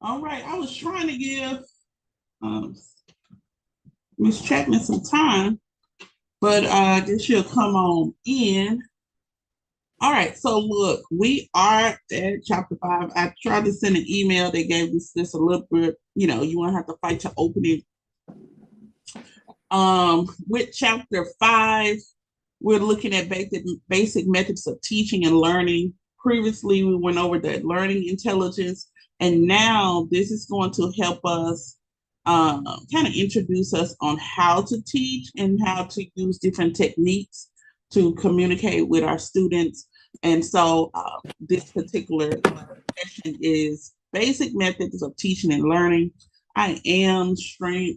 All right, I was trying to give um, Miss Chapman some time, but I guess she'll come on in. All right, so look, we are at chapter 5. I tried to send an email. They gave us this a little bit, you won't have to fight to open it. With chapter 5, we're looking at basic methods of teaching and learning. Previously, we went over the learning intelligence, and now this is going to help us kind of introduce us on how to teach and how to use different techniques to communicate with our students. And so, this particular session is basic methods of teaching and learning. I am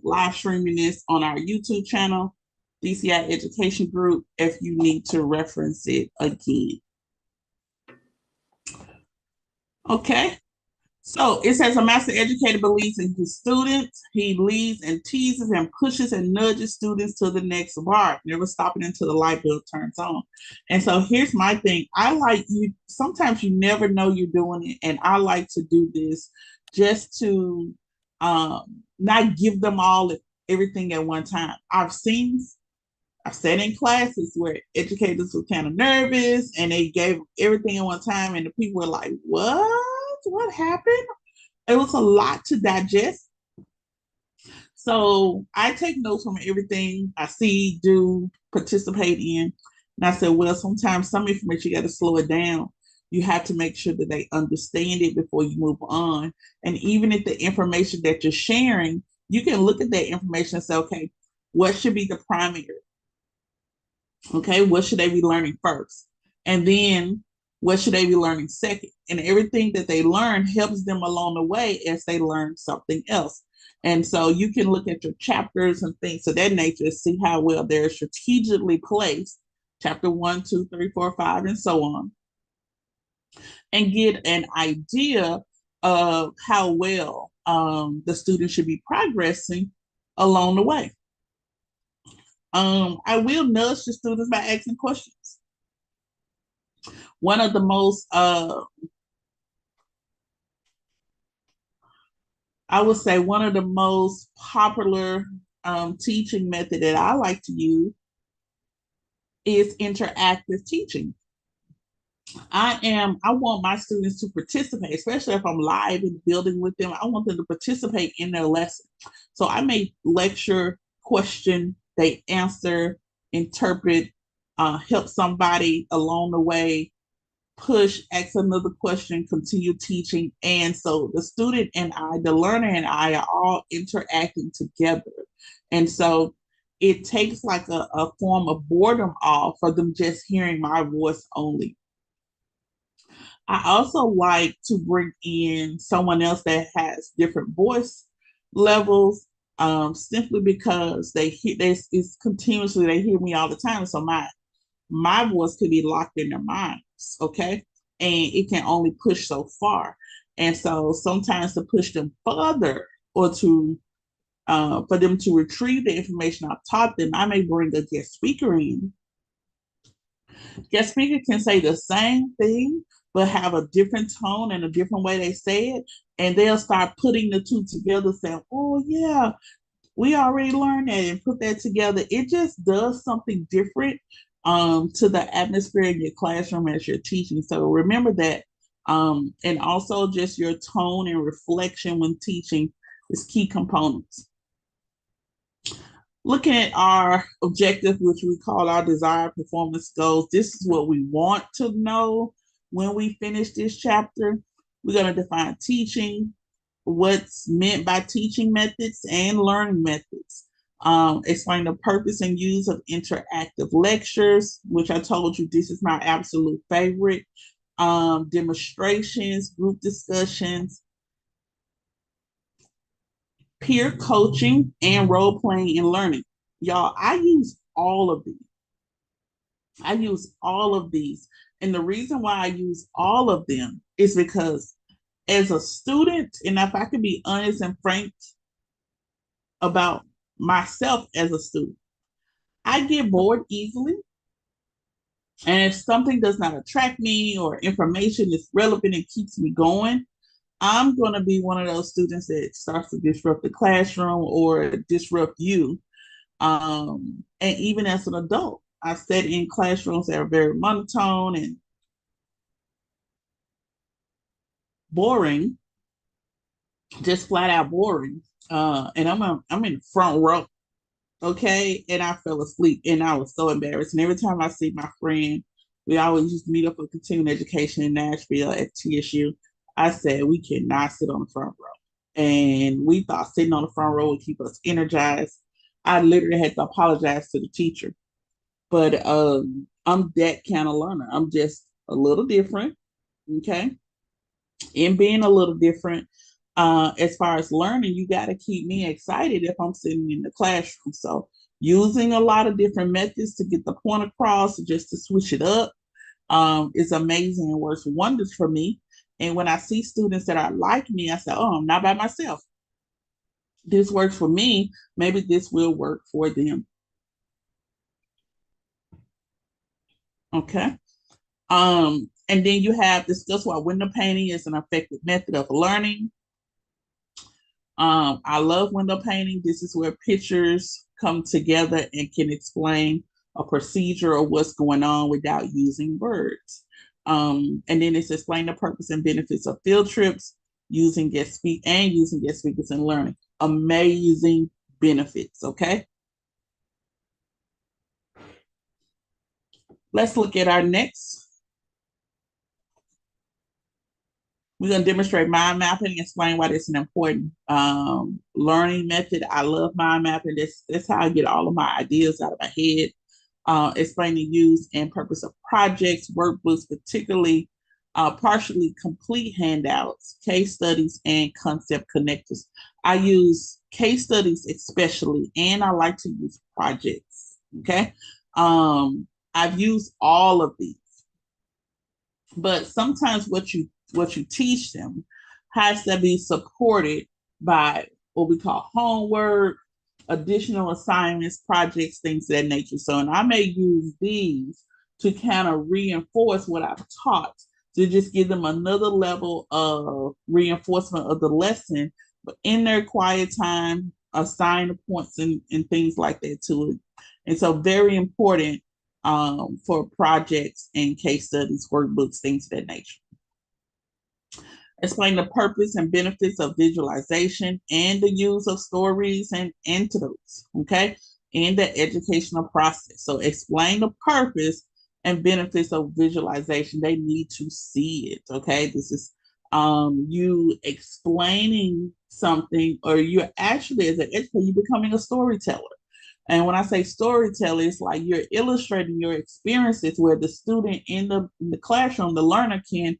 live streaming this on our YouTube channel, DCI Education Group, if you need to reference it again. Okay, so it says a master educator believes in his students. He leads and teases and pushes and nudges students to the next bar, never stopping until the light bulb turns on. And so here's my thing. I like you, sometimes you never know you're doing it. And I like to do this just to not give them all everything at one time. I've sat in classes where educators were kind of nervous and they gave everything at one time, and the people were like, "What? What happened?" It was a lot to digest. So I take notes from everything I see, do, participate in. And I said, well, sometimes some information you got to slow it down. You have to make sure that they understand it before you move on. And even if the information that you're sharing, you can look at that information and say, okay, what should be the primary? Okay, what should they be learning first? And then what should they be learning second? And everything that they learn helps them along the way as they learn something else. And so you can look at your chapters and things of that nature, see how well they're strategically placed, chapter 1, 2, 3, 4, 5, and so on, and get an idea of how well the student should be progressing along the way. I will nudge the students by asking questions. One of the most, I would say, one of the most popular teaching method that I like to use is interactive teaching. I want my students to participate, especially if I'm live in the building with them. I want them to participate in their lesson. So I may lecture, question, they answer, interpret, help somebody along the way, push, ask another question, continue teaching. And so the student and I, the learner and I are all interacting together. And so it takes like a form of boredom off for them just hearing my voice only. I also like to bring in someone else that has different voice levels, simply because it's continuously they hear me all the time. So my voice could be locked in their minds, okay, and it can only push so far. And so sometimes to push them further or to for them to retrieve the information I've taught them, I may bring a guest speaker in. Guest speaker can say the same thing, but have a different tone and a different way they say it. And they'll start putting the two together, saying, oh, yeah, we already learned that and put that together. It just does something different to the atmosphere in your classroom as you're teaching. So remember that. And also just your tone and reflection when teaching is key components. Looking at our objective, which we call our desired performance goals, this is what we want to know when we finish this chapter. We're going to define teaching, what's meant by teaching methods and learning methods. Explain the purpose and use of interactive lectures, which I told you this is my absolute favorite. Demonstrations, group discussions, peer coaching, and role playing and learning. Y'all, I use all of these. I use all of these. And the reason why I use all of them is because as a student, and if I could be honest and frank about myself as a student, I get bored easily. And if something does not attract me or information is relevant and keeps me going, I'm going to be one of those students that starts to disrupt the classroom or disrupt you. And even as an adult, I've sat in classrooms that are very monotone and boring, just flat out boring. And I'm in the front row, okay, and I fell asleep, and I was so embarrassed. And every time I see my friend, we always used to meet up for continuing education in Nashville at TSU. I said we cannot sit on the front row, and we thought sitting on the front row would keep us energized. I literally had to apologize to the teacher, but I'm that kind of learner. I'm just a little different, okay, and being a little different as far as learning, you got to keep me excited if I'm sitting in the classroom. So using a lot of different methods to get the point across, just to switch it up, is amazing and works wonders for me. And when I see students that are like me, I say, oh, I'm not by myself. This works for me. Maybe this will work for them. Okay. And then you have discuss why window painting is an effective method of learning. I love window painting. This is where pictures come together and can explain a procedure or what's going on without using words. And then it's explain the purpose and benefits of field trips using using guest speakers and learning. Amazing benefits. Okay. Let's look at our next. We're going to demonstrate mind mapping and explain why this is an important learning method. I love mind mapping. That's how I get all of my ideas out of my head. Explain the use and purpose of projects, workbooks, particularly partially complete handouts, case studies, and concept connectors. I use case studies especially, and I like to use projects. Okay. I've used all of these, but sometimes what you teach them has to be supported by what we call homework, additional assignments, projects, things of that nature. So, and I may use these to kind of reinforce what I've taught, to just give them another level of reinforcement of the lesson, but in their quiet time, assign the points and things like that to it. And so, very important for projects and case studies, workbooks, things of that nature. Explain the purpose and benefits of visualization and the use of stories and anecdotes, okay, in the educational process. So explain the purpose and benefits of visualization. They need to see it, okay? This is you explaining something, or you're actually, as an educator, you're becoming a storyteller. And when I say storyteller, it's like you're illustrating your experiences where the student in the classroom, the learner can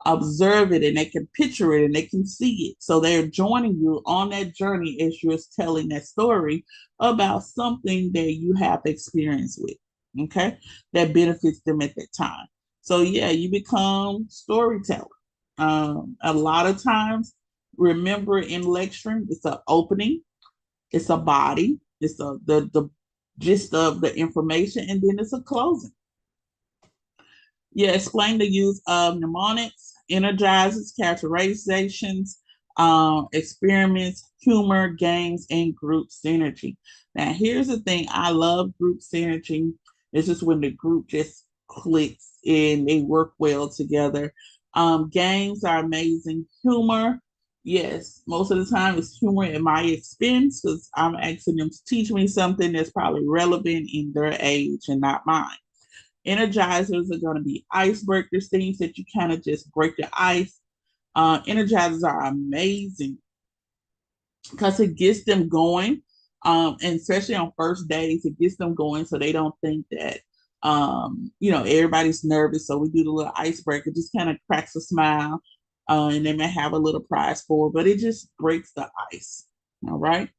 observe it and they can picture it and they can see it. So they're joining you on that journey as you're telling that story about something that you have experience with, okay, that benefits them at that time. So yeah, you become storyteller. A lot of times, remember in lecturing, it's an opening, it's a body, it's the gist of the information, and then it's a closing. Yeah, explain the use of mnemonics, energizers, characterizations, experiments, humor, games, and group synergy. Now, here's the thing: I love group synergy. It's just when the group just clicks and they work well together. Games are amazing. Humor, yes, most of the time it's humor at my expense because I'm asking them to teach me something that's probably relevant in their age and not mine. Energizers are going to be icebreakers, things that you kind of just break the ice. Energizers are amazing because it gets them going. And especially on first days, it gets them going so they don't think that, everybody's nervous. So we do the little icebreaker, just kind of cracks a smile. And they may have a little prize for, but it just breaks the ice. All right.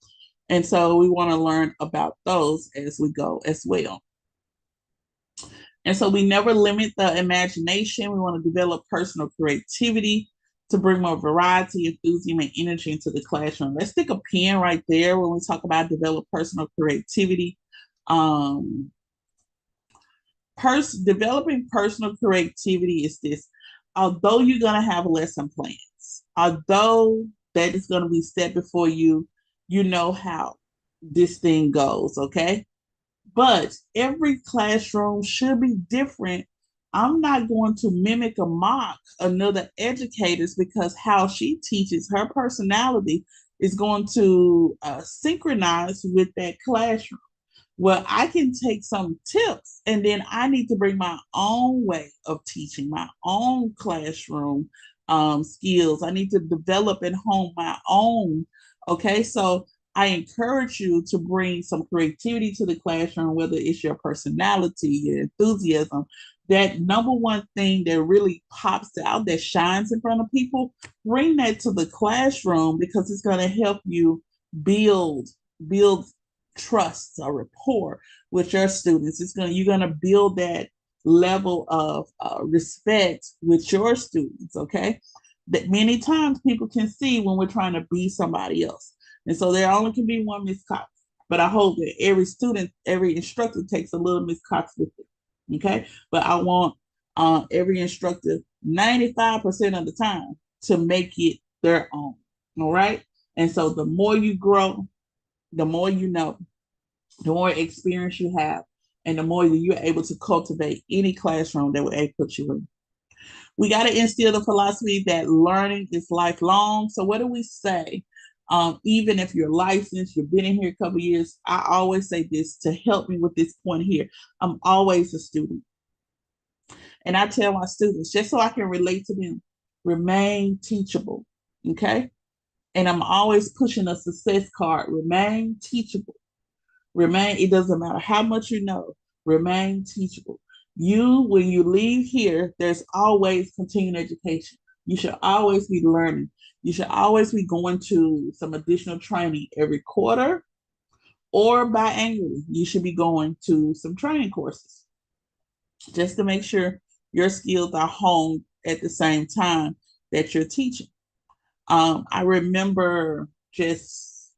And so we want to learn about those as we go as well. And so we never limit the imagination. We want to develop personal creativity to bring more variety, enthusiasm, and energy into the classroom. Let's stick a pin right there when we talk about develop personal creativity. Um, Developing personal creativity is this. Although you're going to have lesson plans, limits. Although that is going to be set before you, you know how this thing goes, okay? But every classroom should be different. I'm not going to mimic or mock another educator's because how she teaches, her personality is going to synchronize with that classroom. Well, I can take some tips and then I need to bring my own way of teaching, my own classroom skills. I need to develop and hone my own. Okay, so I encourage you to bring some creativity to the classroom, whether it's your personality, your enthusiasm. That number one thing that really pops out, that shines in front of people, bring that to the classroom because it's going to help you build trust or rapport with your students. You're gonna build that level of respect with your students. Okay, that many times people can see when we're trying to be somebody else, and so there only can be one Miss Cox. But I hope that every student, every instructor takes a little Miss Cox with it. Okay, but I want every instructor 95% of the time to make it their own. All right, and so the more you grow, the more you know, the more experience you have, and the more that you're able to cultivate any classroom that will put you in. We got to instill the philosophy that learning is lifelong. So what do we say? Even if you're licensed, you've been in here a couple years, I always say this to help me with this point here. I'm always a student. And I tell my students, just so I can relate to them, remain teachable. Okay. And I'm always pushing a success card, remain teachable. Remain, it doesn't matter how much you know, remain teachable. When you leave here, there's always continuing education. You should always be learning. You should always be going to some additional training every quarter or biannually. You should be going to some training courses just to make sure your skills are honed at the same time that you're teaching. I remember just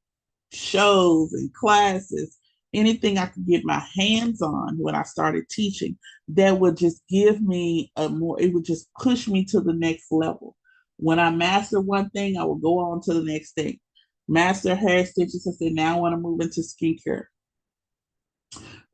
shows and classes, anything I could get my hands on when I started teaching that would just give me it would just push me to the next level. When I mastered one thing, I would go on to the next thing. Master hair stitches, I said, now I want to move into skincare.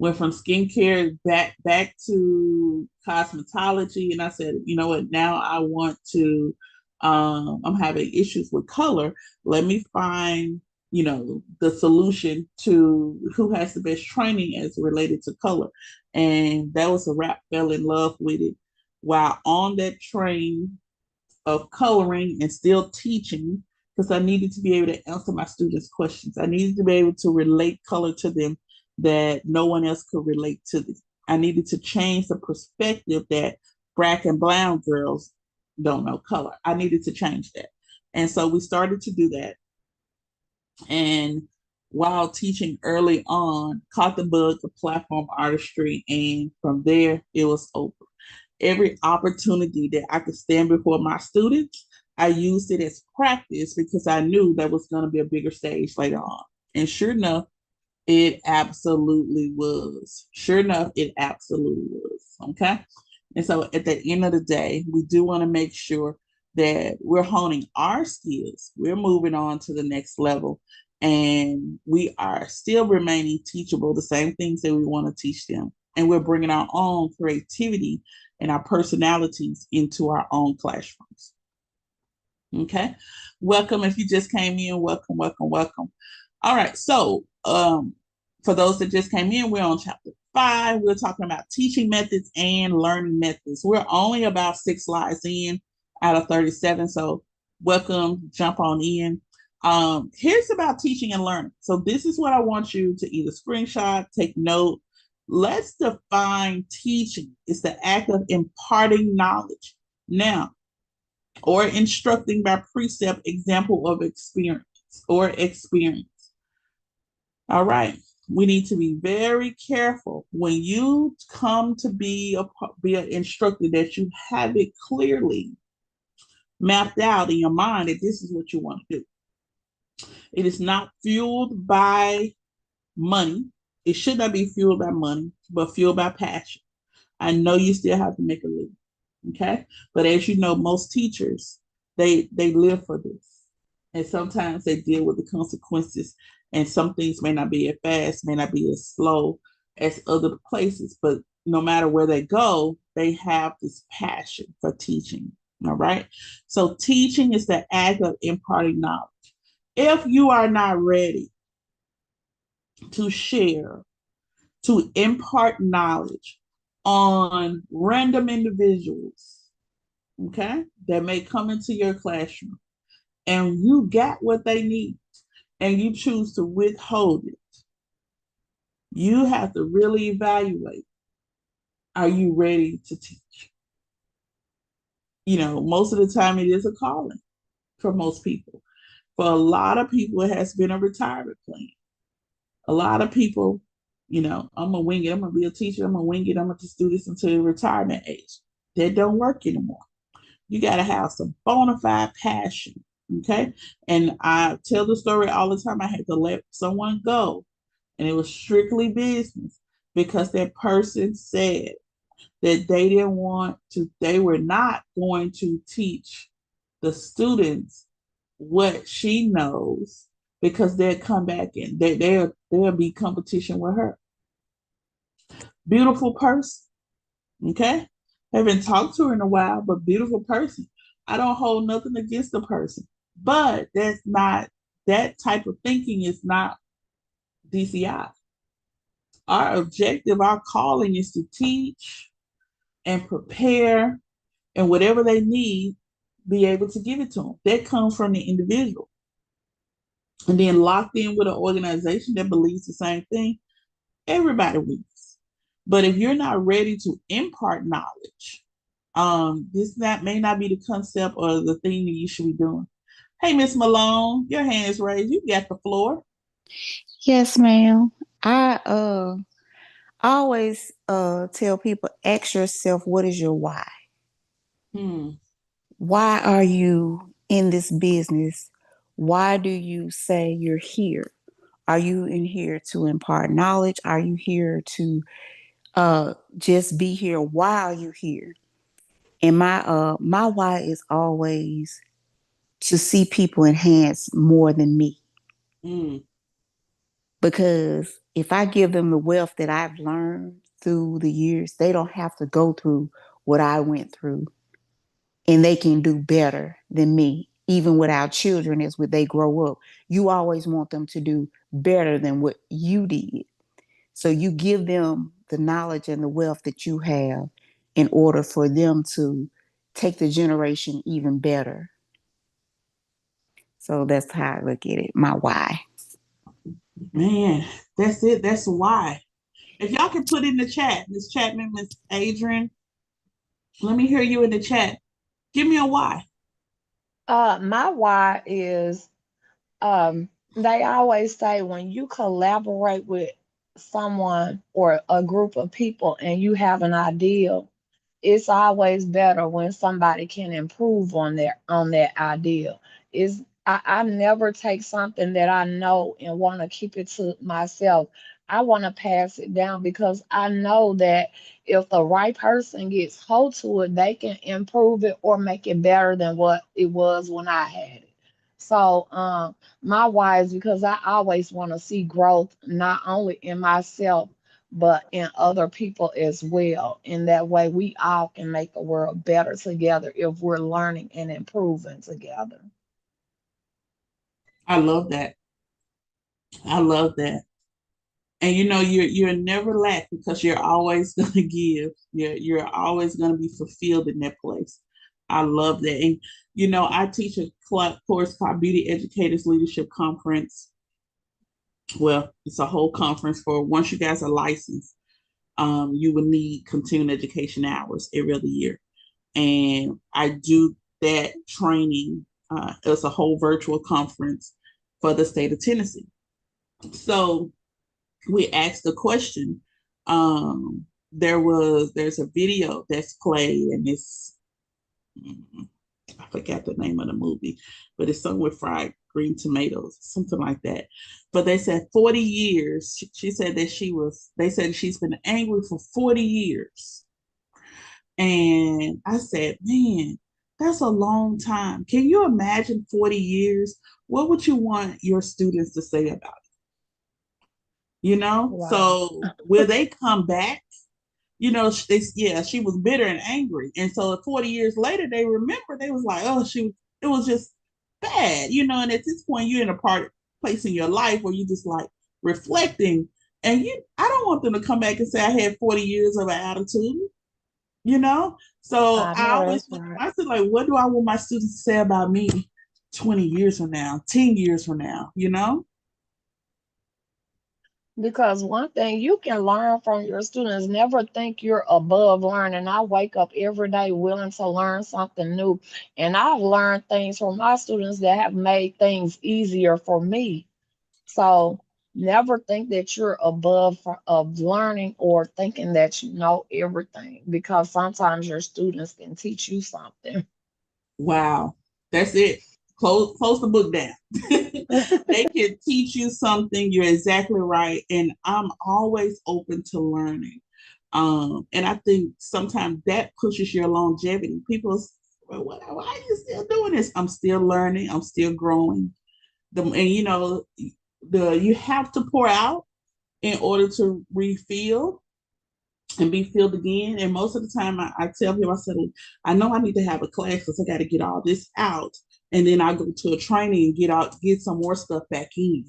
Went from skincare back to cosmetology, and I said, you know what? Now I want to. I'm having issues with color. Let me find the solution to who has the best training as related to color, and that was a wrap. Fell in love with it while on that train of coloring and still teaching because I needed to be able to answer my students' questions. I needed to be able to relate color to them that no one else could relate to them. I needed to change the perspective that black and brown girls don't know color. I needed to change that. And so we started to do that. And while teaching early on, caught the bug of platform artistry. And from there, it was over. Every opportunity that I could stand before my students, I used it as practice because I knew that was going to be a bigger stage later on. And sure enough, it absolutely was. Sure enough, it absolutely was. Okay. And so at the end of the day, we do want to make sure that we're honing our skills. We're moving on to the next level. And we are still remaining teachable, the same things that we want to teach them. And we're bringing our own creativity and our personalities into our own classrooms. Okay. Welcome. If you just came in, welcome, welcome, welcome. All right. So for those that just came in, we're on chapter 5. We're talking about teaching methods and learning methods. We're only about 6 slides in out of 37. So welcome, jump on in. Here's about teaching and learning. So this is what I want you to either screenshot, take note. Let's define teaching. It's the act of imparting knowledge. Now, or instructing by precept, example of experience or experience. All right. We need to be very careful when you come to be an instructor that you have it clearly mapped out in your mind that this is what you want to do. It is not fueled by money. It should not be fueled by money, but fueled by passion. I know you still have to make a living. Okay. But as you know, most teachers They live for this. And sometimes they deal with the consequences. And some things may not be as fast, may not be as slow as other places, but no matter where they go, they have this passion for teaching. All right. So teaching is the act of imparting knowledge. If you are not ready to share, to impart knowledge on random individuals, okay, that may come into your classroom, and you got what they need and you choose to withhold it, you have to really evaluate, are you ready to teach? Most of the time it is a calling for most people. For a lot of people, it has been a retirement plan. A lot of people, I'm gonna wing it, I'm gonna be a teacher, I'm gonna wing it, I'm gonna just do this until retirement age. That don't work anymore. You got to have some bona fide passion. Okay. And I tell the story all the time. I had to let someone go, and it was strictly business because that person said that they were not going to teach the students what she knows because they'll come back and there'll be competition with her. Beautiful person. Okay. Haven't talked to her in a while, but beautiful person. I don't hold nothing against the person. But that type of thinking is not DCI. Our objective, our calling is to teach and prepare, and whatever they need, be able to give it to them. That comes from the individual. And then locked in with an organization that believes the same thing, everybody wins. But if you're not ready to impart knowledge, this may not be the concept or the thing that you should be doing. Hey, Miss Malone, your hand is raised. You got the floor. Yes, ma'am. I always tell people, ask yourself, what is your why? Hmm. Why are you in this business? Why do you say you're here? Are you in here to impart knowledge? Are you here to just be here? Why are you here? And my why is always to see people enhance more than me. Hmm. Because if I give them the wealth that I've learned through the years, they don't have to go through what I went through, and they can do better than me. Even with our children, as when they grow up, you always want them to do better than what you did. So you give them the knowledge and the wealth that you have in order for them to take the generation even better. So that's how I look at it. My why. Man, that's it. That's why. If y'all can put in the chat, Miss Chapman, Miss Adrian, let me hear you in the chat. Give me a why. My why is they always say when you collaborate with someone or a group of people and you have an ideal, it's always better when somebody can improve on that idea. Is I never take something that I know and want to keep it to myself. I want to pass it down because I know that if the right person gets hold to it, they can improve it or make it better than what it was when I had it. So my why is because I always want to see growth not only in myself but in other people as well. In that way, we all can make the world better together if we're learning and improving together. I love that. I love that. And you're never lack because you're always gonna give. You're always gonna be fulfilled in that place. I love that. And I teach a course called Beauty Educators Leadership Conference. Well, it's a whole conference for once you guys are licensed, you will need continuing education hours every other year. And I do that training. It's a whole virtual conference for the state of Tennessee. So we asked the question. There's a video that's played, and it's I forgot the name of the movie, but it's something with fried green tomatoes, something like that. But they said 40 years. She said that they said she's been angry for 40 years. And I said, man, That's a long time. Can you imagine 40 years? What would you want your students to say about it? You know? Wow. So will they come back? You know, yeah, she was bitter and angry. And so 40 years later, they remember, they was like, oh, it was just bad, you know. And at this point, you're in a place in your life where you just like reflecting. And I don't want them to come back and say I had 40 years of an attitude, you know. So I I know always that's look right. at myself like, what do I want my students to say about me 20 years from now, 10 years from now, you know? Because one thing you can learn from your students, never think you're above learning. I wake up every day willing to learn something new. And I've learned things from my students that have made things easier for me. So never think that you're above of learning or thinking that you know everything, because sometimes your students can teach you something. Wow, that's it. Close the book down. They can teach you something. You're exactly right, and I'm always open to learning. And I think sometimes that pushes your longevity. People, well, why are you still doing this? I'm still learning. I'm still growing. And you know, you have to pour out in order to refill and be filled again. And most of the time, I tell him, I said, I know I need to have a class because I got to get all this out. And then I go to a training and get some more stuff back in,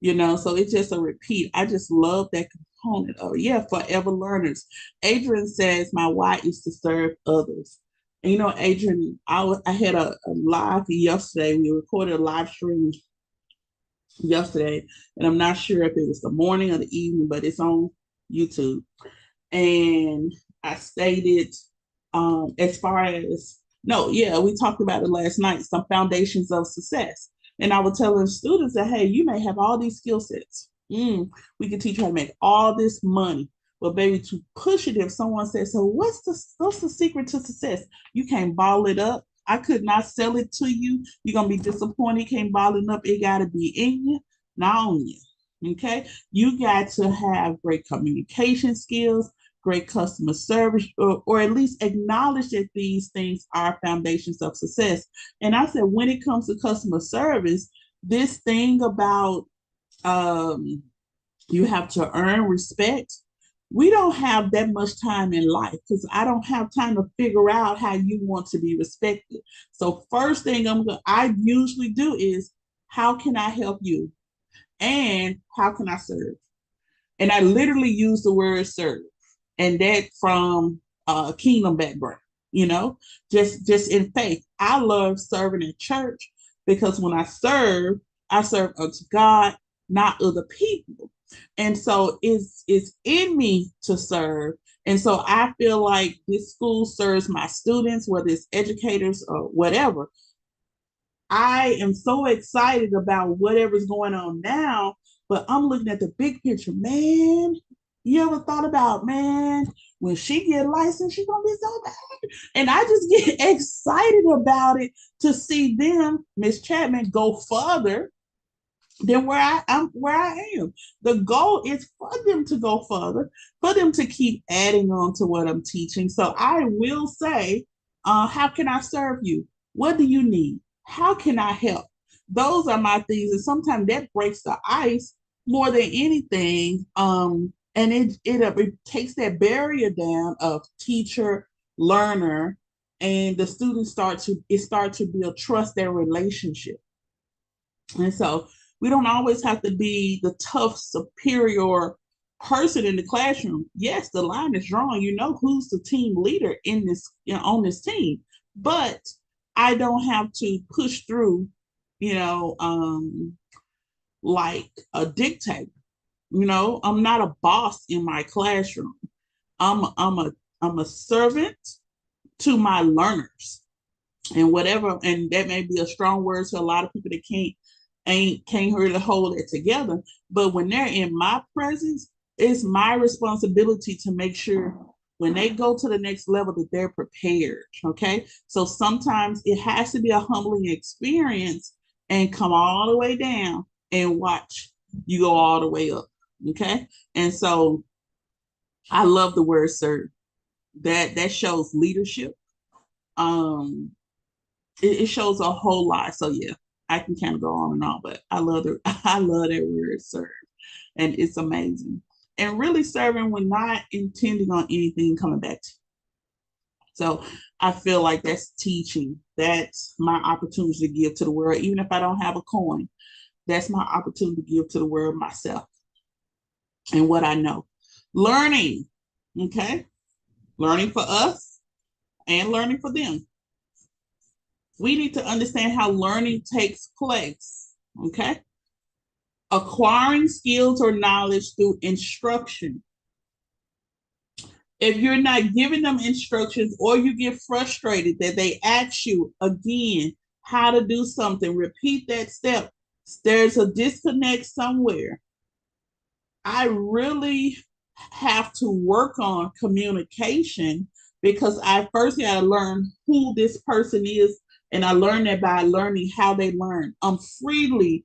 you know? So it's just a repeat. I just love that component of, yeah, forever learners. Adrian says, my why is to serve others. And, you know, Adrian, I had a live yesterday. We recorded a live stream yesterday, and I'm not sure if it was the morning or the evening, but it's on YouTube. And I stated, as far as, no, yeah, we talked about it last night, some foundations of success. And I was telling students that, hey, you may have all these skill sets. We can teach you how to make all this money. But baby, to push it, if someone says, so what's the secret to success? You can't ball it up. I could not sell it to you. You're gonna be disappointed. You can't ball it up. It gotta be in you, not on you. Okay. You got to have great communication skills, great customer service, or at least acknowledge that these things are foundations of success. And I said, when it comes to customer service, this thing about um, you have to earn respect. We don't have that much time in life because I don't have time to figure out how you want to be respected. So first thing I usually do is, how can I help you, and how can I serve? And I literally use the word serve, and that from a kingdom background, you know, just in faith. I love serving in church because when I serve unto God, not other people. And so it's in me to serve. And so I feel like this school serves my students, whether it's educators or whatever. I am so excited about whatever's going on now, but I'm looking at the big picture. Man, you ever thought about, man, when she get licensed, she's gonna be so bad. And I just get excited about it to see them, Miss Chapman, go further than where I am. The goal is for them to go further, for them to keep adding on to what I'm teaching. So I will say, how can I serve you? What do you need? How can I help? Those are my things, and sometimes that breaks the ice more than anything. And it takes that barrier down of teacher learner, and the students start to build trust and relationship. And so we don't always have to be the tough, superior person in the classroom. Yes, the line is drawn. You know who's the team leader in this, you know, on this team. But I don't have to push through, you know, like a dictator. You know, I'm not a boss in my classroom. I'm a servant to my learners, and whatever, and that may be a strong word to a lot of people that can't really hold it together. But when they're in my presence, it's my responsibility to make sure when they go to the next level that they're prepared. Okay. So sometimes it has to be a humbling experience and come all the way down and watch you go all the way up. Okay. And so I love the word serve. That shows leadership. Um, it shows a whole lot. So yeah, I can kind of go on and on, but I love the I love that word serve, and it's amazing. And really serving when not intending on anything coming back to you. So I feel like that's teaching. That's my opportunity to give to the world, even if I don't have a coin. That's my opportunity to give to the world myself and what I know. Learning, okay, learning for us and learning for them. We need to understand how learning takes place, okay? Acquiring skills or knowledge through instruction. If you're not giving them instructions or you get frustrated that they ask you again how to do something, repeat that step, there's a disconnect somewhere. I really have to work on communication because I first got to learn who this person is. And I learned that by learning how they learn. I freely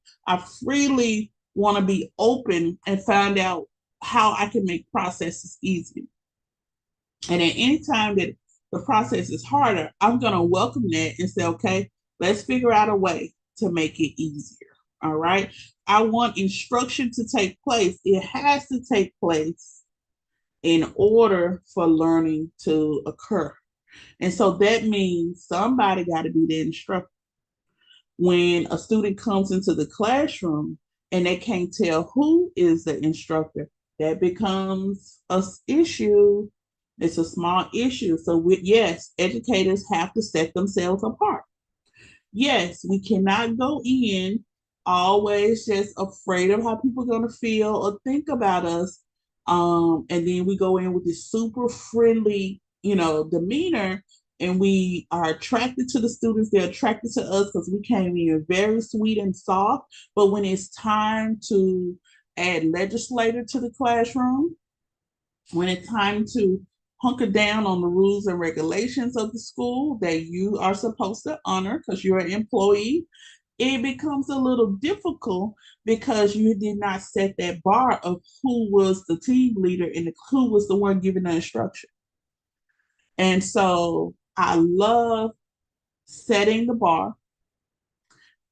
want to be open and find out how I can make processes easier. And at any time that the process is harder, I'm going to welcome that and say, okay, let's figure out a way to make it easier. All right. I want instruction to take place. It has to take place in order for learning to occur. And so that means somebody got to be the instructor. When a student comes into the classroom and they can't tell who is the instructor, that becomes an issue. It's a small issue. So, yes, educators have to set themselves apart. Yes, we cannot go in always just afraid of how people are going to feel or think about us. And then we go in with this super friendly, demeanor, and we are attracted to the students. They're attracted to us because we came in very sweet and soft. But when it's time to add legislator to the classroom, when it's time to hunker down on the rules and regulations of the school that you are supposed to honor because you're an employee, it becomes a little difficult because you did not set that bar of who was the team leader and who was the one giving the instruction. And so I love setting the bar,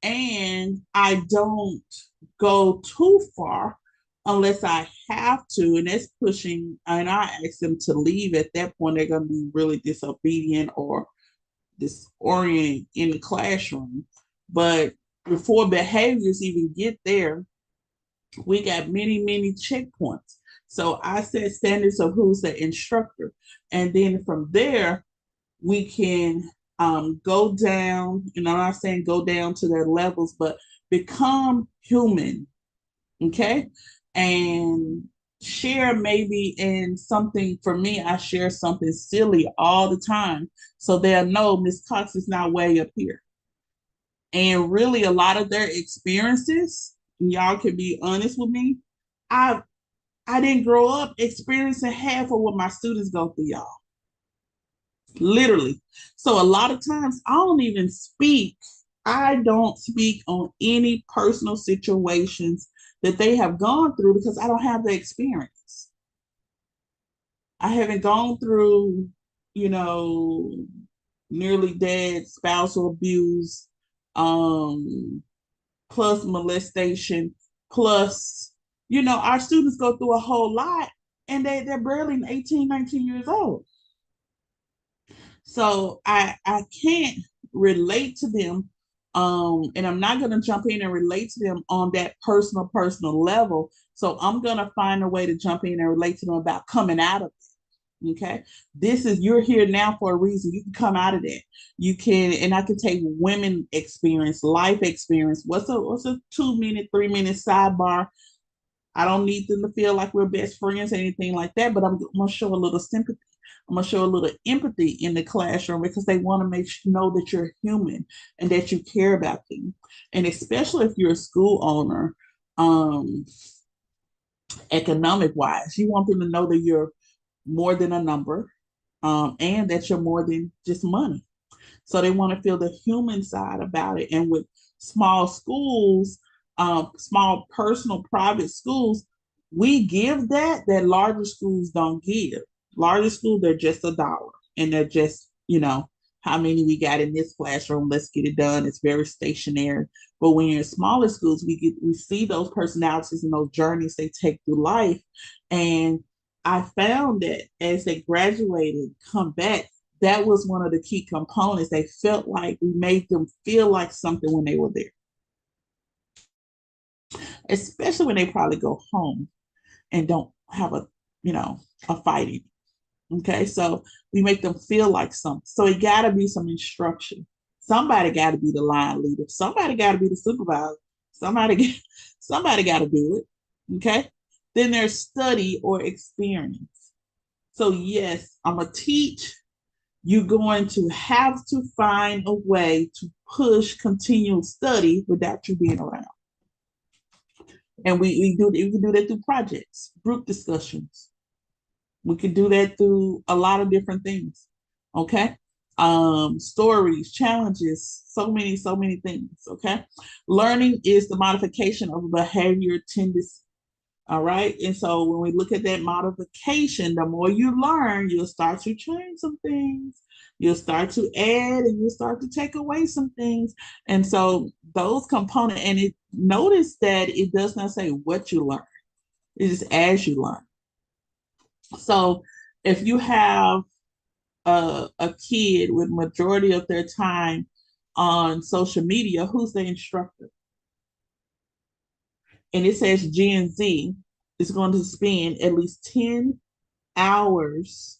and I don't go too far unless I have to, and that's pushing. And I ask them to leave at that point. They're going to be really disobedient or disoriented in the classroom. But before behaviors even get there, we got many, many checkpoints. So I set standards of who's the instructor. And then from there, we can go down, and I'm not saying go down to their levels, but become human, okay? And share maybe in something. For me, I share something silly all the time so they'll know Miss Cox is not way up here. And really, a lot of their experiences, and y'all can be honest with me, I I didn't grow up experiencing half of what my students go through, y'all. Literally. So a lot of times I don't speak on any personal situations that they have gone through because I don't have the experience. I haven't gone through, you know, nearly dead spousal abuse, um, plus molestation, plus, our students go through a whole lot and they're barely 18, 19 years old. So I can't relate to them. And I'm not gonna jump in and relate to them on that personal level. So I'm gonna find a way to jump in and relate to them about coming out of it. Okay. You're here now for a reason. You can come out of that. You can, and I can take women experience, life experience. What's a 2 minute, 3 minute sidebar? I don't need them to feel like we're best friends or anything like that, but I'm gonna show a little sympathy. I'm gonna show a little empathy in the classroom because they want to know that you're human and that you care about them. And especially if you're a school owner, um, economic wise, you want them to know that you're more than a number, and that you're more than just money. So they want to feel the human side about it. And with small schools, small personal private schools, we give that larger schools don't give. Larger schools, they're just $1 and they're just, how many we got in this classroom, let's get it done. It's very stationary. But when you're in smaller schools, we see those personalities and those journeys they take through life. And I found that as they graduated, come back, that was one of the key components. They felt like we made them feel like something when they were there, especially when they probably go home and don't have a fighting. Okay, so we make them feel like something. So it got to be some instruction. Somebody got to be the line leader. Somebody got to be the supervisor. Somebody, somebody got to do it. Okay. Then there's study or experience. So yes, I'm gonna teach. You're going to have to find a way to push continual study without you being around. And we can do that through projects, group discussions. We could do that through a lot of different things. Okay. Stories, challenges, so many things. Okay. Learning is the modification of a behavior tendency. All right. And so when we look at that modification, the more you learn, you'll start to change some things. You'll start to add and you'll start to take away some things. And so those components, and notice that it does not say what you learn. It is as you learn. So if you have a kid with majority of their time on social media, who's the instructor? And it says Gen Z is going to spend at least 10 hours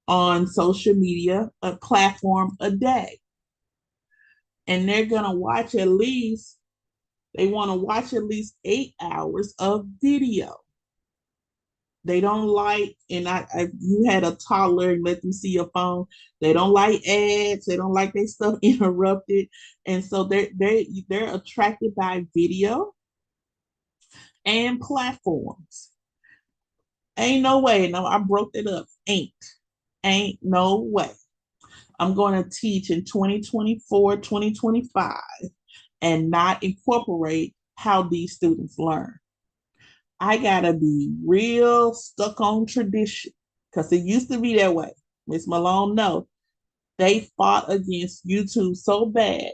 on social media, a platform a day. And they're going to watch they want to watch at least 8 hours of video. They don't like, and you had a toddler and let them see your phone. They don't like ads. They don't like their stuff interrupted, and so they're attracted by video and platforms. Ain't no way. No, I broke it up. Ain't no way. I'm going to teach in 2024, 2025, and not incorporate how these students learn. I gotta be real stuck on tradition because it used to be that way. Miss Malone, no, they fought against YouTube so bad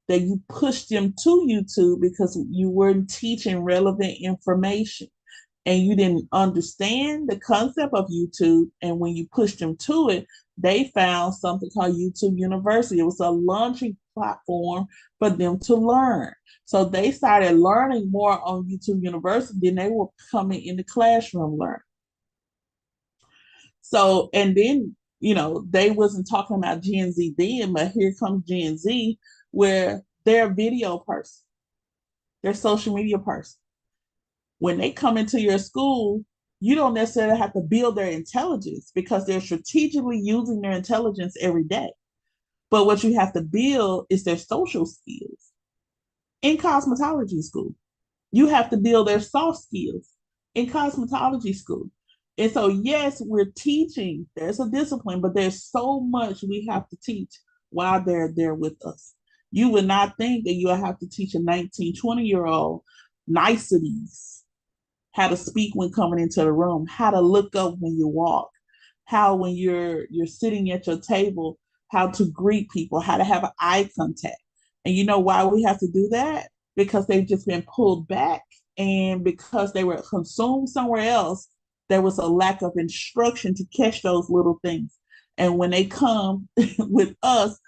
that you pushed them to YouTube because you weren't teaching relevant information and you didn't understand the concept of YouTube. And when you pushed them to it, they found something called YouTube University. It was a launching platform for them to learn. So they started learning more on YouTube University than they were coming in the classroom learning. So, and then, they wasn't talking about Gen Z then, but here comes Gen Z where they're a video person, they're a social media person. When they come into your school, you don't necessarily have to build their intelligence because they're strategically using their intelligence every day. But what you have to build is their social skills. In cosmetology school, you have to build their soft skills in cosmetology school. And so, yes, we're teaching, there's a discipline, but there's so much we have to teach while they're there with us. You would not think that you'll have to teach a 19, 20-year-old niceties, how to speak when coming into the room, how to look up when you walk, how when you're sitting at your table, how to greet people, how to have eye contact. And you know why we have to do that? Because they've just been pulled back and because they were consumed somewhere else, there was a lack of instruction to catch those little things. And when they come with us,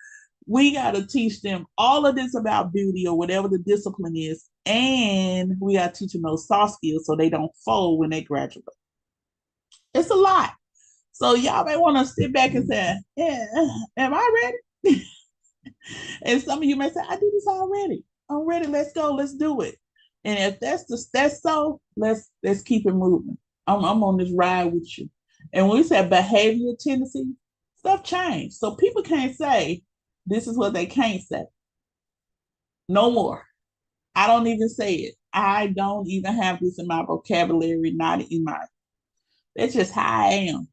we got to teach them all of this about beauty or whatever the discipline is. And we got to teach them those soft skills so they don't fold when they graduate. It's a lot. So y'all may want to sit back and say, yeah, am I ready? And some of you may say, I do this already. I'm ready. Let's go. Let's do it. And if that's so, let's keep it moving. I'm on this ride with you. And when we say behavior tendency, stuff changed. So people can't say this is what they can't say. No more. I don't even say it. I don't even have this in my vocabulary, not in my. That's just how I am.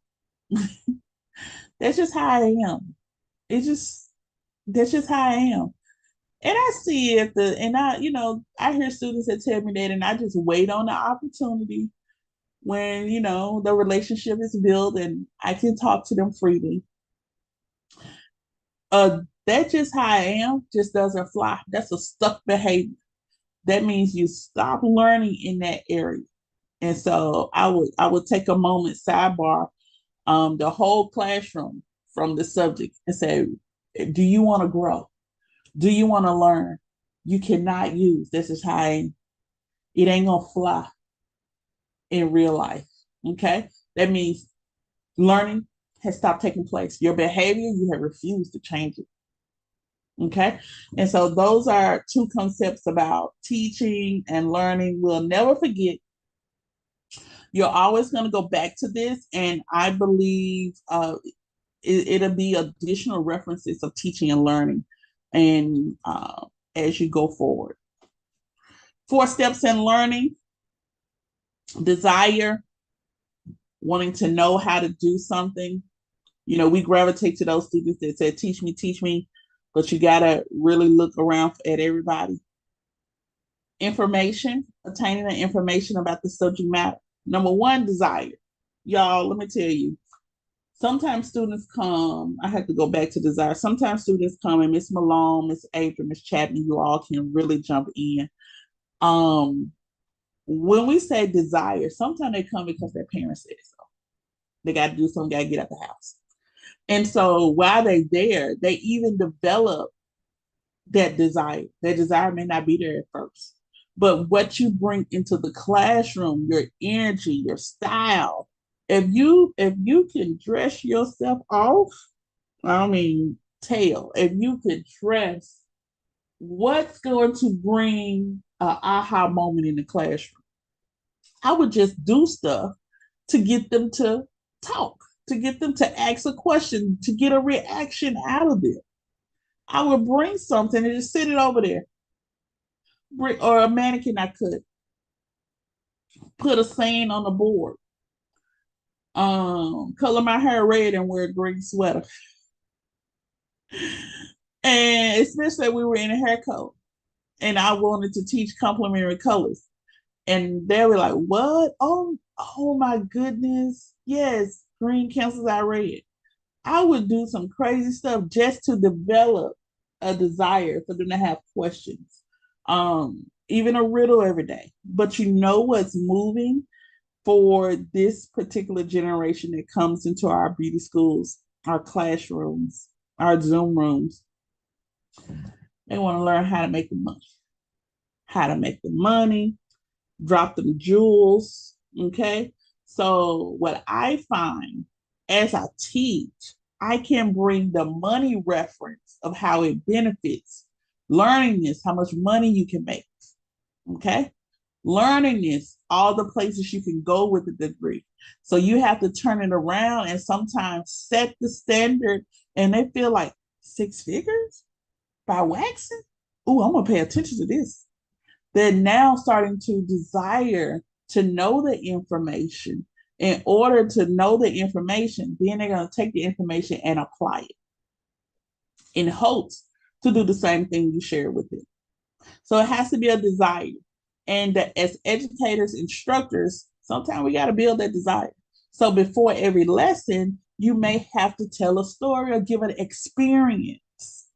That's just how I am. That's just how I am. And I see it, I hear students that tell me that, and I just wait on the opportunity when, the relationship is built and I can talk to them freely. That's just how I am, just doesn't fly. That's a stuck behavior. That means you stop learning in that area. And so I would take a moment, sidebar, the whole classroom from the subject and say, do you want to grow? Do you want to learn? You cannot use this is how it ain't gonna fly in real life. Okay. That means learning has stopped taking place. Your behavior, you have refused to change it. Okay. And so those are two concepts about teaching and learning. We'll never forget. You're always going to go back to this. And I believe it'll be additional references of teaching and learning and as you go forward. 4 steps in learning: desire, wanting to know how to do something. We gravitate to those students that say, teach me, but you got to really look around at everybody. Information, attaining the information about the subject matter. Number 1, desire. Y'all, let me tell you, sometimes students come, I have to go back to desire. Sometimes students come, and Miss Malone, Miss April, Miss Chapman, you all can really jump in. When we say desire, sometimes they come because their parents said so. They got to do something, got to get out the house. And so while they're there, they even develop that desire. That desire may not be there at first, but what you bring into the classroom, your energy, your style, if you can dress yourself off, if you could dress, what's going to bring an aha moment in the classroom? I would just do stuff to get them to talk, to get them to ask a question, to get a reaction out of them. I would bring something and just sit it over there. Or a mannequin, I could put a saying on the board. Color my hair red and wear a green sweater. And especially we were in a hair code and I wanted to teach complementary colors. And they were like, what? Oh my goodness. Yes, green cancels out red. I would do some crazy stuff just to develop a desire for them to have questions. Even a riddle every day. But you know what's moving for this particular generation that comes into our beauty schools, our classrooms, our Zoom rooms? They want to learn how to make the money. How to make the money, drop them jewels. Okay. So what I find as I teach, I can bring the money reference of how it benefits. Learning this, how much money you can make. Okay. Learning this, all the places you can go with the degree. So you have to turn it around and sometimes set the standard, and they feel like 6 figures by waxing. Oh, I'm going to pay attention to this. They're now starting to desire to know the information. In order to know the information, then they're going to take the information and apply it in hopes to do the same thing you share with them. So it has to be a desire. And as educators, instructors, sometimes we got to build that desire. So before every lesson, you may have to tell a story or give an experience.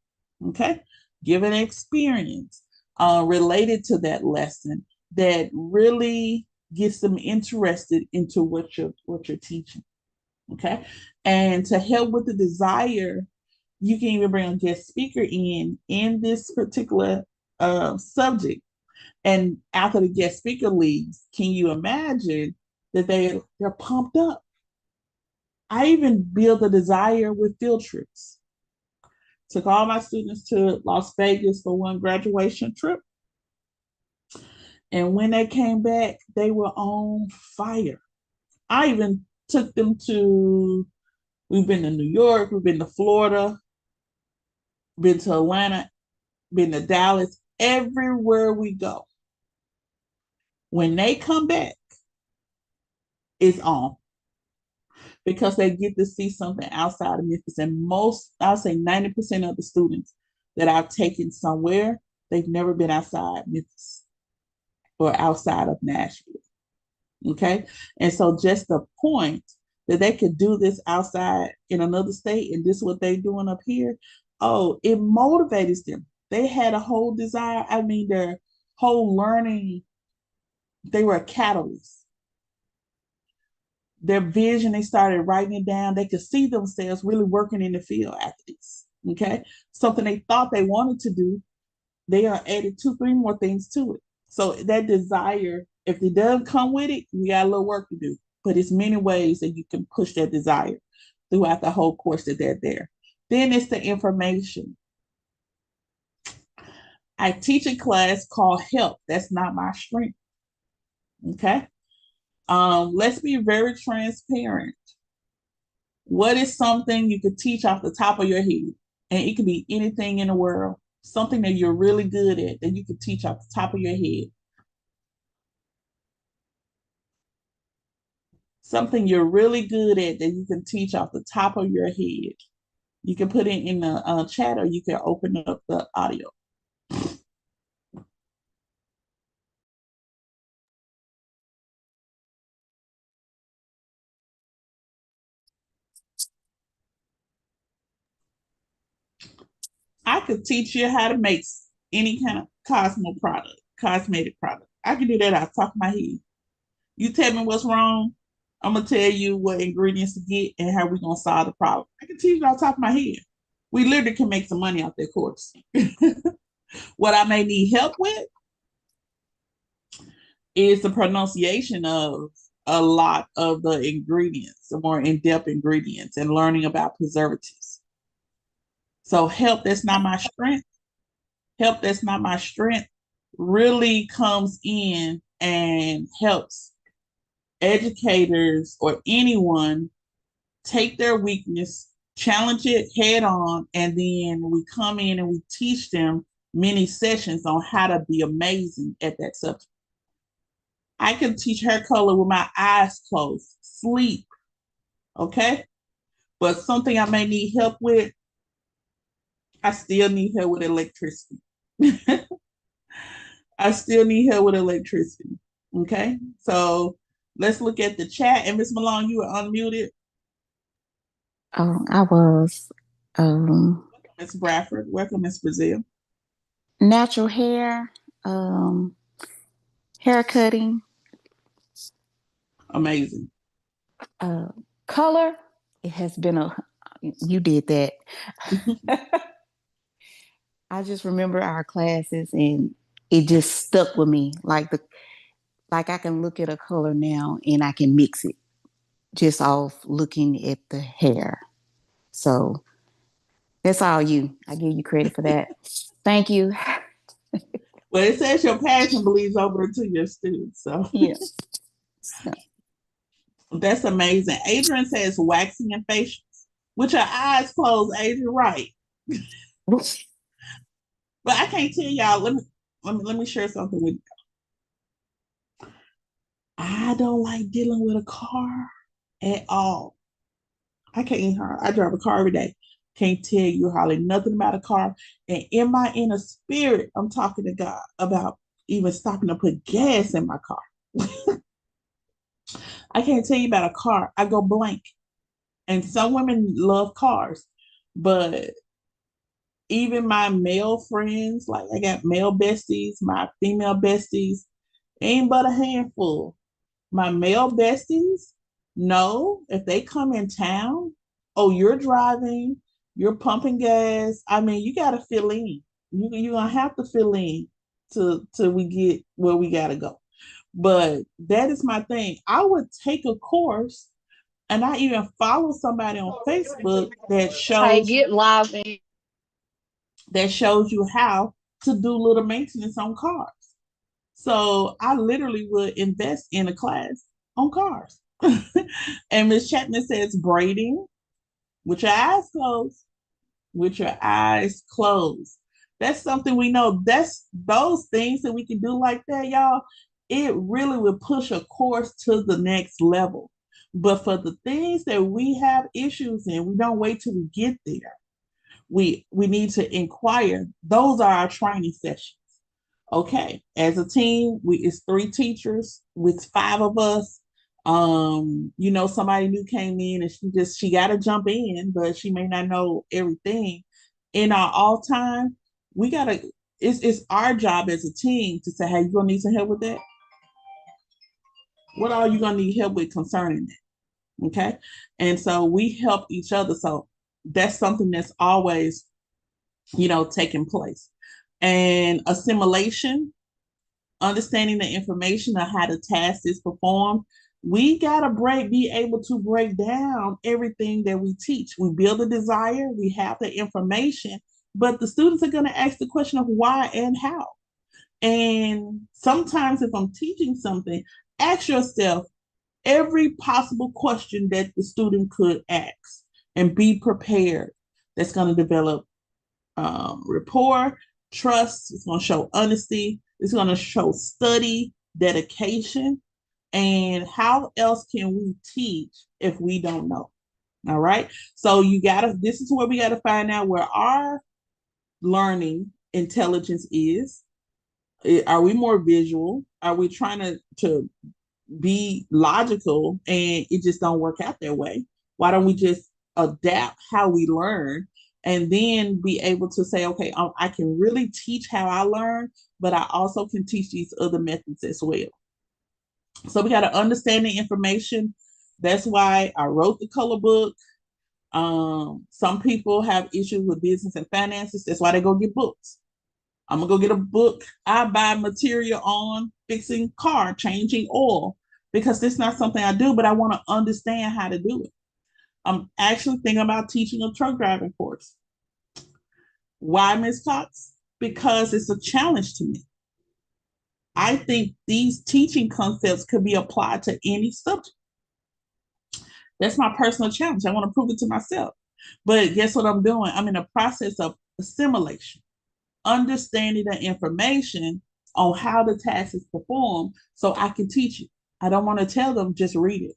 Okay? Give an experience related to that lesson that really gets them interested into what you're teaching. Okay? And to help with the desire, you can even bring a guest speaker in this particular subject. And after the guest speaker leaves, can you imagine that they're pumped up? I even build a desire with field trips. Took all my students to Las Vegas for one graduation trip. And when they came back, they were on fire. I even took them we've been to New York, we've been to Florida, been to Atlanta, been to Dallas, everywhere we go. When they come back, it's on. Because they get to see something outside of Memphis. And I'll say 90% of the students that I've taken somewhere, they've never been outside Memphis or outside of Nashville. Okay. And so just the point that they could do this outside in another state and this is what they're doing up here, Oh, it motivates them. They had a whole desire. I mean, their whole learning, they were a catalyst. Their vision, they started writing it down. They could see themselves really working in the field after this. Okay. Something they thought they wanted to do, they are added two, three more things to it. So that desire, if it doesn't come with it, you got a little work to do. But it's many ways that you can push that desire throughout the whole course that they're there. Then it's the information. I teach a class called Help. That's not my strength. Okay. Let's be very transparent. What is something you could teach off the top of your head? And it could be anything in the world, something that you're really good at that you could teach off the top of your head. Something you're really good at that you can teach off the top of your head. You can put it in the chat or you can open up the audio. I could teach you how to make any kind of cosmetic product. I can do that out of the top of my head. You tell me what's wrong, I'm gonna tell you what ingredients to get and how we're gonna solve the problem. I can teach it off the top of my head. We literally can make some money off that course. What I may need help with is the pronunciation of a lot of the ingredients, the more in-depth ingredients, and learning about preservatives. So help that's not my strength. Help that's not my strength really comes in and helps educators or anyone take their weakness, challenge it head on, and then we come in and we teach them many sessions on how to be amazing at that subject. I can teach hair color with my eyes closed, sleep, okay? But something I may need help with, I still need help with electricity. I still need help with electricity, okay? So let's look at the chat. And Miss Malone, you are unmuted. Oh, I was. Miss Bradford, welcome, Miss Brazil. Natural hair, hair cutting, Amazing. uh, color. It has been you did that. I just remember our classes and it just stuck with me. Like I can look at a color now and I can mix it just off looking at the hair. So that's all you. I give you credit for that. Thank you. Well, it says your passion bleeds over to your students. So Yeah. that's amazing. Adrian says waxing and facials. With your eyes closed, Adrian, right. But I can't tell y'all, let me share something with you. I don't like dealing with a car at all. I can't I drive a car every day. Can't tell you hardly nothing about a car. And in my inner spirit, I'm talking to God about even stopping to put gas in my car. I can't tell you about a car. I go blank. And some women love cars, but even my male friends, like I got male besties, my female besties, ain't but a handful. My male besties know if they come in town, oh, you're driving, you're pumping gas. I mean, you got to fill in. You're going to have to fill in till we get where we got to go. But that is my thing. I would take a course and I even follow somebody on Facebook Hey, get live in. that shows you how to do little maintenance on cars. So I literally would invest in a class on cars. And Miss Chapman says braiding with your eyes closed. With your eyes closed. That's something we know. That's those things that we can do like that, y'all. It really will push a course to the next level. But for the things that we have issues in, we don't wait till we get there. We need to inquire. Those are our training sessions. Okay, as a team, it's three teachers with five of us. Somebody new came in and she got to jump in, but she may not know everything. In our off time, we gotta. It's our job as a team to say, "Hey, you gonna need some help with that? What are you gonna need help with concerning that?" Okay, and so we help each other. So that's something that's always, taking place. And assimilation, understanding the information of how the task is performed. We gotta be able to break down everything that we teach. We build a desire, we have the information, but the students are gonna ask the question of why and how. And sometimes if I'm teaching something, ask yourself every possible question that the student could ask and be prepared. That's going to develop rapport, trust. It's going to show honesty. It's going to show study, dedication. And how else can we teach if we don't know? All right. So this is where we got to find out where our learning intelligence is. Are we more visual? Are we trying to be logical and it just don't work out that way? Why don't we just adapt how we learn and then be able to say, okay, I can really teach how I learn, but I also can teach these other methods as well. So we got to understand the information. That's why I wrote the color book. Some people have issues with business and finances. That's why they go get books. I'm gonna go get a book. I buy material on fixing car, changing oil, because this is not something I do, but I want to understand how to do it. I'm actually thinking about teaching a truck driving course. Why, Ms. Cox? Because it's a challenge to me. I think these teaching concepts could be applied to any subject. That's my personal challenge. I want to prove it to myself. But guess what I'm doing? I'm in a process of assimilation, understanding the information on how the task is performed so I can teach it. I don't want to tell them just read it.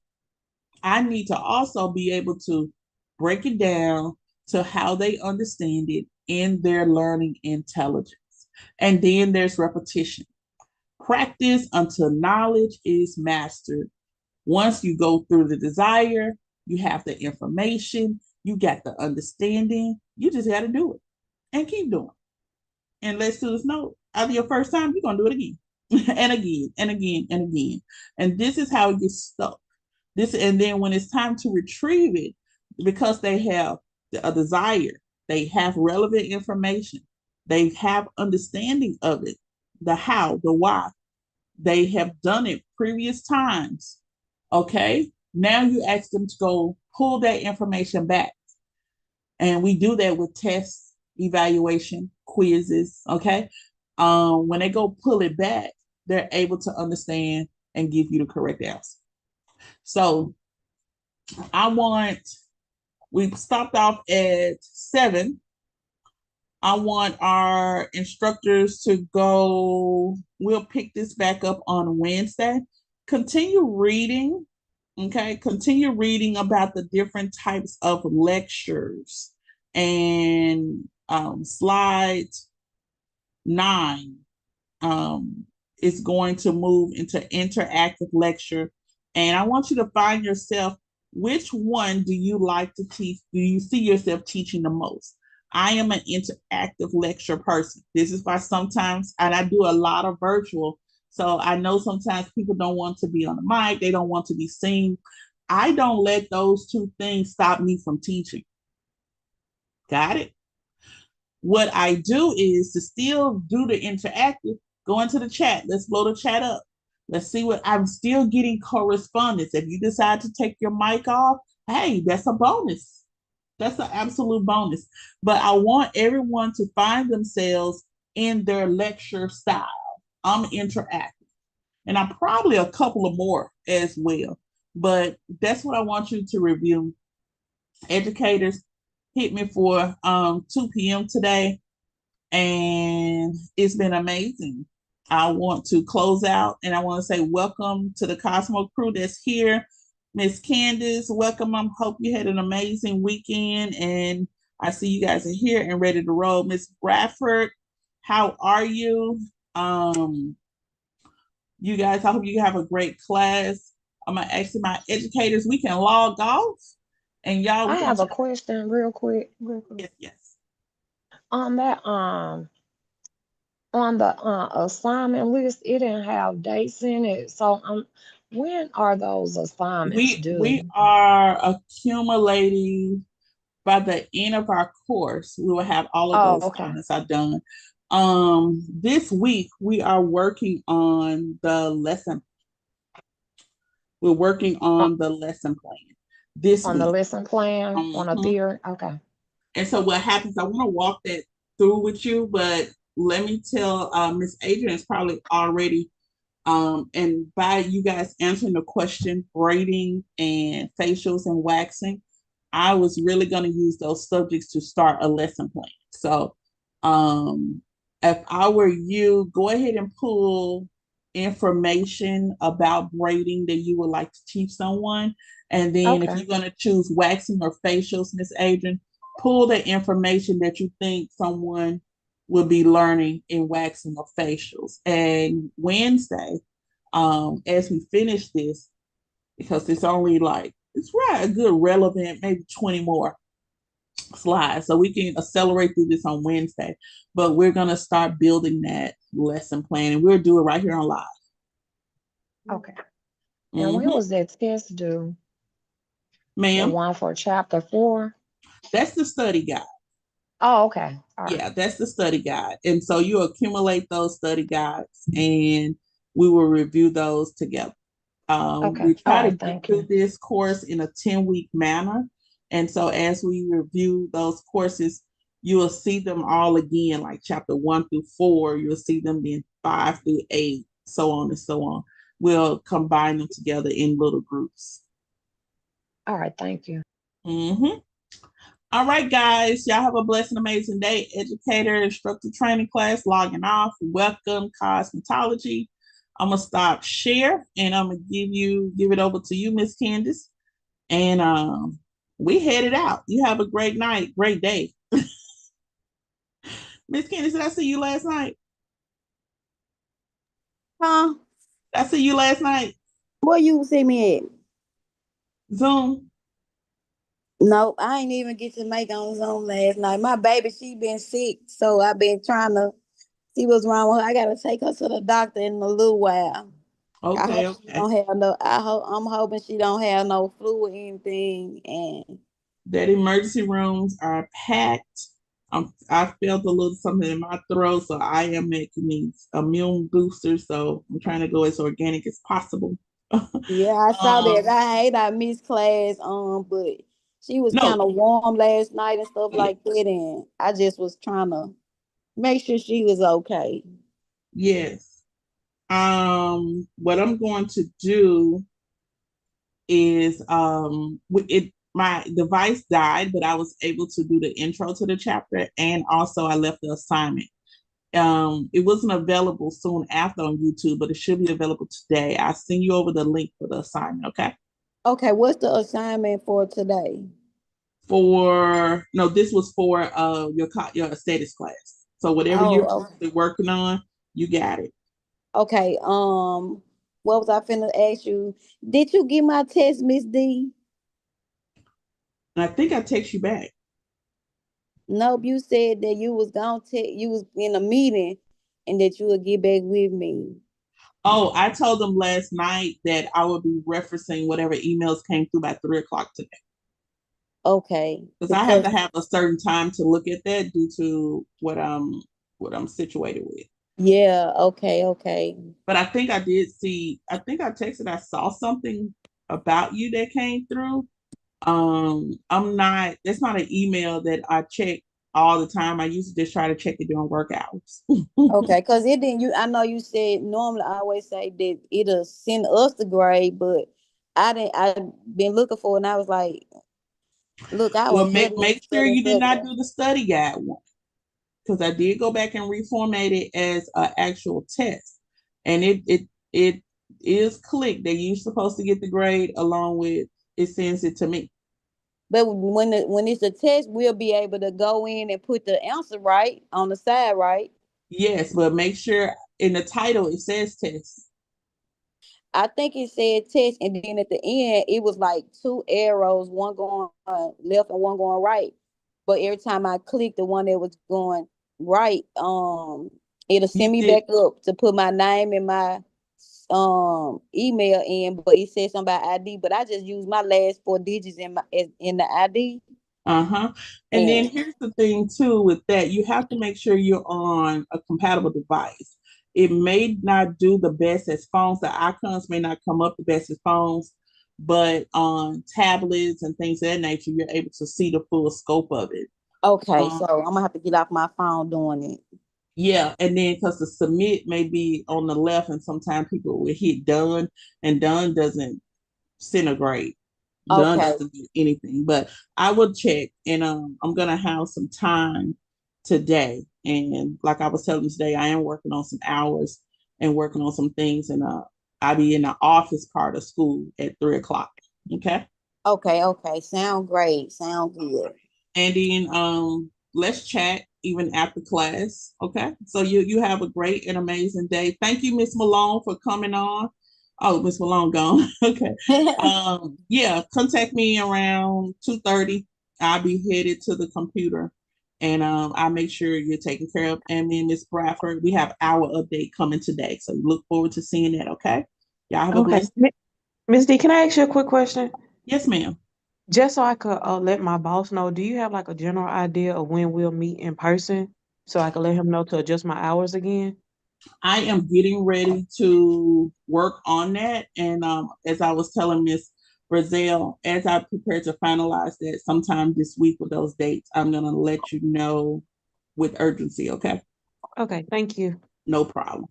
I need to also be able to break it down to how they understand it in their learning intelligence. And then there's repetition. Practice until knowledge is mastered. Once you go through the desire, you have the information, you got the understanding, you just got to do it and keep doing it. And let students know after your first time, you're going to do it again and again and again and again. And this is how it gets stuck. And then when it's time to retrieve it, because they have a desire, they have relevant information, they have understanding of it, the how, the why, they have done it previous times. Okay, now you ask them to go pull that information back, and we do that with tests, evaluation, quizzes. Okay, when they go pull it back, they're able to understand and give you the correct answer. So we stopped off at 7. I want our instructors to go, we'll pick this back up on Wednesday. Continue reading, okay? Continue reading about the different types of lectures. And slide 9 is going to move into interactive lecture. And I want you to find yourself, which one do you like to teach? Do you see yourself teaching the most? I am an interactive lecture person. This is why sometimes, and I do a lot of virtual, so I know sometimes people don't want to be on the mic, they don't want to be seen. I don't let those two things stop me from teaching. Got it? What I do is to still do the interactive, go into the chat. Let's blow the chat up. Let's see what I'm still getting correspondence. If you decide to take your mic off, hey, that's a bonus. That's an absolute bonus. But I want everyone to find themselves in their lecture style. I'm interactive. And I'm probably a couple of more as well. But that's what I want you to review. Educators, hit me for 2 p.m. today. And it's been amazing. I want to close out and I want to say welcome to the Cosmo crew that's here. Miss Candace, welcome. I hope you had an amazing weekend and I see you guys are here and ready to roll. Miss Bradford, how are you? You guys, I hope you have a great class. I'm gonna ask my educators, we can log off and y'all, I we're gonna have a talk. question real quick. Yes, yes. on that on the assignment list, it didn't have dates in it. So when are those assignments We due? are accumulating by the end of our course. We will have all of Oh, those okay. assignments are done. This week we are working on the lesson. We're working Uh, on the lesson plan this on the week. lesson plan, on a Mhm. theory. Okay. And so what happens, I want to walk that through with you, but let me tell Miss Adrian is probably already and by you guys answering the question, braiding and facials and waxing, I was really going to use those subjects to start a lesson plan. So, um, if I were you, go ahead and pull information about braiding that you would like to teach someone. And then if Okay. you're going to choose waxing or facials, Miss Adrian, pull the information that you think someone will be learning in waxing or facials. And Wednesday, as we finish this, because it's only like it's right a good relevant maybe 20 more slides, so we can accelerate through this on Wednesday. But we're gonna start building that lesson plan, and we'll do it right here on live. Okay. And when Mm-hmm. was that test due? The Ma'am, one for chapter 4? that's the study guide. Oh, okay. All right. Yeah, that's the study guide, and so you accumulate those study guides, and we will review those together. Okay. We All try to right. get Thank through you. this course in a 10-week manner. And so as we review those courses, you will see them all again, like chapter 1 through 4. You'll see them in 5 through 8, so on and so on. We'll combine them together in little groups. All right. Thank you. Mm-hmm. All right, guys. Y'all have a blessed and amazing day. Educator, instructor training class, logging off. Welcome, cosmetology. I'm gonna stop share and I'm gonna give it over to you, Miss Candace. And we headed out. You have a great night, great day. Miss Candace, did I see you last night? Huh? Did I see you last night? Where you see me at? Zoom. No, I ain't even get to make on Zoom last night. My baby, she been sick, so I've been trying to see what's wrong with her. I gotta take her to the doctor in a little while. I Okay, hope she okay. don't have no. I'm hoping she don't have no flu or anything. And That emergency rooms are packed. I felt a little something in my throat, so I am making these immune boosters. So I'm trying to go as organic as possible. yeah, I saw that. um, I hate I missed class. But she was no, kind of warm last night and stuff like that, and I just was trying to make sure she was okay. yes. What I'm going to do is it my device died, but I was able to do the intro to the chapter, and also I left the assignment. It wasn't available soon after on YouTube, but it should be available today. I'll send you over the link for the assignment, okay? Okay, what's the assignment for today? For no, this was for your status class. So whatever you're Oh, currently working on, you got it. okay. What was I finna ask you? Did you get my test, Miss D? And I think I text you back. Nope, you said that you was gonna you was in a meeting and that you would get back with me. Oh, I told them last night that I would be referencing whatever emails came through by 3 o'clock today. Okay, Because I have to because have a certain time to look at that due to what I'm situated with. yeah, okay. But I think I did see. I think I texted. I saw something about you that came through. I'm not. That's not an email that I check all the time. I used to just try to check it during work hours. Okay, because it didn't you I know you said normally I always say that it'll send us the grade, but I've been looking for it and I was like, look, I Well, was make sure studying. you did not do the study guide one because I did go back and reformat it as an actual test, and it is clicked that you're supposed to get the grade along with it sends it to me. But when it's a test, we'll be able to go in and put the answer right on the side, right? Yes, but make sure in the title it says test. I think it said test, and then at the end it was like two arrows, one going left and one going right. but every time I click the one that was going right, it'll You send me did. back up to put my name and my email in, but it says something about ID, but I just use my last four digits in the ID. Uh-huh. And then And here's the thing too with that, you have to make sure you're on a compatible device. It may not do the best as phones, the icons may not come up the best as phones, but on tablets and things of that nature, you're able to see the full scope of it. okay, Um, so I'm gonna have to get off my phone doing it. yeah, and then because the submit may be on the left, and sometimes people will hit done, and done doesn't centigrade. Done Okay, doesn't do anything. But I will check, and I'm gonna have some time today. And like I was telling you today, I am working on some hours and working on some things, and I'll be in the office part of school at 3 o'clock. Okay. okay. Sound great. Sound good. And then let's chat even after class. Okay. So you have a great and amazing day. Thank you, Miss Malone, for coming on. Oh, Miss Malone gone. Okay. Yeah, contact me around 2:30. I'll be headed to the computer, and I'll make sure you're taken care of. And me and Miss Bradford, we have our update coming today. So look forward to seeing that. Okay. Y'all have a Okay. blessed. Miss D, can I ask you a quick question? Yes, ma'am. Just so I could let my boss know, do you have like a general idea of when we'll meet in person so I can let him know to adjust my hours again? I am getting ready to work on that. And as I was telling Miss Brazil, as I prepare to finalize that sometime this week with those dates, I'm going to let you know with urgency. Okay. Okay, thank you. No problem.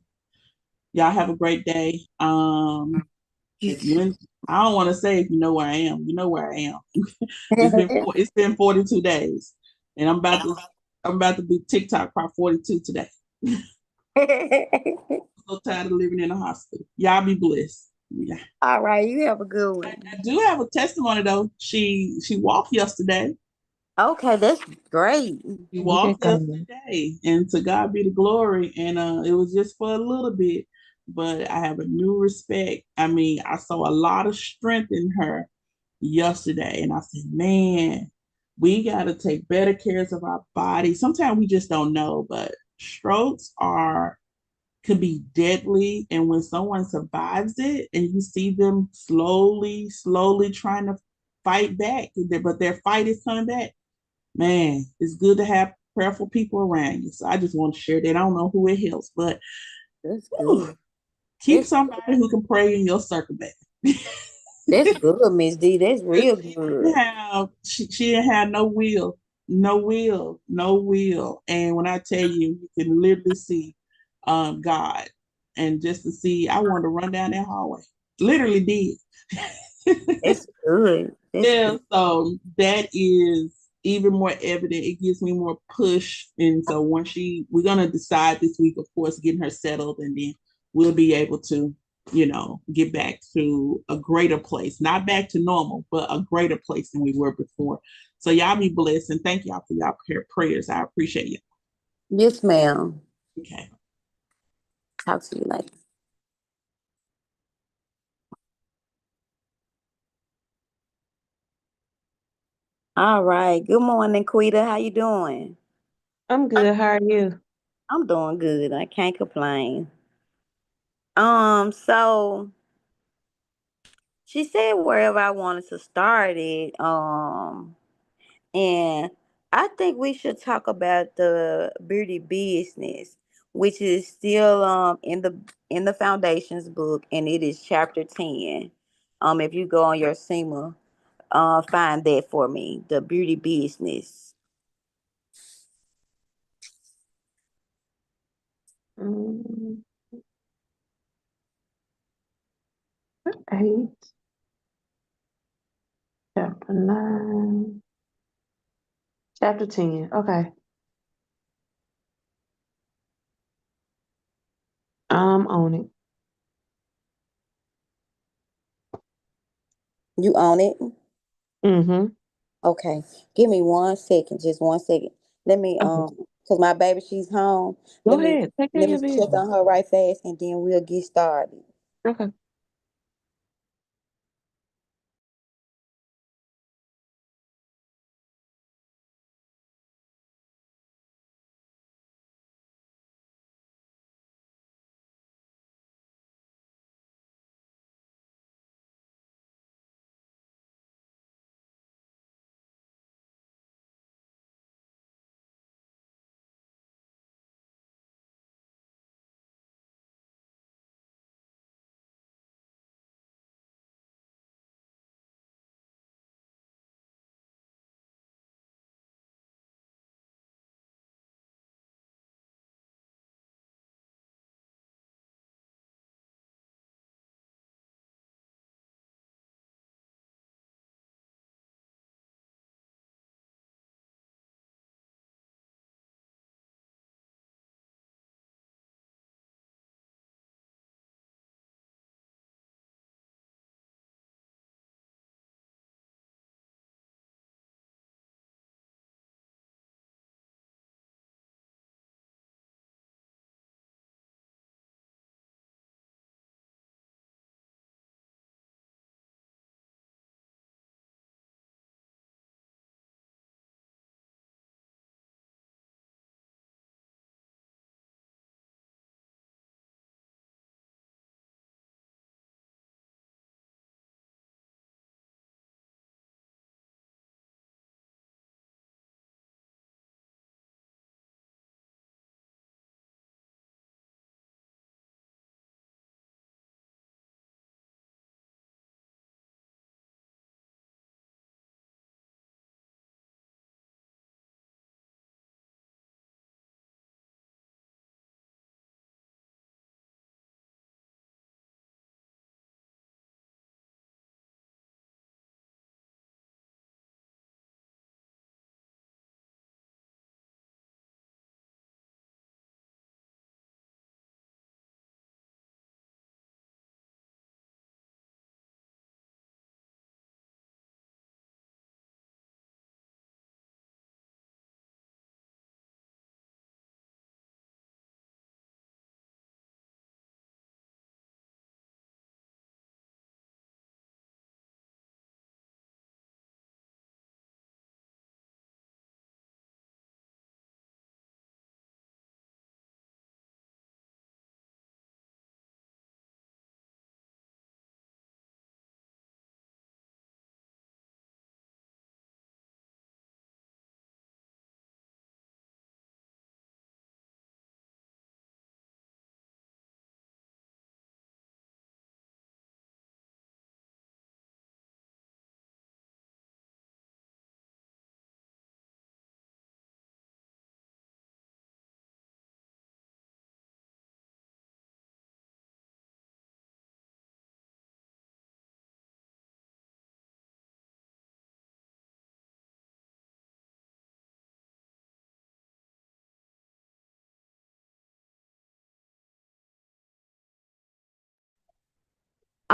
Y'all have a great day. If you in, I don't want to say if you know where I am, you know where I am. It's been 42 days, and I'm about to be TikTok part 42 today. So tired of living in a hospital. Y'all be blessed. Yeah. All right, you have a good I one. do have a testimony though. She walked yesterday. Okay, that's great. She Yes, walked um, yesterday, and to God be the glory. And it was just for a little bit, but I have a new respect. I mean, I saw a lot of strength in her yesterday, and I said, man, we got to take better cares of our body. Sometimes we just don't know, but strokes are could be deadly. And when someone survives it and you see them slowly trying to fight back, but their fight is coming back, man, it's good to have prayerful people around you. So I just want to share that. I don't know who it helps, but That's whew, good. keep That's somebody who can pray in your circle back. that's good, Miss D. That's real She didn't good. have she didn't have no will. And when I tell you, you can literally see God. And just to see, I wanted to run down that hallway. Literally did. That's good. That's Yeah, good. so that is even more evident. It gives me more push. And so once we're gonna decide this week, of course, getting her settled, and then we'll be able to, get back to a greater place, not back to normal, but a greater place than we were before. So y'all be blessed, and thank y'all for y'all prayers. I appreciate you. Yes, ma'am. Okay. Talk to you later. All right. Good morning, Quita. How you doing? I'm good. How are you? I'm doing good. I can't complain. So she said wherever I wanted to start it. And I think we should talk about the beauty business, which is still in the foundations book, and it is chapter 10. If you go on your SEMA, find that for me, the beauty business. Mm, 8, chapter 9, chapter 10. Okay, I'm on it. You own it? Mm-hmm. Okay. Give me 1 second, just 1 second. Let me Okay, cause my baby, she's home. go Let me ahead. Take care of let me your check business. on her right fast, and then we'll get started. Okay.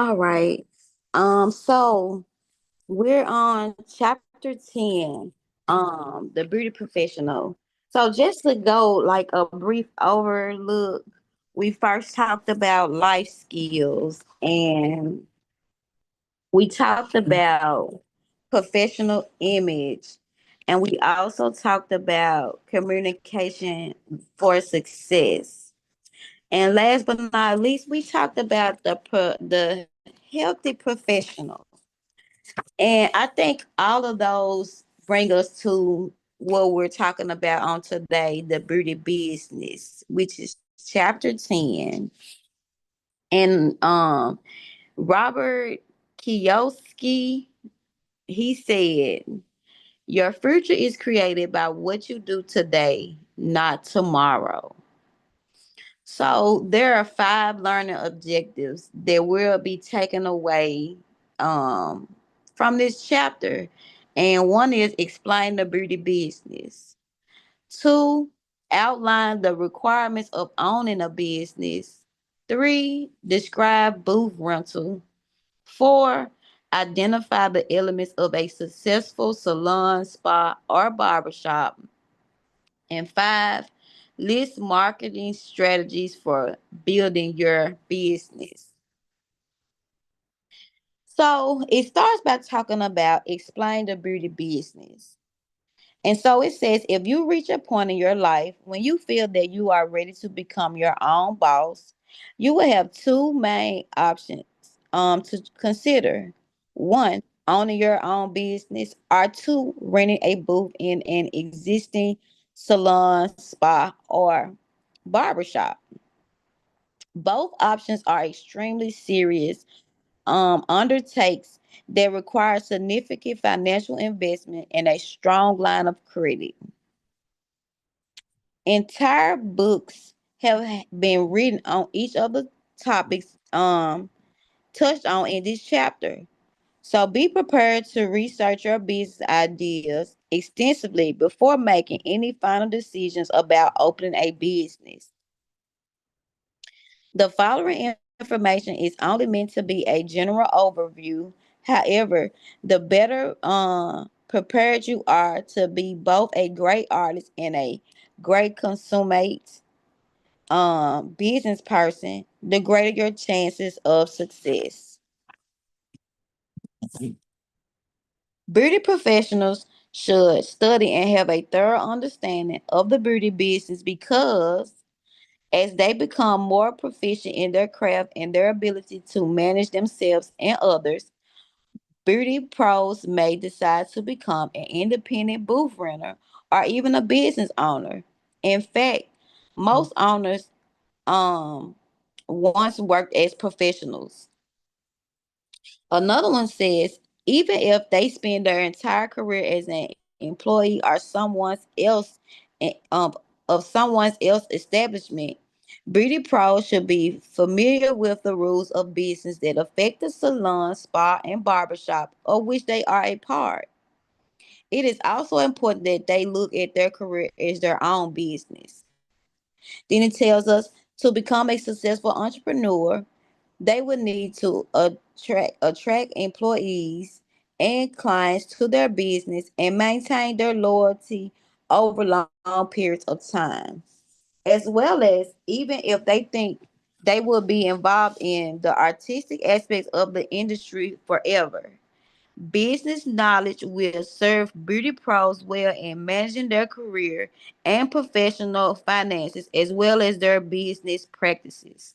All right. So we're on chapter 10, the beauty professional. So just to go like a brief overlook, we first talked about life skills and we talked about professional image and we also talked about communication for success. And last but not least, we talked about the healthy professional. And I think all of those bring us to what we're talking about on today, the beauty business, which is chapter 10. And Robert Kiyosaki, he said, your future is created by what you do today, not tomorrow. So there are five learning objectives that will be taken away um, from this chapter. And one is explain the beauty business. Two, outline the requirements of owning a business. Three, describe booth rental. Four, identify the elements of a successful salon, spa, or barbershop. And five, list marketing strategies for building your business. So it starts by talking about explain the beauty business. And so it says if you reach a point in your life when you feel that you are ready to become your own boss, you will have two main options to consider. One, owning your own business, or two, renting a booth in an existing salon, spa, or barbershop. Both options are extremely serious undertakes that require significant financial investment and a strong line of credit. Entire books have been written on each of the topics touched on in this chapter. So be prepared to research your business ideas extensively before making any final decisions about opening a business. The following information is only meant to be a general overview. However, the better prepared you are to be both a great artist and a great consummate business person, the greater your chances of success. Beauty professionals should study and have a thorough understanding of the beauty business because as they become more proficient in their craft and their ability to manage themselves and others, beauty pros may decide to become an independent booth renter or even a business owner. In fact, most owners um once worked as professionals. Another one says, even if they spend their entire career as an employee or eh, um, someone's else establishment, beauty pros should be familiar with the rules of business that affect the salon, spa, and barbershop of which they are a part. It is also important that they look at their career as their own business. Then it tells us to become a successful entrepreneur, they would need to attract employees and clients to their business and maintain their loyalty over long periods of time. As well as even if they think they will be involved in the artistic aspects of the industry forever. Business knowledge will serve beauty pros well in managing their career and professional finances as well as their business practices.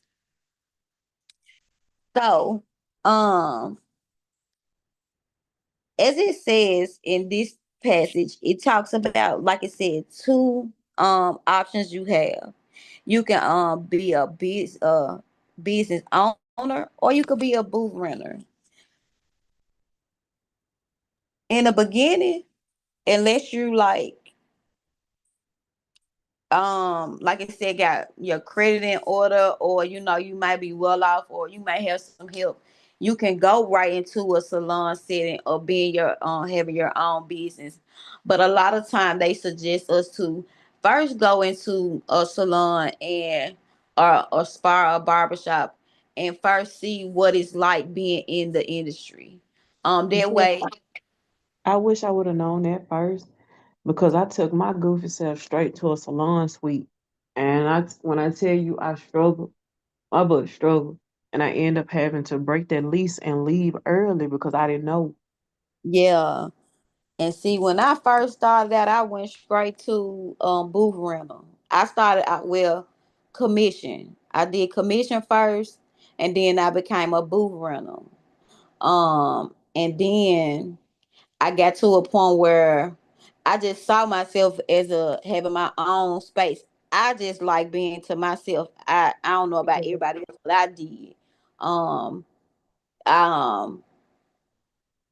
So, um, as it says in this passage, it talks about, like it said, two options you have. You can be a business owner, or you could be a booth renter. In the beginning, unless you like I said, got your credit in order, or you might be well off, or you might have some help. You can go right into a salon setting or being your having your own business. But a lot of time they suggest us to first go into a salon and or spa or barbershop and first see what it's like being in the industry. That Yeah, way, I wish I would have known that first because I took my goofy self straight to a salon suite. And when I tell you I struggled, my butt struggled. And I end up having to break that lease and leave early because I didn't know. yeah. And see, when I first started out, I went straight to booth rental. I started out well commission. I did commission first, and then I became a booth rental. And then I got to a point where I just saw myself as a having my own space. I just like being to myself. I don't know about Yeah. everybody else, but I did. Um, um,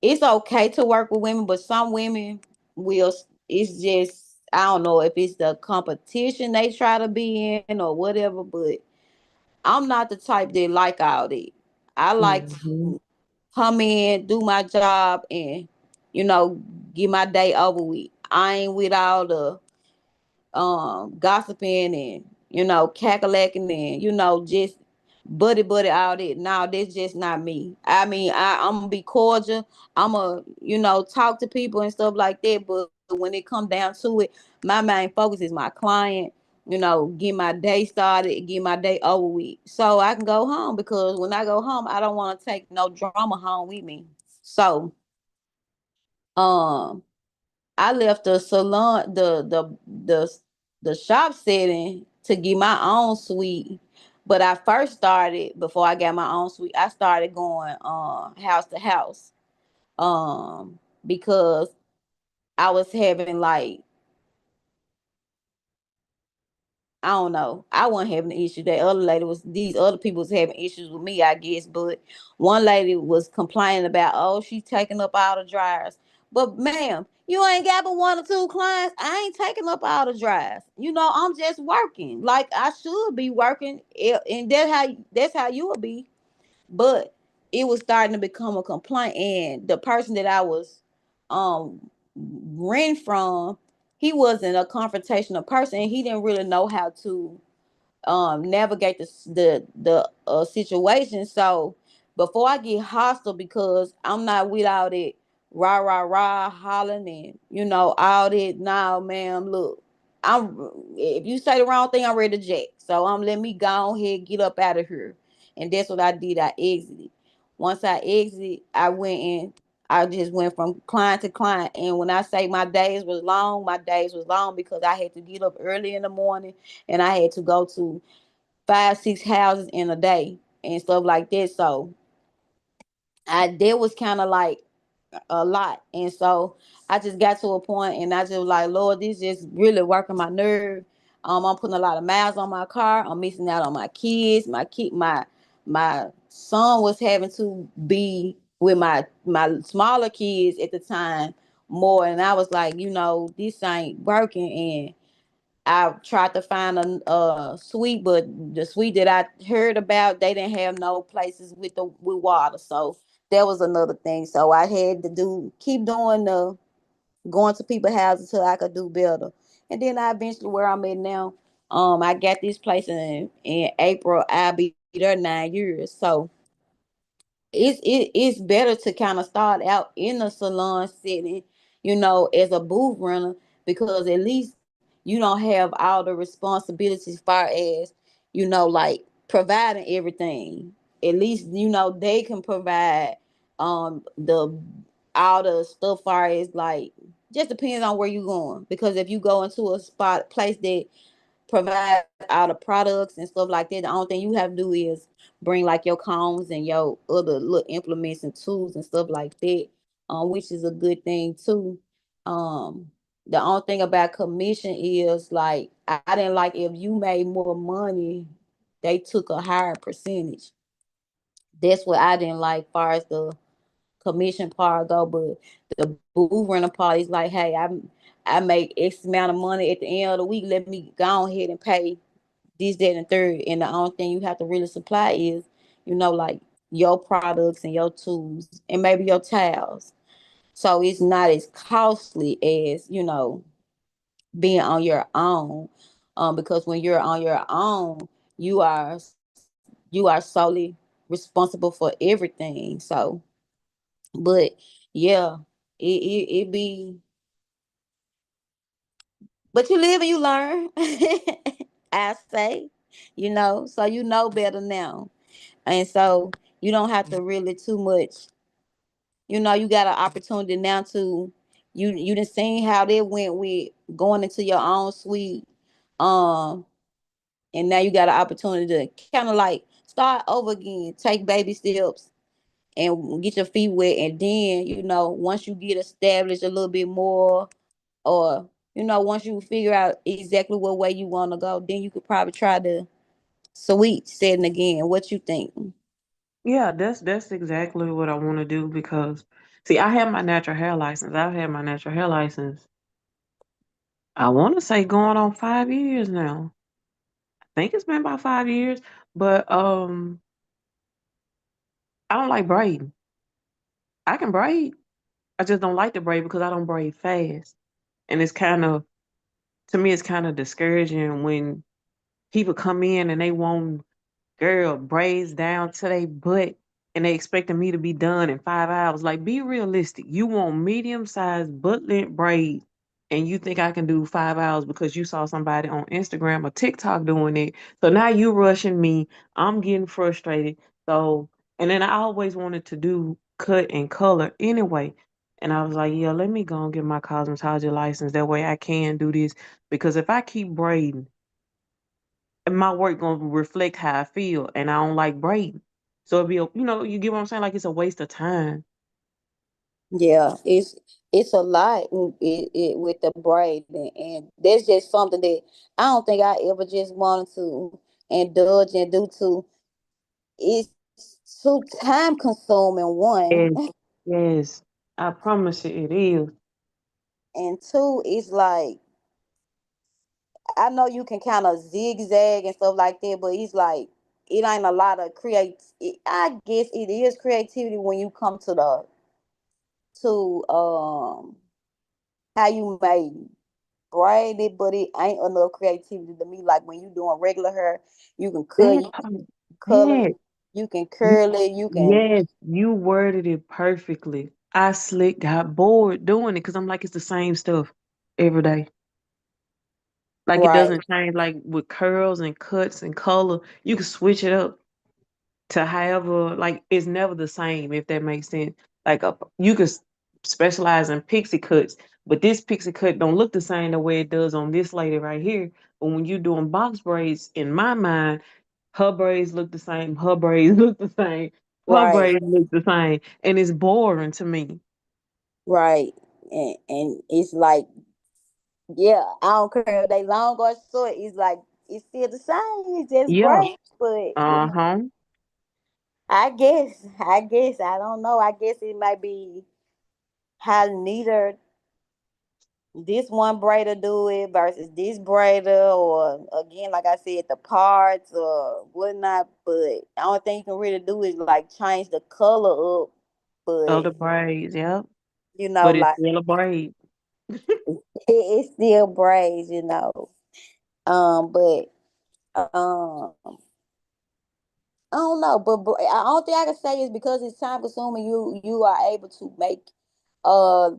it's okay to work with women, but some women will. It's just I don't know if it's the competition they try to be in or whatever. But I'm not the type that like all that. I like Hmm. to come in, do my job, and you know get my day over with. I ain't with all the gossiping and cackling and just buddy all that. No, that's just not me. I mean, I'm gonna be cordial. I'm gonna talk to people and stuff like that. But when it come down to it, my main focus is my client. Get my day started, get my day over with, so I can go home. Because when I go home, I don't want to take no drama home with me. So, um, I left the salon, the shop setting to get my own suite. But I first started before I got my own suite. I started going house to house because I was having like I don't know. I wasn't having an issue. That other lady was these other people was having issues with me, I guess. But one lady was complaining about, oh, she's taking up all the dryers. But ma'am, you ain't got but one or two clients. I ain't taking up all the dryers. I'm just working like I should be working, and that's how you will be. But it was starting to become a complaint, and the person that I was renting from, he wasn't a confrontational person. He didn't really know how to navigate the situation. So before I get hostile, because I'm not with all that rah hollering and all that. Now, ma'am, look, I'm if you say the wrong thing, I'm ready to jack. So I'm let me go ahead get up out of here, and that's what I did. I exited. Once I exited, I went in. I just went from client to client, and when I say my days was long because I had to get up early in the morning and I had to go to 5, 6 houses in a day and stuff like that. So I that was kind of like a lot. And so I just got to a point and I just was like, Lord, this just really working my nerve. I'm putting a lot of miles on my car. I'm missing out on my kids. My son was having to be with my smaller kids at the time more. And I was like, this ain't working. And I tried to find a suite, but the suite that I heard about, they didn't have no places with water. So that was another thing. So I had to keep doing the going to people's houses until I could do better. And then I eventually where I'm at now. I got this place in April. I'll be there 9 years. So it's better to kind of start out in a salon setting, as a booth runner, because at least you don't have all the responsibilities as far as, like providing everything. At least, they can provide the all the stuff far as like just depends on where you're going. Because if you go into a spot place that provide all the products and stuff like that. The only thing you have to do is bring like your combs and your other little implements and tools and stuff like that, which is a good thing too. Um, the only thing about commission is like I didn't like if you made more money, they took a higher percentage. That's what I didn't like, far as the commission part go. But the booth rental part is like, hey, I make X amount of money at the end of the week. Let me go ahead and pay this, that, and third. And the only thing you have to really supply is, like your products and your tools and maybe your towels. So it's not as costly as, being on your own. Because when you're on your own, you are you are solely responsible for everything. So, but yeah, it be, but you live and you learn. I say, so you know better now, and so you don't have to really too much. You got an opportunity now to you done seen how they went with going into your own suite, um, and now you got an opportunity to kind of like start over again, take baby steps, and get your feet wet, and then once you get established a little bit more, or once you figure out exactly what way you want to go, then you could probably try the sweet setting again. What you think? Yeah, that's exactly what I want to do because see, I have my natural hair license. I've had my natural hair license. I want to say going on 5 years now. I think it's been about 5 years, but I don't like braiding. I can braid. I just don't like to braid because I don't braid fast, and it's kind of to me it's kind of discouraging when people come in and they want girl braids down to their butt and they expecting me to be done in 5 hours. Like, be realistic. You want medium sized butt length braids and you think I can do 5 hours because you saw somebody on Instagram or TikTok doing it. So now you rushing me. I'm getting frustrated. So and then I always wanted to do cut and color anyway. And I was like, yeah, let me go and get my cosmetology license. That way I can do this. Because if I keep braiding, and my work gonna reflect how I feel, and I don't like braiding. So it'd be, you get what I'm saying? Like it's a waste of time. Yeah, it's a lot with the braiding, and that's just something that I don't think I ever just wanted to indulge and do. To It's too time consuming, one, Yes, yes. I promise you, it is. and two, it's like, I know you can kind of zigzag and stuff like that, but it's like it ain't a lot of I guess it is creativity when you come to the to how you may braid it, but it ain't enough creativity to me. Like when you doing regular hair, you can cut, That you part, can color, yes, you can you, curl it, you can. yes, you worded it perfectly. I slick got bored doing it because I'm like, it's the same stuff every day. Like it Right, doesn't change. Like with curls and cuts and color, you can switch it up to however, like it's never the same, if that makes sense. Like you could specialize in pixie cuts, but this pixie cut don't look the same the way it does on this lady right here. But when you're doing box braids, in my mind, her braids look the same, her braids look the same, her right, braids look the same, and it's boring to me. right, and it's like, yeah, I don't care if they long or short. It's like it's still the same. It's just Yeah. bright, but Uh-huh. I guess I don't know. I guess it might be how neither this one braider do it versus this braider, or again, like I said, the parts or whatnot. But the only thing you can really do is like change the color up. But Other braids, yep. But it's like still a braid. it's still braids, But I don't know. But I don't think I can say is because it's time consuming. You are able to make uh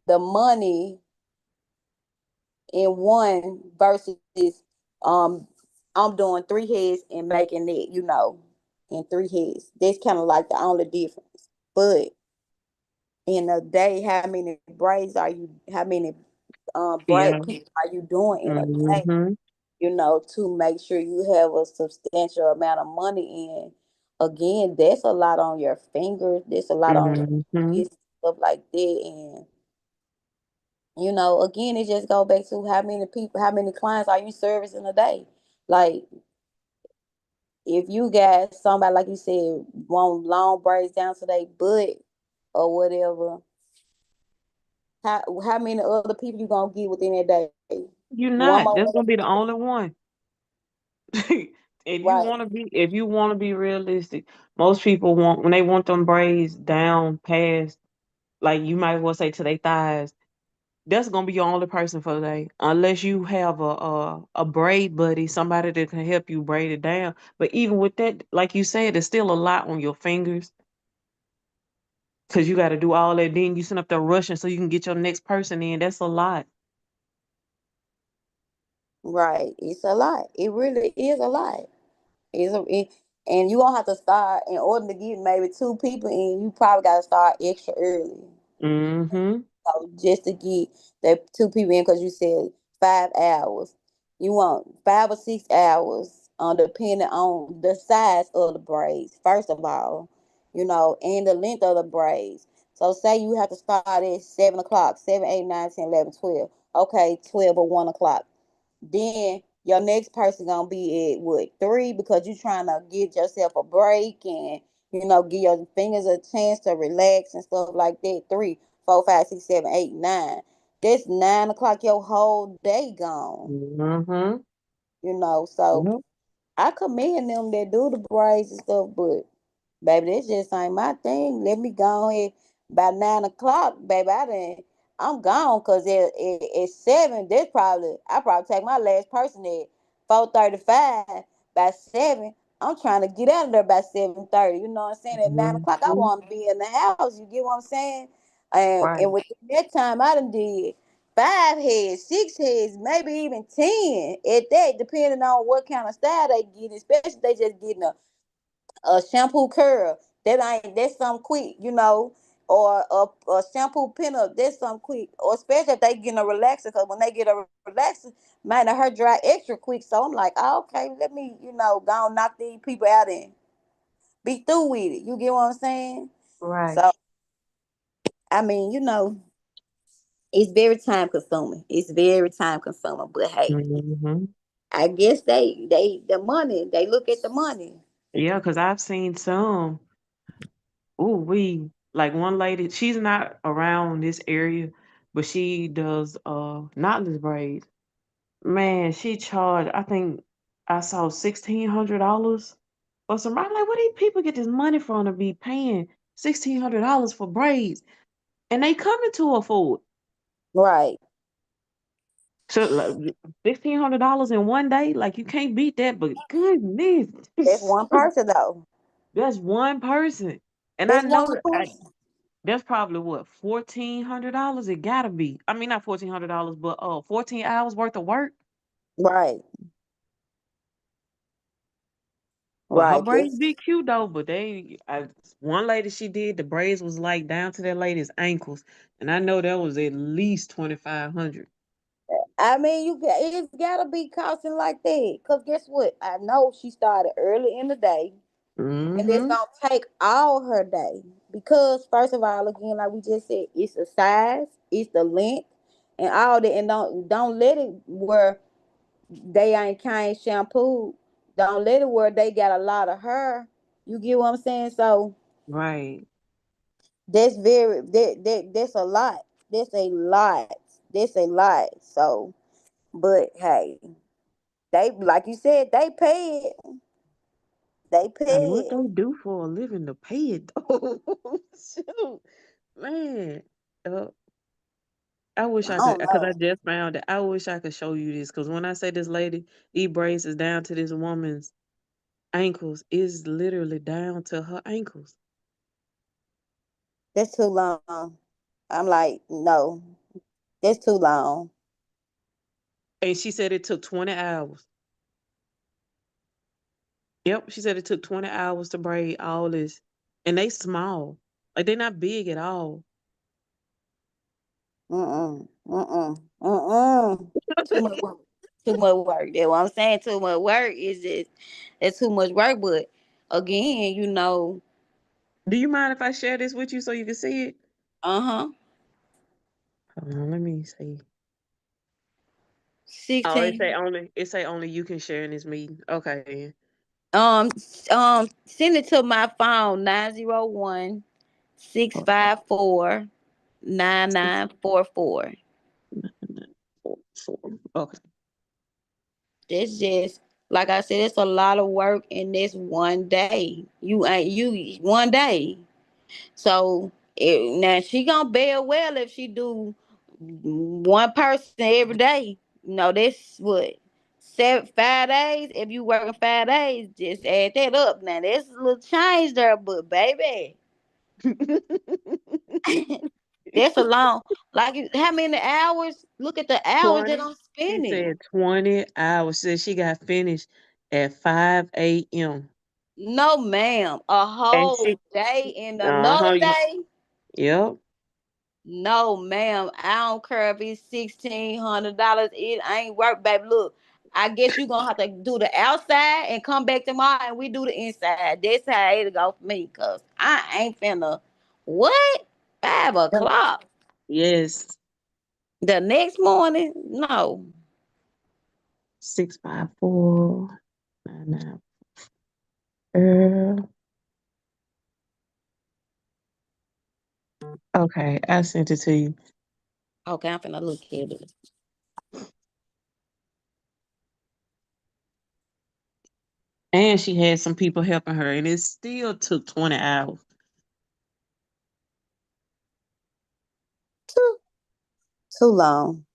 the money in one versus um I'm doing three heads and making it, in three heads. That's kind of like the only difference. But in a day, how many braids are you? How many braid Yeah. people are you doing in a day? Mm-hmm. To make sure you have a substantial amount of money in. Again, that's a lot on your fingers. That's a lot on your Mm-hmm. wrist, stuff like that. And again, it just go back to how many people, how many clients are you servicing a day? Like if you got somebody like you said want long braids down to their butt or whatever, how many other people you gonna get within that day? You're One not. more That's way to gonna be the put it. only one. Right, If you want to be realistic, most people want when they want them braids down past, like you might as well say to their thighs. that's gonna be your only person for the day, unless you have a braid buddy, somebody that can help you braid it down. But even with that, like you said, it's still a lot on your fingers because you got to do all that. Then you send up there rushing so you can get your next person in. That's a lot. Right. It's a lot. It really is a lot. And you gonna have to start in order to get maybe two people in. You probably got to start extra early. Mm-hmm. So just to get the two people in, because you said 5 hours. You want 5 or 6 hours, depending on the size of the braids. First of all, and the length of the braids. So say you have to start at 7 o'clock, 7, 8, 9, 10, 11, 12. Okay, 12 or 1 o'clock. Then your next person gonna be at what, 3, because you trying to give yourself a break and give your fingers a chance to relax and stuff like that. 3, 4, 5, 6, 7, 8, 9. That's 9 o'clock. Your whole day gone. Mm-hmm. So Yep. I commend them that do the braids and stuff, but baby, this just ain't my thing. Let me go ahead by 9 o'clock, baby. I'm gone because at 7, I probably take my last person at 4:35. By 7, I'm trying to get out of there by 7:30. You know what I'm saying? At 9 o'clock, I Mm-hmm. want to be in the house. You get what I'm saying? And Right. with that time, I done did 5 heads, 6 heads, maybe even 10 at that, depending on what kind of style they get, especially if they just getting a shampoo curl. That's something quick, or a shampoo pinup. That's something quick. Or especially if they getting a relaxer, because when they get a relaxer, man, her dry extra quick. So I'm like, oh, okay, let me, go and knock these people out and be through with it. You get what I'm saying? Right. So I mean, it's very time consuming. It's very time consuming. But hey, Mm-hmm. I guess the money. They look at the money. Yeah, because I've seen some. Ooh, we like one lady. She's not around this area, but she does knotless braids. Man, she charged. I think I saw $1,600 for some. I'm like, where these people get this money from to be paying $1,600 for braids, and they coming to afford. Right. So like, $1,600 in one day, like you can't beat that. But That's goodness, one person though. that's one person, and I That's one know that person. that's probably what $1,400. It gotta be. I mean, not $1,400, but 14 hours worth of work. Right. But her Right. braids be cute though. But one lady she did the braids was like down to that lady's ankles, and I know that was at least 2,500. I mean, it's gotta be costing like that. Cause guess what? I know she started early in the day, and it's Mm-hmm. gonna take all her day. Because first of all, again, like we just said, it's the size, it's the length, and all that. And don't let it where they ain't kind shampoo. Don't let it where they got a lot of hair. You get what I'm saying? So Right. that's a lot. That's a lot. That's a lot. So, but hey, they, like you said, they pay it. They Like pay what it. they do for a living to pay it though. Shoot, man. Uh, I wish I I could, don't because I know. just found it. I wish I could show you this, because when I say this lady, braids is down to this woman's ankles, is literally down to her ankles. That's too long. I'm like, no, that's too long. And she said it took 20 hours. Yep, she said it took 20 hours to braid all this. And they small. Like they're not big at all. Mm-mm. Mm-mm. Mm-mm. Too much work. Too much work. That's what I'm saying. Too much work is just, it's too much work. But again, Do you mind if I share this with you so you can see it? uh-huh. Hold on, let me see. Oh, 16. it say only you can share in this meeting. Okay then. Um, Send it to my phone 901 six Hold on. five four 9944. 644. Okay. That's just, like I said, it's a lot of work in this one day. You ain't you one day. So now she gonna bear well if she do. one person every day. That's what 5 days. If you working 5 days, just add that up. Now that's a little change there, but baby, that's a long. Like how many hours? Look at the hours that 20. I'm She spending. said 20 hours. She said she got finished at 5 a.m. No, ma'am. A And whole she, day and another uh-huh, day. yep. No, ma'am. I don't care if it's $1,600. It ain't work, baby. Look, I guess you gonna have to do the outside and come back tomorrow, and we do the inside. That's how it'll go for me, cause I ain't finna what 5 o'clock Yes. the next morning. No, 65499. Girl. Okay, I sent it to you. okay, I'm finna look at it. And she had some people helping her, and it still took 20 hours. Too too long.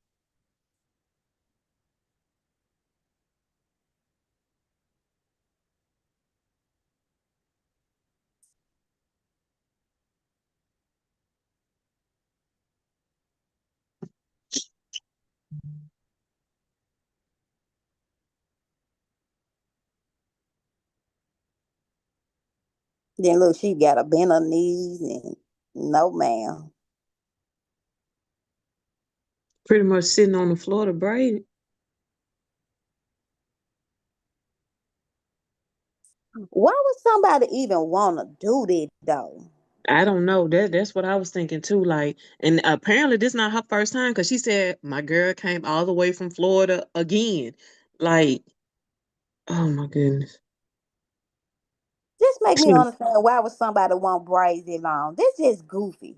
Then look, she got a bend her knees and no, ma'am. Pretty much sitting on the floor to braid it. Why would somebody even wanna do that though? I don't know. That's what I was thinking too. Like, and apparently this not her first time because she said my girl came all the way from Florida again. Like, oh my goodness. This make me understand why would somebody want braids that long. This just goofy.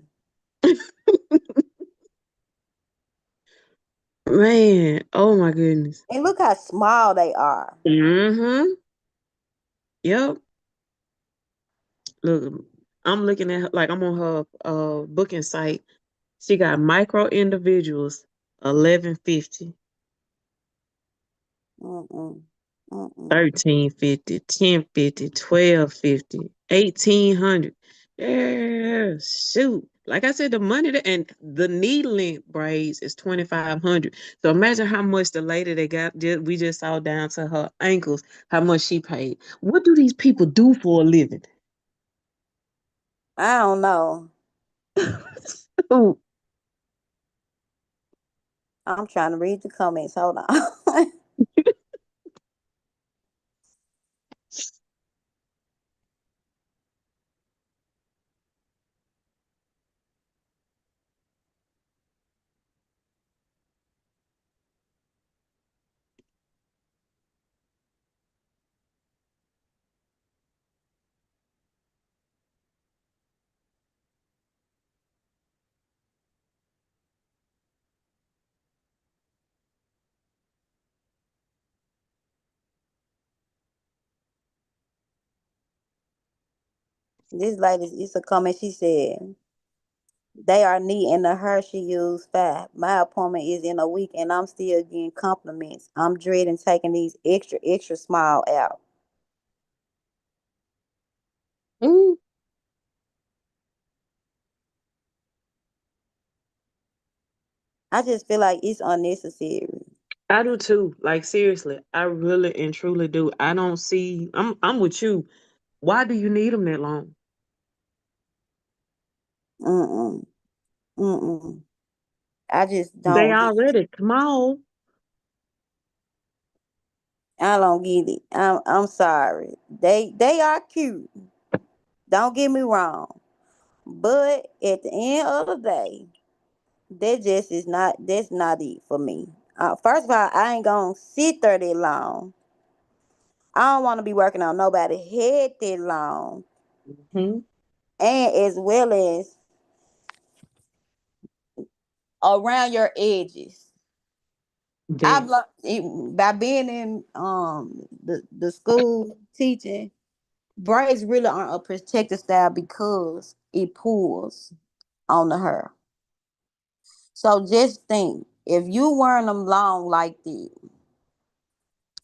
Man, oh my goodness. And look how small they are. Mm-hmm. Yep. Look, I'm looking at like I'm on her booking site. She got micro individuals, 1150, Mm-mm. Mm-mm. 1350, 1050, 1250, 1800. Yeah, shoot. Like I said, the money and the needle length braids is 2500. So imagine how much the lady that we just saw down to her ankles, how much she paid. What do these people do for a living? I don't know. Ooh, I'm trying to read the comments. Hold on. This lady, it's a comment. She said, they are neat and the hair she used fat. My appointment is in a week and I'm still getting compliments. I'm dreading taking these extra small out. mm, I just feel like it's unnecessary. I do too. Like seriously, I really and truly do. I don't see. I'm with you. Why do you need them that long? Mm-mm. Mm-mm. I just They don't get already small. I don't get it. I'm sorry. They are cute. Don't get me wrong. But at the end of the day, that's not it for me. First of all, I ain't gonna sit there that long. I don't want to be working on nobody head that long, Hmm. and as well as around your edges. I've That. learned by being in the school teaching, braids really aren't a protective style because it pulls on the hair. So just think, if you wearing them long like this,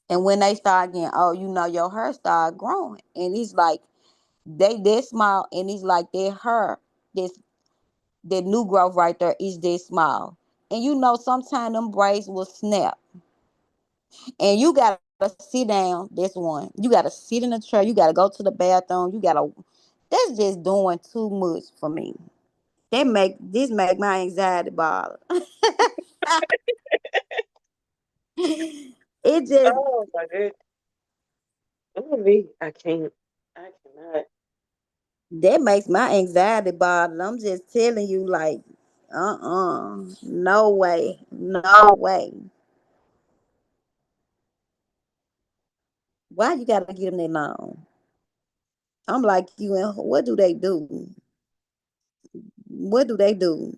and when they start getting, oh, your hair start growing, and he's like, they small, and he's like, their hair, this that new growth right there is this small, and sometimes them braids will snap, and you gotta sit down. This one, you gotta sit in a chair. You gotta go to the bathroom. You gotta. That's just doing too much for me. This make my anxiety bother. It just Oh my god. Oh, me. I can't. I cannot. that makes my anxiety bother. I'm just telling you, like, no way, no way. Why you gotta get them that long? I'm like you, and what do they do? What do they do?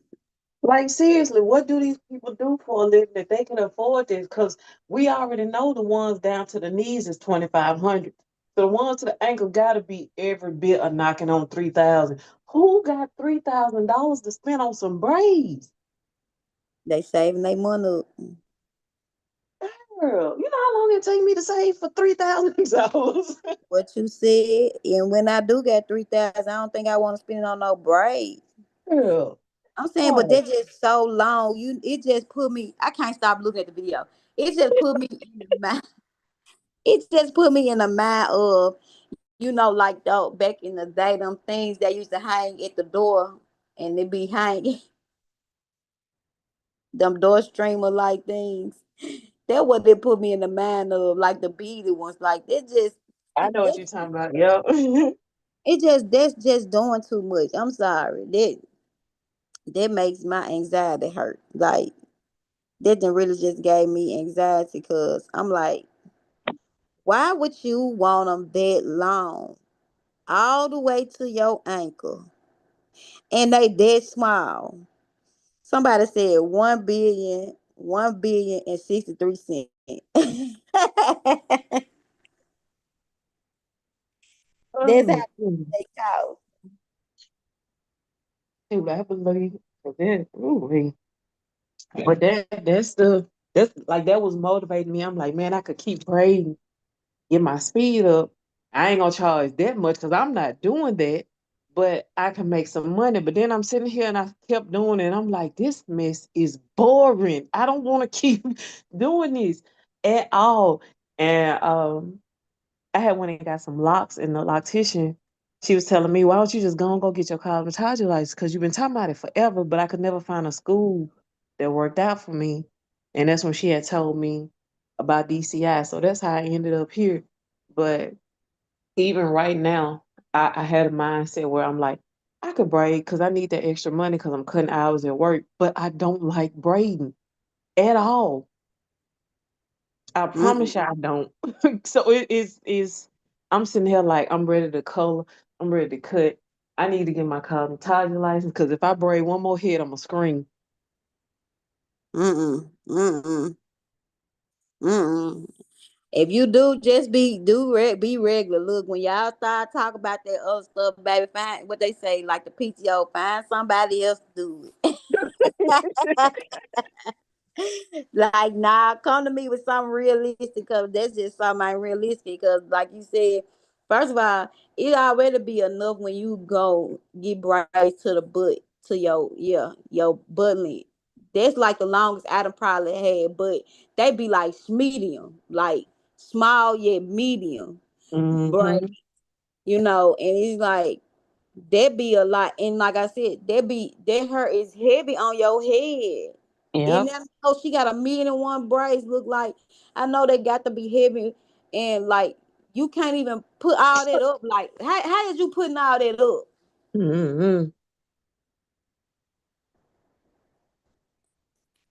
Like seriously, what do these people do for a living that they can afford this? Because we already know the ones down to the knees is 2,500. So the ones to the ankle got to be every bit of knocking on 3,000. Who got $3,000 to spend on some braids? They saving their money up. Girl, you know how long it take me to save for $3,000? What you said, and when I do get 3,000, I don't think I want to spend it on no braids. Girl, I'm saying, but right. they're just so long. It just put me. I can't stop looking at the video. It just put me in the mind. It just put me in the mind of, like though back in the day, them things that used to hang at the door, and they be hanging them door streamer like things. That what they put me in the mind of, like the beaded ones. Like I know what that, you're talking about. Yep. that's just doing too much. I'm sorry. That makes my anxiety hurt. Like that done really just gave me anxiety because I'm like, why would you want them that long, all the way to your ankle, and they that small? Somebody said 1,000,000,063 cents. That's how Oh, goodness. they cost. Shoot, I believe that. Ooh, but that's like that was motivating me. I'm like, man, I could keep praying, get my speed up. I ain't gonna charge that much because I'm not doing that, but I can make some money. But then I'm sitting here and I kept doing it. And I'm like, this mess is boring. I don't want to keep doing this at all. And I had went and got some locks, and the loctician, she was telling me, why don't you just go and go get your cosmetology license? Because you've been talking about it forever, but I could never find a school that worked out for me. And that's when she had told me about DCI. So that's how I ended up here. But even right now, I had a mindset where I'm like, I could braid because I need that extra money because I'm cutting hours at work, but I don't like braiding at all. I promise you Mm-mm, I don't. So it is I'm sitting here like I'm ready to color, I'm ready to cut. I need to get my cosmetology license because if I braid one more head, I'm gonna scream. mm-mm, mm-mm, mm-mm. If you do, just be regular. Look, when y'all start talking about that other stuff, baby, find what they say, like the PTO, find somebody else to do it. Like, nah, come to me with something realistic because that's just something ain't realistic. Because, like you said, first of all, it already be enough when you go get braids to the butt, to your butt length. That's like the longest I done probably had, but they be like medium, like small yet medium braid, Mm-hmm. and it's like that be a lot. And like I said, that hair is heavy on your head. And Yep. I know she got 1,000,001 braids. Look like I know they got to be heavy, and like you can't even put all that up. Like how is you putting all that up? Mm-hmm.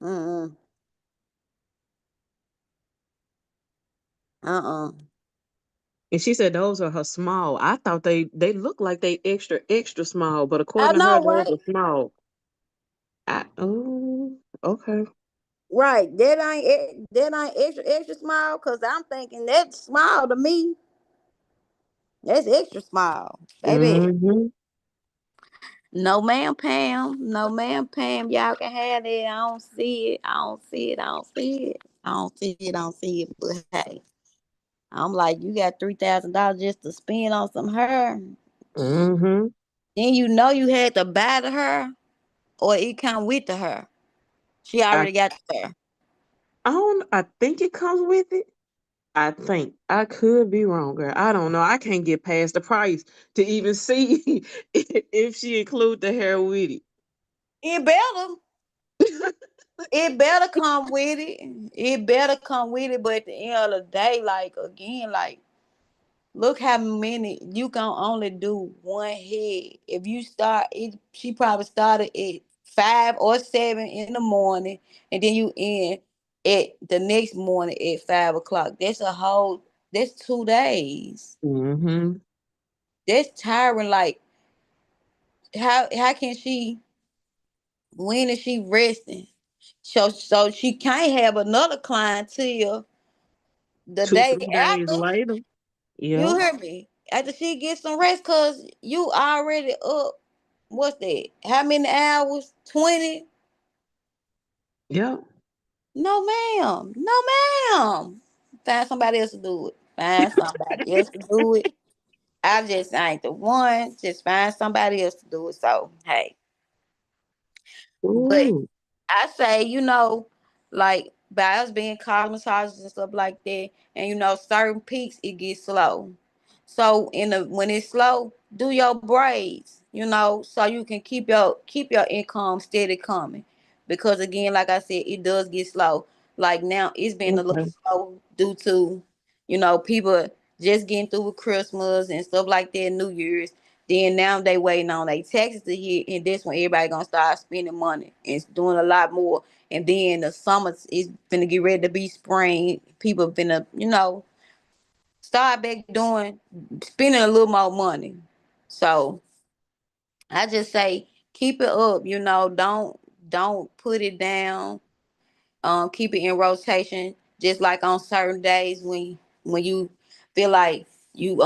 Mm-mm. Uh-uh. And she said those are her small. I thought they look like they extra extra small, but I according to her, know, those right? are small. Oh, okay. Right. That ain't extra extra small because I'm thinking that's small to me. That's extra small, baby. Mm-hmm. No, ma'am, Pam. No, ma'am, Pam. Y'all can have it. I don't see it. I don't see it. I don't see it. I don't see it. I don't see it. But hey, I'm like, you got $3,000 just to spend on some hair. Mm-hmm. Then you had to buy the hair, or it come with the hair. She I already got the hair. I don't. I think it comes with it. I think I could be wrong, girl. I don't know. I can't get past the price to even see if she include the hair with it. It better. It better come with it. It better come with it. But at the end of the day, like again, like look how many you can only do one head. If you start it, she probably started at 5 or 7 in the morning, and then you end at the next morning at 5 o'clock. That's 2 days. Mm-hmm. That's tiring. Like how can she when is she resting? So she can't have another client till the Two, day 3 days after. later. Yep. You hear me? After she gets some rest, cause you already up. What's that? How many hours? 20? Yep. No, ma'am. No, ma'am. Find somebody else to do it. Find somebody else to do it. I just ain't the one. Just find somebody else to do it. So hey, but Ooh. I say, like by us being cosmetologists and stuff like that, and certain peaks it gets slow. So when it's slow, do your braids, so you can keep your income steady coming. Because again, like I said, it does get slow. Like now, it's been a little Okay. slow due to, people just getting through with Christmas and stuff like that, New Year's. Then now they waiting on their taxes to hit, and that's when everybody gonna start spending money and doing a lot more. And then the summer is gonna get ready to be spring. People finna, start back doing spending a little more money. So I just say keep it up. Don't put it down. Keep it in rotation. Just like on certain days when you feel like you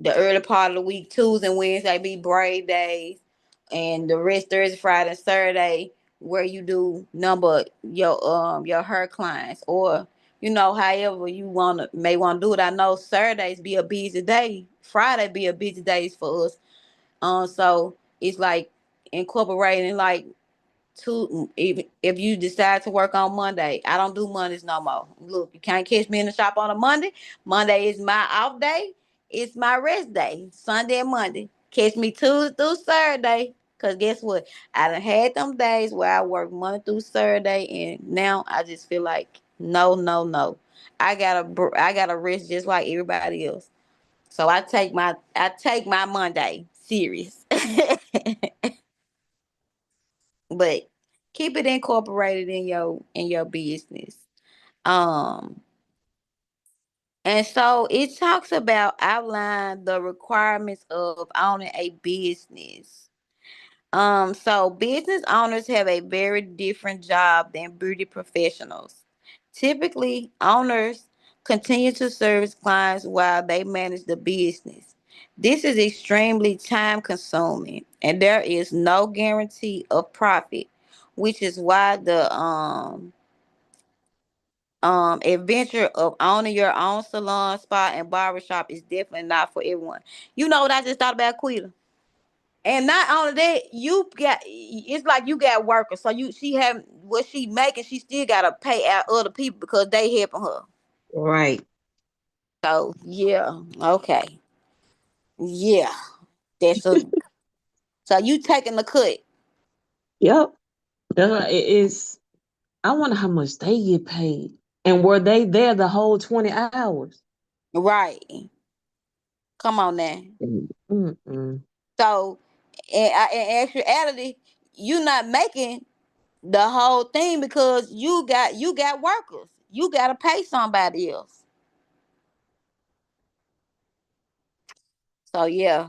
the early part of the week, Tuesday and Wednesday be braid days, and the rest Thursday, Friday, and Saturday where you do number your hair clients, or however you may want to do it. I know Saturdays be a busy day, Friday be a busy days for us. So it's like incorporating like if you decide to work on Monday. I don't do Mondays no more. Look, you can't catch me in the shop on a Monday. Monday is my off day. It's my rest day. Sunday and Monday. Catch me Tuesday through Saturday. Cause guess what? I done had them days where I work Monday through Saturday, and now I just feel like no, no, no. I gotta rest just like everybody else. So I take my Monday serious. But keep it incorporated in your business. Um, and so it talks about outline the requirements of owning a business. So business owners have a very different job than beauty professionals. Typically, owners continue to service clients while they manage the business. This is extremely time consuming, and there is no guarantee of profit, which is why the adventure of owning your own salon, spa, and barbershop is definitely not for everyone. You know what I just thought about, Quita? And not only that, it's like you got workers. So she have what she making, she still gotta pay out other people because they helping her. Right. So yeah, okay. Yeah. That's a so you taking the cut. Yep. It is. I wonder how much they get paid, and were they there the whole 20 hours? Right. Come on now. Mm-mm. So in actuality, you not making the whole thing because you got workers. You gotta pay somebody else. So yeah.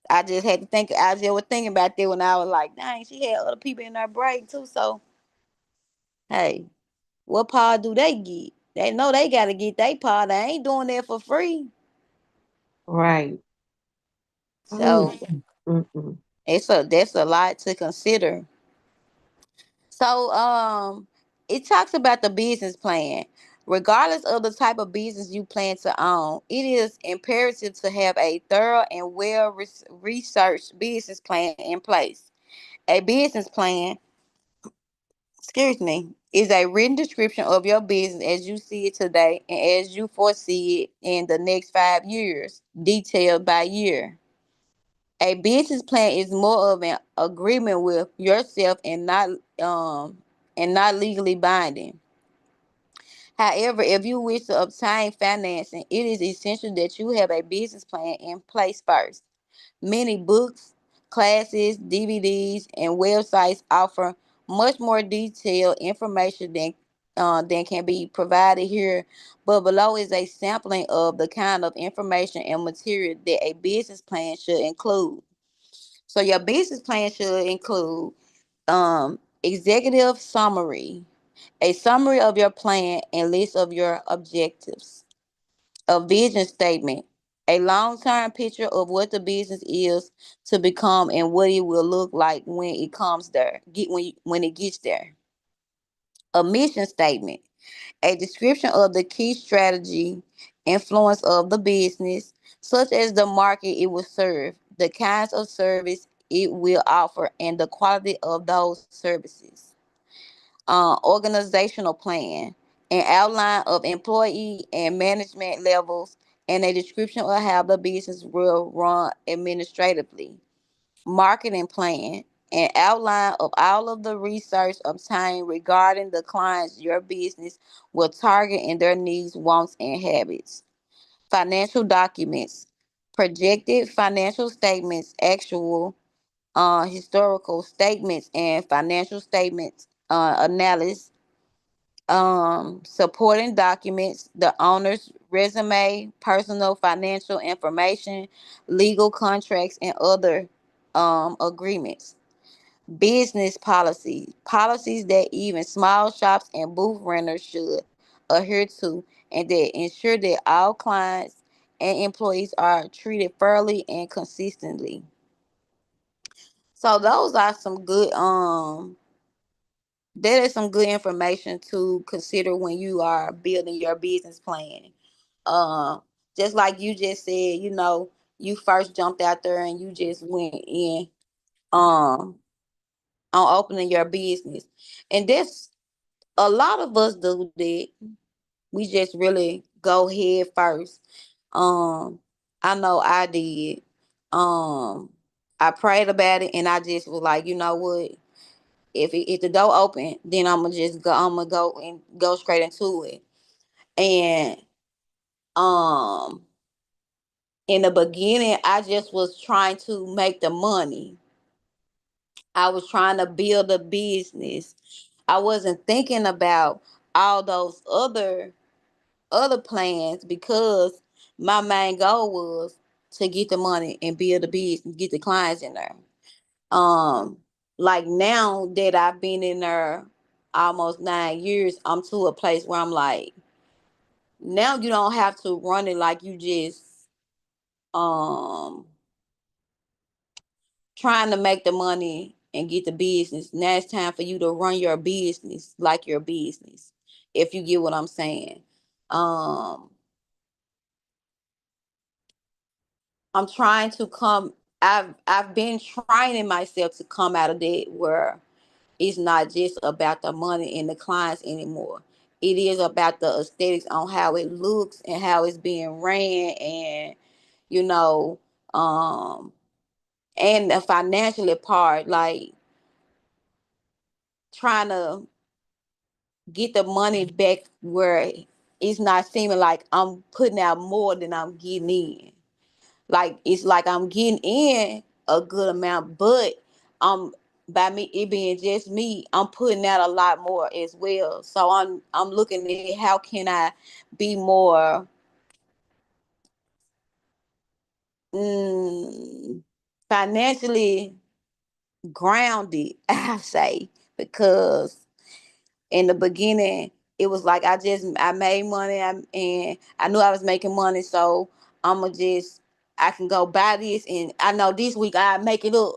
I just was thinking about that when I was like, dang, she had other people in her brain too. So, hey, what part do they get? They know they got to get their part. They ain't doing that for free. Right. So, Mm-mm. Mm-mm. That's a lot to consider. So it talks about the business plan. Regardless of the type of business you plan to own, it is imperative to have a thorough and well researched business plan in place. A business plan, excuse me, is a written description of your business as you see it today and as you foresee it in the next 5 years, detailed by year. A business plan is more of an agreement with yourself um and not legally binding. However, if you wish to obtain financing, it is essential that you have a business plan in place first. Many books, classes, DVDs, and websites offer much more detailed information than can be provided here, but below is a sampling of the kind of information and material that a business plan should include. So your business plan should include executive summary, a summary of your plan and list of your objectives, a vision statement, a long-term picture of what the business is to become and what it will look like when it comes there, when it gets there. A mission statement, a description of the key strategy, influence of the business, such as the market it will serve, the kinds of service it will offer, and the quality of those services. Organizational plan, an outline of employee and management levels, and a description of how the business will run administratively. Marketing plan, an outline of all of the research obtained regarding the clients your business will target and their needs, wants, and habits. Financial documents, projected financial statements, actual historical statements, and financial statements analysis, supporting documents, the owner's resume, personal financial information, legal contracts, and other agreements. Business policies, policies that even small shops and booth renters should adhere to, and that ensure that all clients and employees are treated fairly and consistently. So those are some good that is some good information to consider when you are building your business plan. Um, just like you just said, you first jumped out there and you just went in um on opening your business. And that's a lot of us do that. We just really go head first. Um, I know I did. Um, I prayed about it and I just was like, you know what? If the door open, then I'm gonna just go. I'm gonna go and go straight into it. And um, in the beginning, I just was trying to make the money. I was trying to build a business. I wasn't thinking about all those other plans because my main goal was to get the money and build a business, get the clients in there. Um, like now that I've been in there almost 9 years, I'm to a place where I'm like, now you don't have to run it like you just um trying to make the money and get the business. Now it's time for you to run your business like your business. If you get what I'm saying. Um I'm trying to come I've been training myself to come out of that where it's not just about the money and the clients anymore. It is about the aesthetics on how it looks and how it's being ran, and you know, um and the financially part, like trying to get the money back where it's not seeming like I'm putting out more than I'm getting in. Like it's like I'm getting in a good amount, but um by me it being just me, I'm putting out a lot more as well. So I'm looking at how can I be more mm, financially grounded, I say, because in the beginning it was like I made money, and I knew I was making money, so I'm gonna just I can go buy this and I know this week I make it up.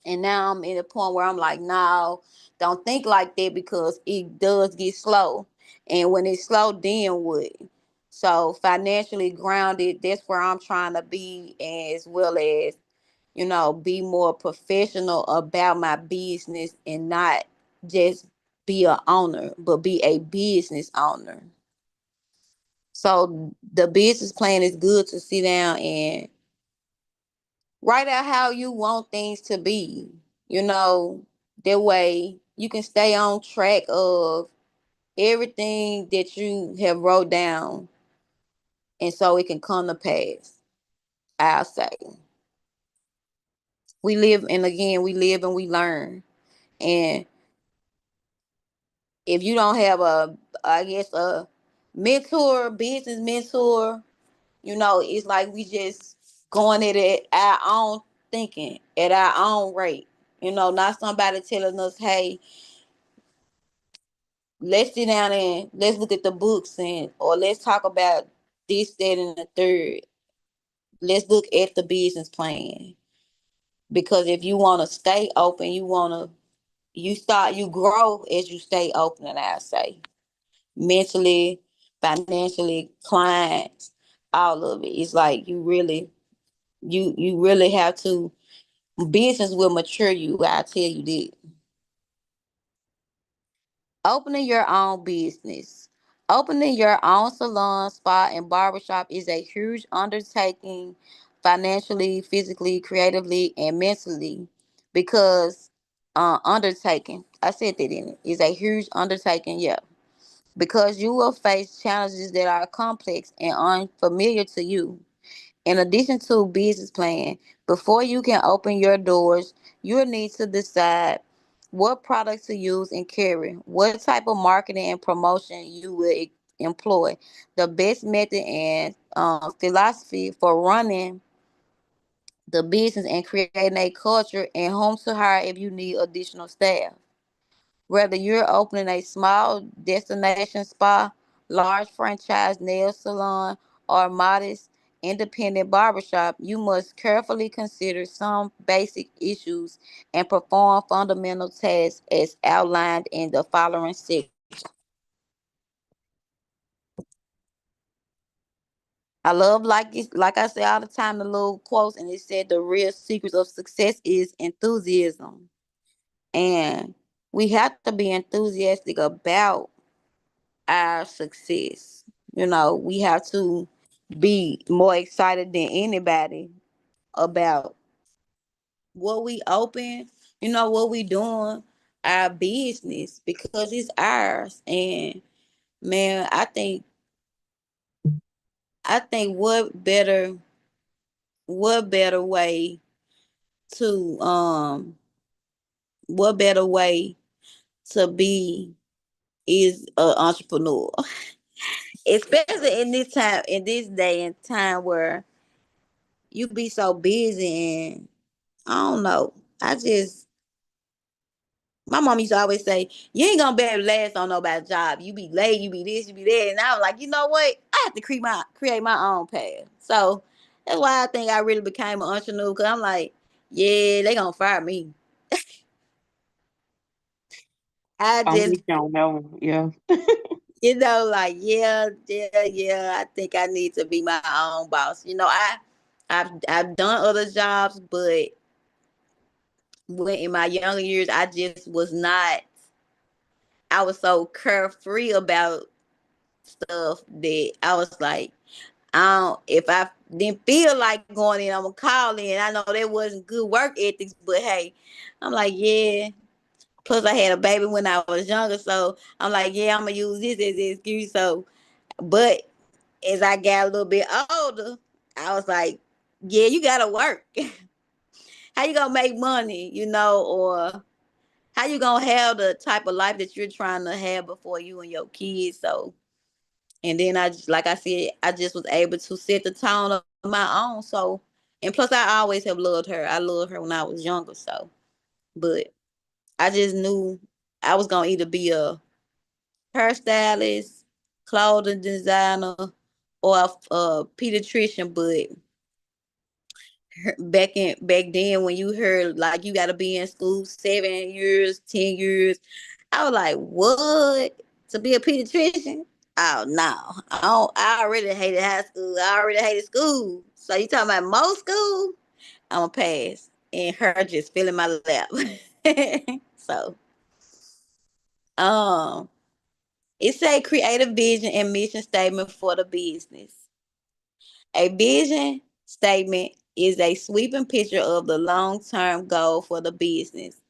And now I'm in a point where I'm like, no, don't think like that because it does get slow. And when it's slow, then what? So financially grounded, that's where I'm trying to be, as well as, be more professional about my business and not just be a owner, but be a business owner. So the business plan is good to sit down and write out how you want things to be. You know, that way you can stay on track of everything that you have wrote down, and so it can come to pass. I'll say we live, and again, we live and we learn. And if you don't have I guess, a mentor, business mentor, it's like we just going at our own thinking, at our own rate. Not somebody telling us, hey, let's sit down and let's look at the books, and or let's talk about this, that, and the third. Let's look at the business plan. Because if you want to stay open, you grow as you stay open, and I say mentally, financially, clients, all of it. It's like you really have to, business will mature you. I tell you that. Opening your own business. Opening your own salon, spa, and barbershop is a huge undertaking financially, physically, creatively, and mentally, because undertaking, I said that in it, is a huge undertaking, yeah. Because you will face challenges that are complex and unfamiliar to you. In addition to business plan, before you can open your doors, you'll need to decide what products to use and carry, what type of marketing and promotion you will employ, the best method and philosophy for running the business, and creating a culture, and whom to hire if you need additional staff. Whether you're opening a small destination spa, large franchise nail salon, or modest independent barbershop, you must carefully consider some basic issues and perform fundamental tasks as outlined in the following section. I love, like I say all the time, the little quotes, and it said the real secret of success is enthusiasm. And we have to be enthusiastic about our success. We have to be more excited than anybody about what we open, what we doing, our business, because it's ours. And man, I think what better way to what better way to be is an entrepreneur. Especially in this day and time where you be so busy, and I don't know. I just My mom used to always say, "You ain't gonna be able to last on nobody's job. You be late, you be this, you be that." And I was like, you know what? I have to create my own path. So that's why I think I really became an entrepreneur. Cause I'm like, yeah, they gonna fire me. I I'm just, with you on that one. Yeah. like, yeah, yeah, yeah. I think I need to be my own boss. I've done other jobs, but when in my younger years, I just was not. I was so carefree about stuff that I was like, if I didn't feel like going in, I'm gonna call in. I know that wasn't good work ethics, but hey, I'm like, yeah. Plus, I had a baby when I was younger, so I'm like, yeah, I'm gonna use this as an excuse. So, but as I got a little bit older, I was like, yeah, you gotta work. How you gonna make money, or how you gonna have the type of life that you're trying to have before you and your kids? So, and then like I said, I just was able to set the tone of my own. So, and plus, I always have loved her. I loved her when I was younger. So, but I just knew I was gonna either be a hairstylist, clothing designer, or a pediatrician. But back then when you heard like you got to be in school 7 years, 10 years, I was like, what, to be a pediatrician? Oh no, I already hated high school. I already hated school. So you talking about more school? I'm a pass, and her just filling my lap. So, um, it's a creative vision and mission statement for the business. A vision statement is a sweeping picture of the long term goal for the business,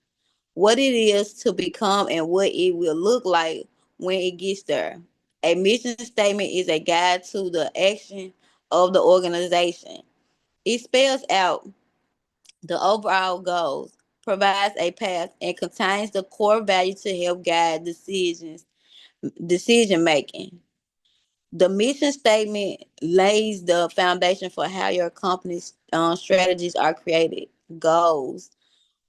what it is to become, and what it will look like when it gets there. A mission statement is a guide to the action of the organization. It spells out the overall goals, provides a path, and contains the core value to help guide decision making. The mission statement lays the foundation for how your company's strategies are created. Goals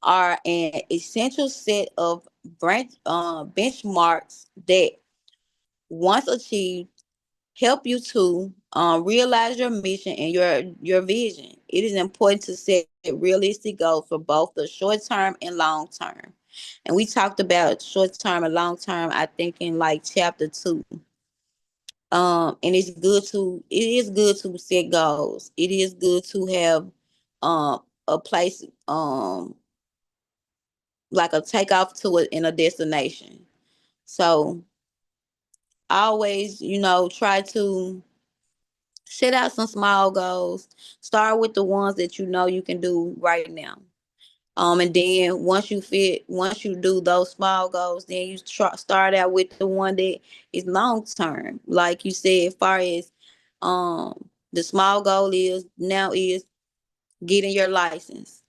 are an essential set of benchmarks that, once achieved, help you to realize your mission and your vision. It is important to set realistic goals for both the short term and long term. And we talked about short term and long term, I think, in like chapter 2. And it is good to set goals. It is good to have a place, like a takeoff to it in a destination. So always, try to set out some small goals. Start with the ones that you know you can do right now. And then once you do those small goals, then you start out with the one that is long term. Like you said, as far as the small goal is getting your license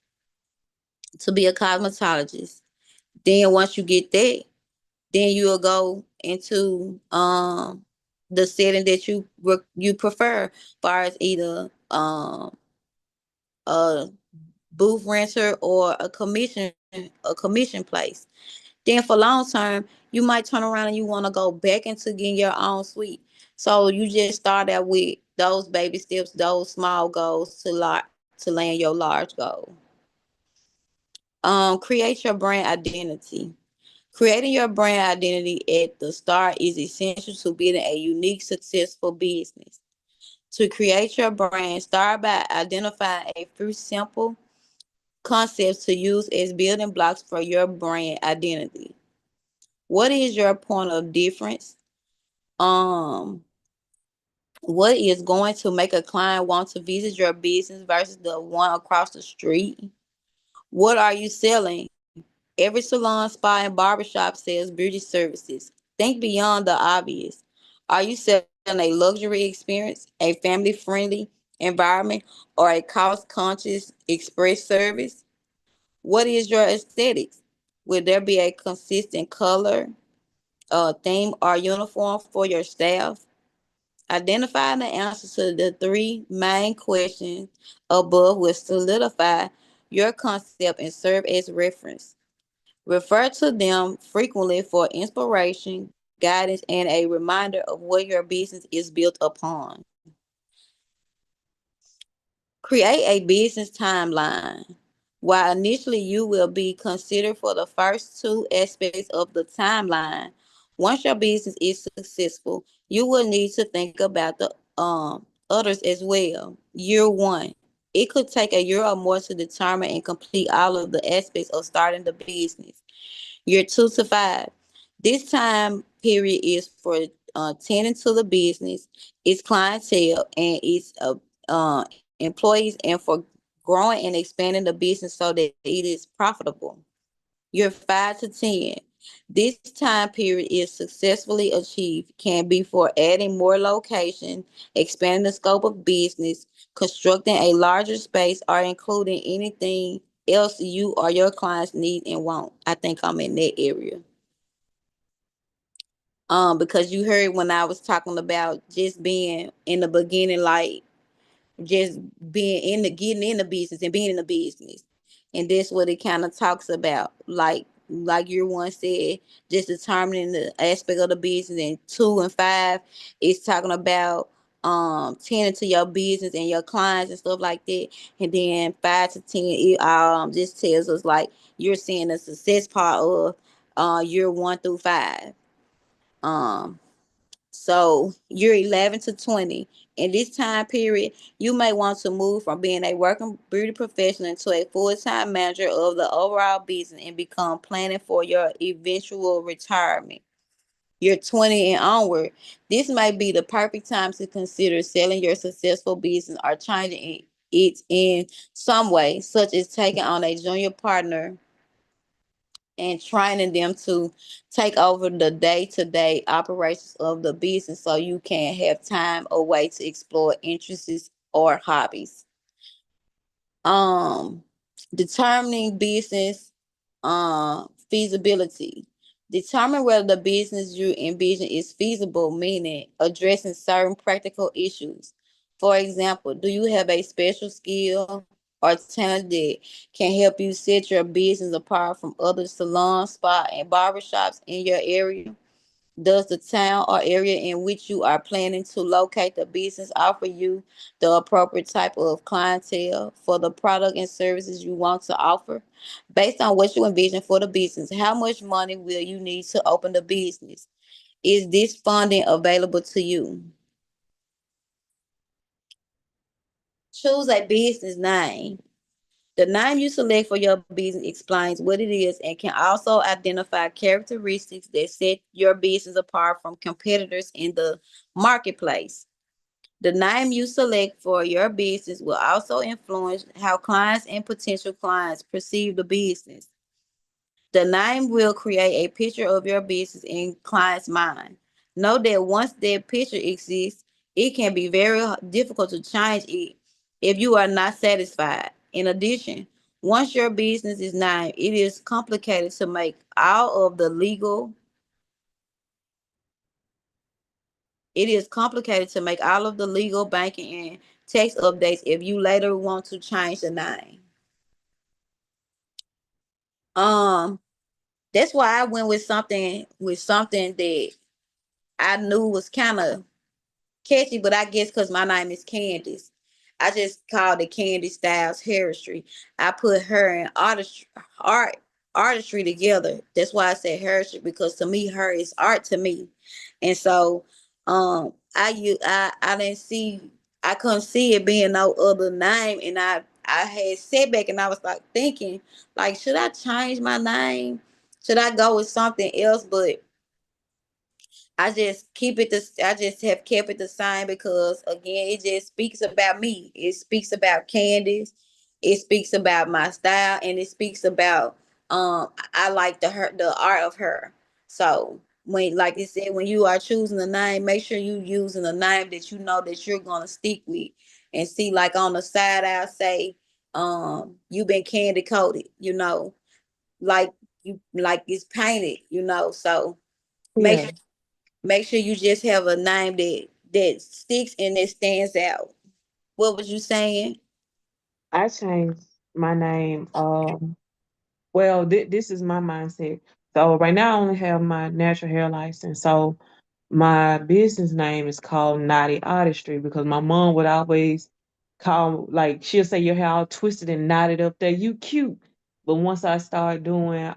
to be a cosmetologist. Then once you get that, then you'll go into the setting that you prefer, far as either a booth renter or a commission place. Then for long term, you might turn around and you want to go back into getting your own suite. So you just start out with those baby steps, those small goals to land your large goal. Create your brand identity. Creating your brand identity at the start is essential to building a unique, successful business. To create your brand, start by identifying a few simple concepts to use as building blocks for your brand identity. What is your point of difference? Um, what is going to make a client want to visit your business versus the one across the street? What are you selling? Every salon, spa, and barbershop sells beauty services. Think beyond the obvious. Are you selling a luxury experience, a family friendly environment, or a cost conscious express service? What is your aesthetics? Will there be a consistent color, theme, or uniform for your staff? Identifying the answers to the three main questions above will solidify your concept and serve as reference. Refer to them frequently for inspiration, guidance, and a reminder of what your business is built upon. Create a business timeline. While initially you will be considered for the first two aspects of the timeline, once your business is successful, you will need to think about the others as well. Year one. It could take a year or more to determine and complete all of the aspects of starting the business. Year 2 to 5. This time period is for tending to the business, its clientele, and its employees, and for growing and expanding the business so that it is profitable. Year 5 to 10. This time period is successfully achieved can be for adding more locations, expanding the scope of business, constructing a larger space, or including anything else you or your clients need and want. I think I'm in that area. Because you heard when I was talking about just being in the beginning, like just being in the getting in the business and being in the business, and that's what it kind of talks about, like your one said, just determining the aspect of the business. And 2 and 5 is talking about tending to your business and your clients and stuff like that. And then 5 to 10, it just tells us like you're seeing the success part of year 1 through 5. Um, so you're 11 to 20. In this time period, you may want to move from being a working beauty professional into a full-time manager of the overall business and become planning for your eventual retirement. You're 20 and onward. This may be the perfect time to consider selling your successful business or changing it in some way, such as taking on a junior partner and training them to take over the day-to-day operations of the business so you can have time away to explore interests or hobbies. um Determining business feasibility. Determine whether the business you envision is feasible, meaning addressing certain practical issues. For example, do you have a special skill or talent that can help you set your business apart from other salons, spa, and barbershops in your area? Does the town or area in which you are planning to locate the business offer you the appropriate type of clientele for the product and services you want to offer? Based on what you envision for the business, how much money will you need to open the business? Is this funding available to you? Choose a business name. The name you select for your business explains what it is and can also identify characteristics that set your business apart from competitors in the marketplace. The name you select for your business will also influence how clients and potential clients perceive the business. The name will create a picture of your business in clients' mind. Know that once that picture exists, it can be very difficult to change it if you are not satisfied. In addition, once your business is named, it is complicated to make all of the legal, banking, and tax updates if you later want to change the name. Um, that's why I went with something that I knew was kind of catchy, but I guess because my name is Candace, I just called it Candy Styles Hairistry. I put her and art artistry together. That's why I said hairistry because to me, her is art to me, and so I didn't see I couldn't see it being no other name, and I had setback, and I was like thinking like, should I change my name? Should I go with something else? But I just have kept it the same because again it just speaks about me. It speaks about Candace. It speaks about my style and it speaks about I like the art of her. So when like I said, when you are choosing a name, make sure you using a name that you know that you're gonna stick with. And see like on the side I'll say you've been candy coated, like you like it's painted, so make Yeah, sure make sure you just have a name that sticks and that stands out. What was you saying? I changed my name. Well, this is my mindset. So right now I only have my natural hair license. So my business name is called Naughty Artistry because my mom would always call like she'll say your hair all twisted and knotted up there. You cute. But once I get my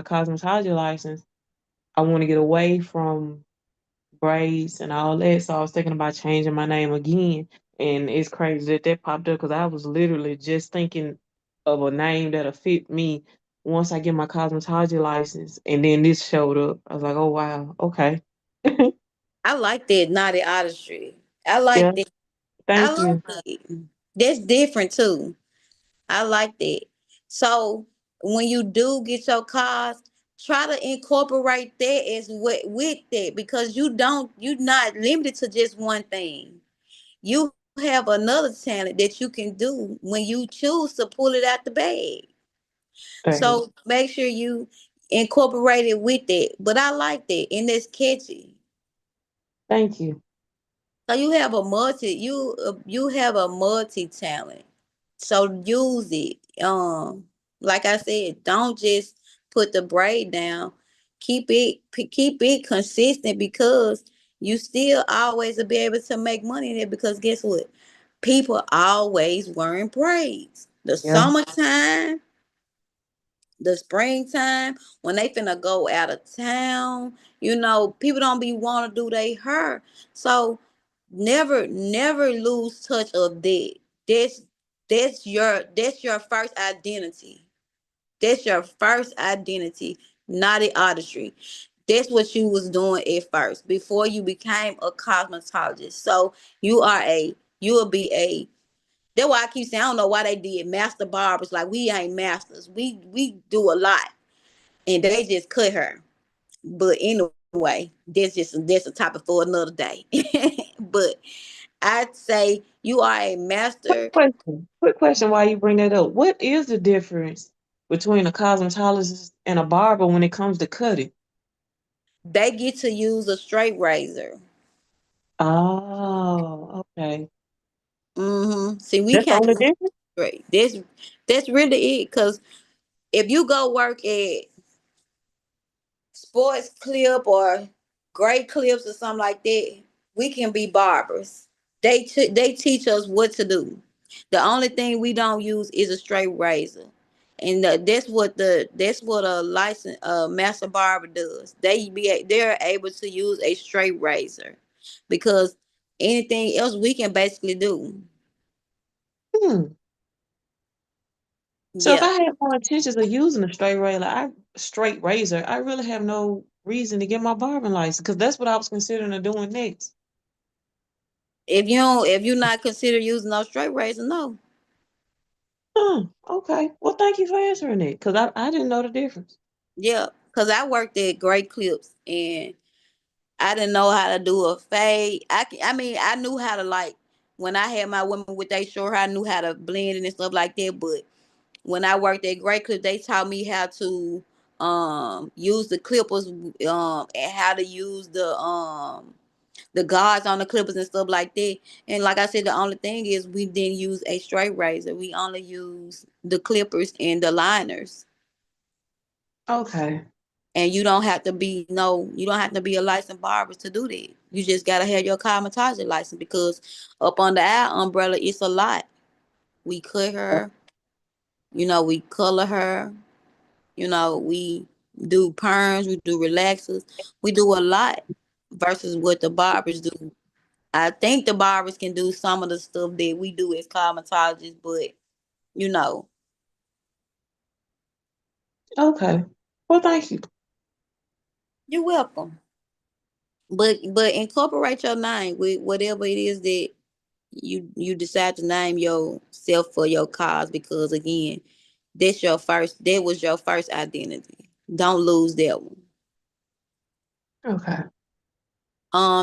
cosmetology license, I want to get away from braids and all that. So I was thinking about changing my name again. And it's crazy that that popped up because I was literally just thinking of a name that'll fit me once I get my cosmetology license. And then this showed up. I was like, oh, wow. Okay. I like that naughty artistry. I Yeah. like that. I Thank like you. that. That's different too. I like that. So when you do get your cars, try to incorporate that as with that because you're not limited to just one thing. You have another talent that you can do when you choose to pull it out the bag. Hey, So make sure you incorporate it with it. But I like that, and it's catchy. thank you. So you have a multi talent. So use it. Like I said, don't just put the braid down. Keep it consistent because You still always will be able to make money in it because guess what? People always wearing braids. The Yeah. summertime, the springtime, when they finna go out of town, people don't be want to do their hair. So never lose touch of that. That's that's your first identity. That's your first identity, not the artistry. That's what you was doing at first before you became a cosmetologist. So you will be a. That's why I keep saying I don't know why they did master barbers. Like we ain't masters. We do a lot, and they just cut her. But anyway, that's a topic for another day. But I'd say you are a master. Quick question while you bring that up. What is the difference between a cosmetologist and a barber when it comes to cutting? They get to use a straight razor. Oh, okay. See, we That's the can't only use difference? straight. That's really it. Cause if you go work at Sports Clip or Great Clips or something like that, we can be barbers. They teach us what to do. The only thing we don't use is a straight razor, and that's what a license master barber does. They're able to use a straight razor because anything else we can basically do. Hmm. So if Yeah. I had more intentions of using a straight razor, I really have no reason to get my barbering license because that's what I was considering of doing next. If you're not consider using no straight razor, no. Okay. Well, thank you for answering it because I didn't know the difference. Yeah, because I worked at Great Clips and I didn't know how to do a fade. I mean, I knew how to like when I had my women with they short hair, I knew how to blend it and stuff like that. But when I worked at Great Clips, they taught me how to use the clippers and how to use the guards on the clippers and stuff like that. And like I said, the only thing is we didn't use a straight razor. We only use the clippers and the liners. Okay. And you don't have to be a licensed barber to do that. You just gotta have your cosmetology license because up under our umbrella it's a lot. We cut her, we color her, we do perms, we do relaxers, we do a lot versus what the barbers do. I think the barbers can do some of the stuff that we do as cosmetologists, but you know, Okay. Well, thank you. you're welcome. But incorporate your name with whatever it is that you decide to name yourself for your cause because again, that was your first identity. Don't lose that one. Okay.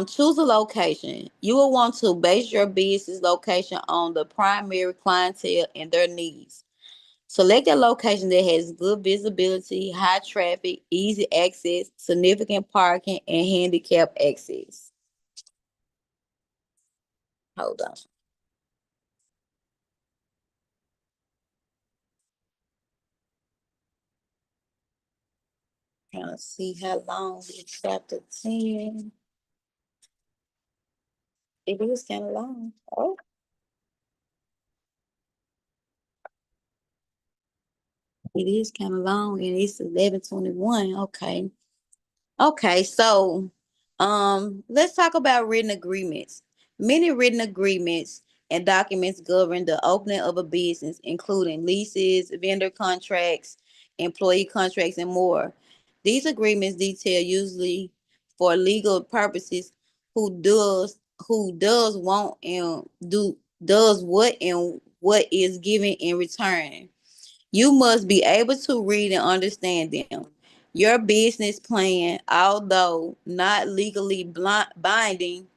Choose a location. You will want to base your business location on the primary clientele and their needs. Select a location that has good visibility, high traffic, easy access, significant parking, and handicap access. Hold on. Trying to see how long is chapter 10. It is kind of long. Oh, it is kind of long, and it's 11:21. Okay. Okay, so let's talk about written agreements. Many written agreements and documents govern the opening of a business, including leases, vendor contracts, employee contracts, and more. These agreements detail usually for legal purposes who does want and does what is given in return. You must be able to read and understand them. Your business plan, although not legally binding,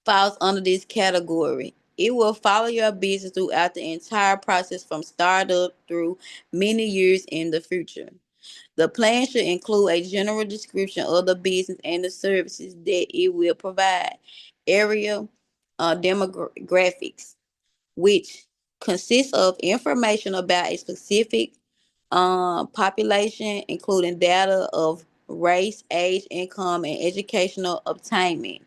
falls under this category. It will follow your business throughout the entire process from startup through many years in the future. The plan should include a general description of the business and the services that it will provide, area demographics, which consists of information about a specific population, including data of race, age, income, and educational attainment,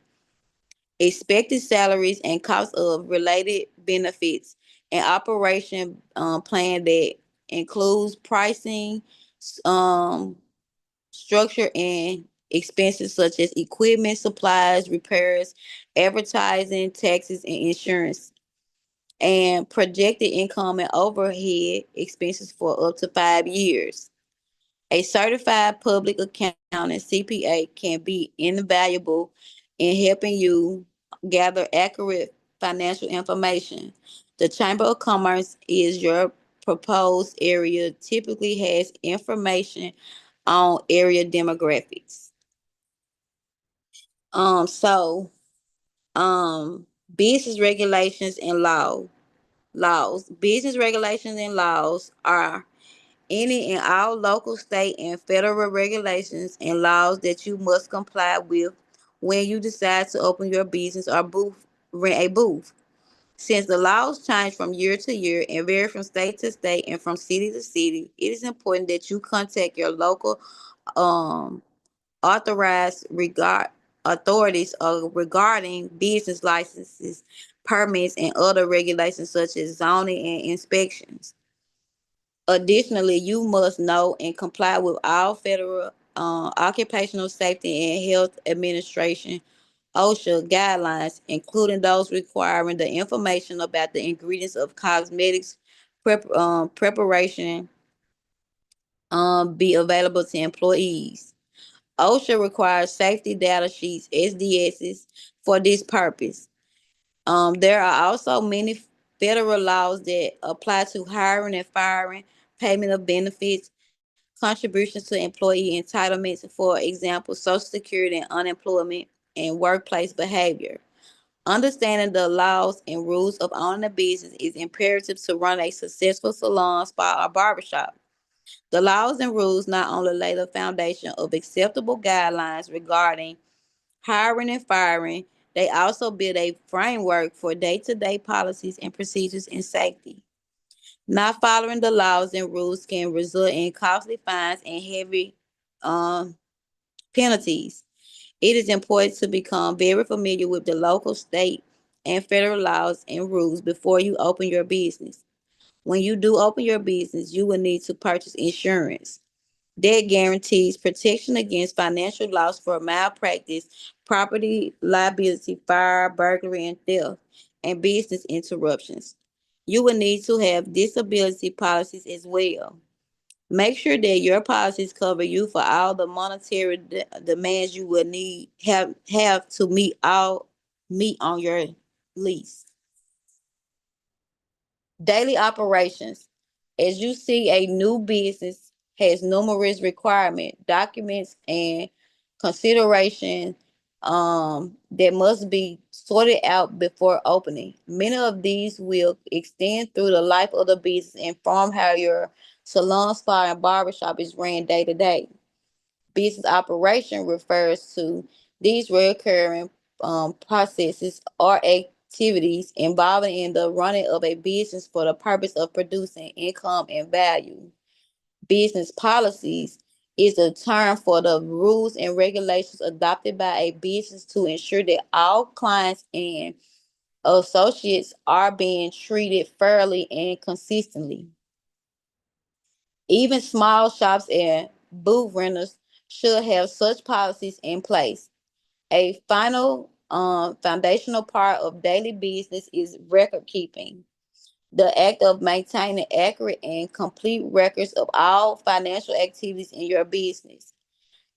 expected salaries and cost of related benefits, and operation plan that includes pricing, um, structure, and expenses such as equipment, supplies, repairs, advertising, taxes, and insurance, and projected income and overhead expenses for up to 5 years. A certified public accountant (CPA) can be invaluable in helping you gather accurate financial information. The Chamber of Commerce is your proposed area typically has information on area demographics. So um business regulations and laws. Business regulations and laws are any and all local, state, and federal regulations and laws that you must comply with when you decide to open your business or rent a booth. Since the laws change from year to year and vary from state to state and from city to city, it is important that you contact your local um, authorized regard authorities regarding business licenses, permits, and other regulations such as zoning and inspections. Additionally, you must know and comply with all federal occupational safety and health administration OSHA guidelines, including those requiring the information about the ingredients of cosmetics preparation be available to employees. OSHA requires safety data sheets (SDSs) for this purpose. There are also many federal laws that apply to hiring and firing, payment of benefits, contributions to employee entitlements, for example, Social Security and unemployment, and workplace behavior. Understanding the laws and rules of owning a business is imperative to run a successful salon, spa, or barbershop. The laws and rules not only lay the foundation of acceptable guidelines regarding hiring and firing, they also build a framework for day to day policies and procedures and safety. Not following the laws and rules can result in costly fines and heavy um, penalties. It is important to become very familiar with the local, state, and federal laws and rules before you open your business. When you do open your business, you will need to purchase insurance. That guarantees protection against financial loss for malpractice, property liability, fire, burglary, and theft, and business interruptions. You will need to have disability policies as well. Make sure that your policies cover you for all the monetary demands you will need have to meet on your lease. Daily operations. As you see, a new business has numerous requirements, documents, and consideration that must be sorted out before opening. Many of these will extend through the life of the business and form how your salon, spa, and barbershop is ran day to day. Business operation refers to these recurring processes or activities involving in the running of a business for the purpose of producing income and value. Business policies is a term for the rules and regulations adopted by a business to ensure that all clients and associates are being treated fairly and consistently. Even small shops and booth renters should have such policies in place. A final foundational part of daily business is record keeping, the act of maintaining accurate and complete records of all financial activities in your business.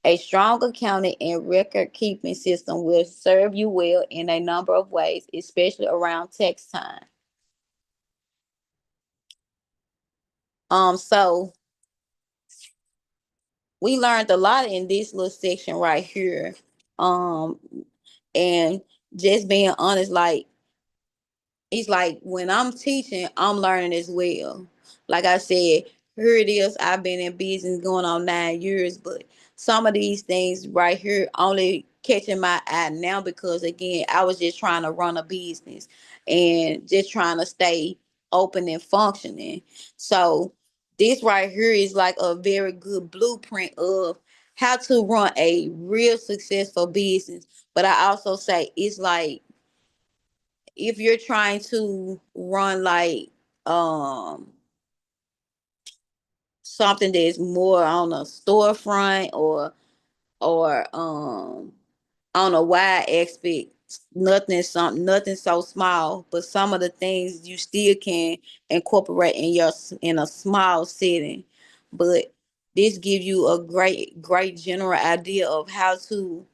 A strong accounting and record keeping system will serve you well in a number of ways, especially around tax time. So we learned a lot in this little section right here. Um, and just being honest, like it's like when I'm teaching, I'm learning as well. Like I said, here it is. I've been in business going on 9 years, but some of these things right here only catching my eye now because again, I was just trying to run a business and just trying to stay open and functioning. So this right here is like a very good blueprint of how to run a real successful business. But I also say it's like if you're trying to run like um something that's more on a storefront or on a wide aspect, nothing so small, but some of the things you still can incorporate in a small setting. But this gives you a great general idea of how to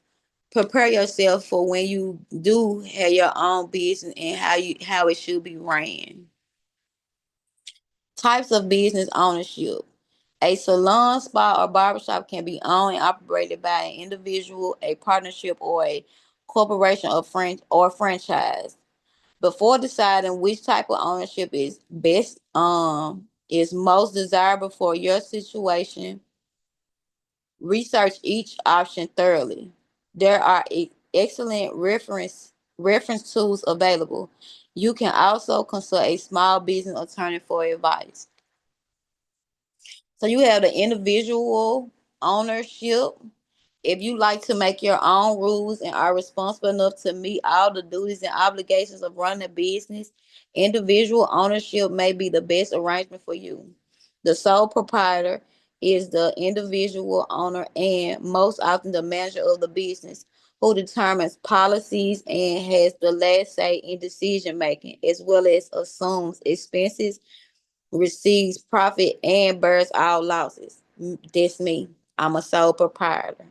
prepare yourself for when you do have your own business and how it should be ran. Types of business ownership. A salon, spa, or barbershop can be owned and operated by an individual, a partnership, or a corporation or franchise. Before deciding which type of ownership is most desirable for your situation, research each option thoroughly. There are excellent reference tools available. You can also consult a small business attorney for advice. So you have the individual ownership. If you like to make your own rules and are responsible enough to meet all the duties and obligations of running a business, individual ownership may be the best arrangement for you. The sole proprietor is the individual owner and most often the manager of the business who determines policies and has the last say in decision making, as well as assumes expenses, receives profit, and bears all losses. That's me. I'm a sole proprietor.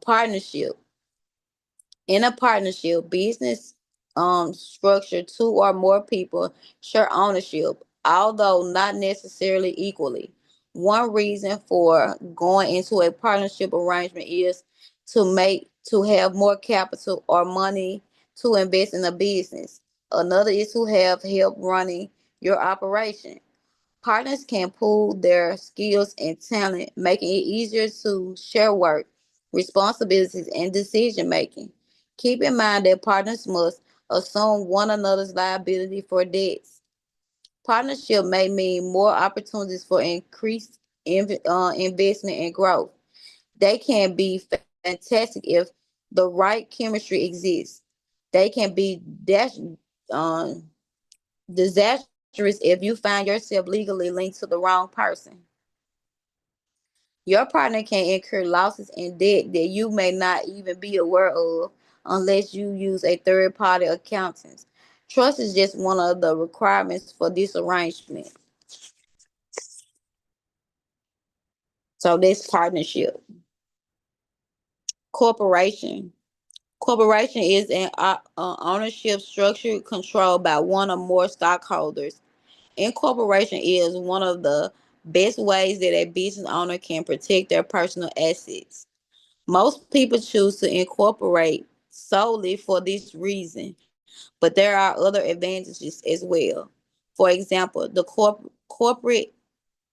Partnership. In a partnership business structure, two or more people share ownership, although not necessarily equally. One reason for going into a partnership arrangement is to have more capital or money to invest in a business. Another is to have help running your operation. Partners can pool their skills and talent, making it easier to share work, responsibilities, and decision making. Keep in mind that partners must assume one another's liability for debts. Partnership may mean more opportunities for increased investment and growth. They can be fantastic if the right chemistry exists. They can be um, disastrous if you find yourself legally linked to the wrong person. Your partner can incur losses and debt that you may not even be aware of unless you use a third party accountant. Trust is just one of the requirements for this arrangement. So this partnership. Corporation. Corporation is an ownership structure controlled by one or more stockholders. Incorporation is one of the best ways that a business owner can protect their personal assets. Most people choose to incorporate solely for this reason, but there are other advantages as well. For example, the corporate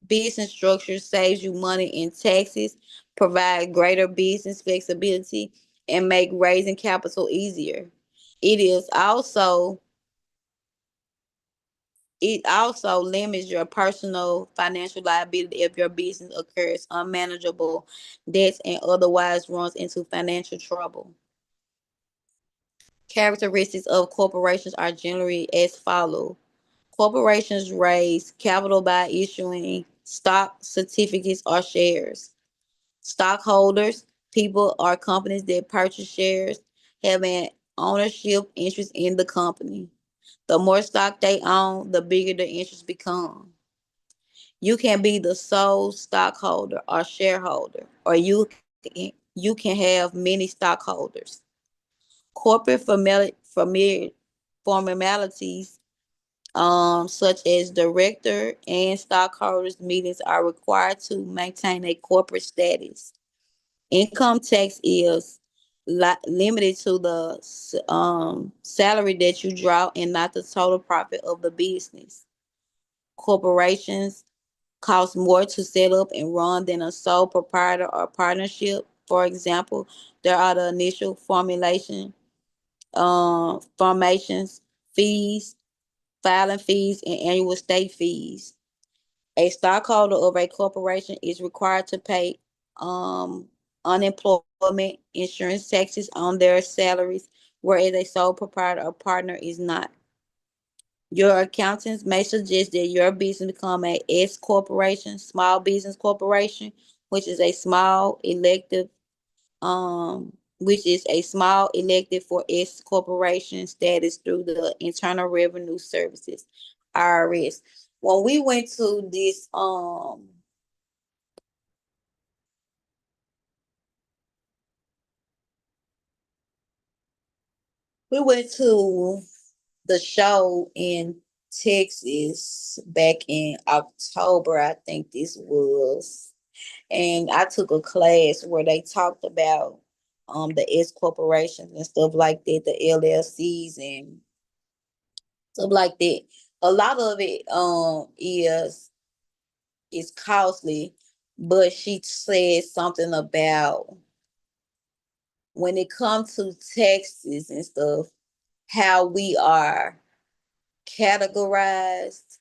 business structure saves you money in taxes, provide greater business flexibility, and make raising capital easier. It is also it also limits your personal financial liability if your business occurs unmanageable debts and otherwise runs into financial trouble. Characteristics of corporations are generally as follow. Corporations raise capital by issuing stock certificates or shares. Stockholders, people or companies that purchase shares, have an ownership interest in the company. The more stock they own, the bigger the interest become. You can be the sole stockholder or shareholder, or you can have many stockholders. Corporate formalities such as director and stockholders meetings are required to maintain a corporate status. Income tax is limited to the salary that you draw and not the total profit of the business. Corporations cost more to set up and run than a sole proprietor or partnership. For example, there are the initial formations, fees, filing fees, and annual state fees. A stockholder of a corporation is required to pay um, unemployment insurance taxes on their salaries, whereas a sole proprietor or partner is not. Your accountants may suggest that your business become a S corporation, small business corporation, which is a small elective, which is a small elective for S corporation status through the Internal Revenue Services, IRS. When we went to the show in Texas back in October, I think this was. And I took a class where they talked about the S corporations and stuff like that, the LLCs and stuff like that. A lot of it is costly, but she said something about when it comes to taxes and stuff, how we are categorized,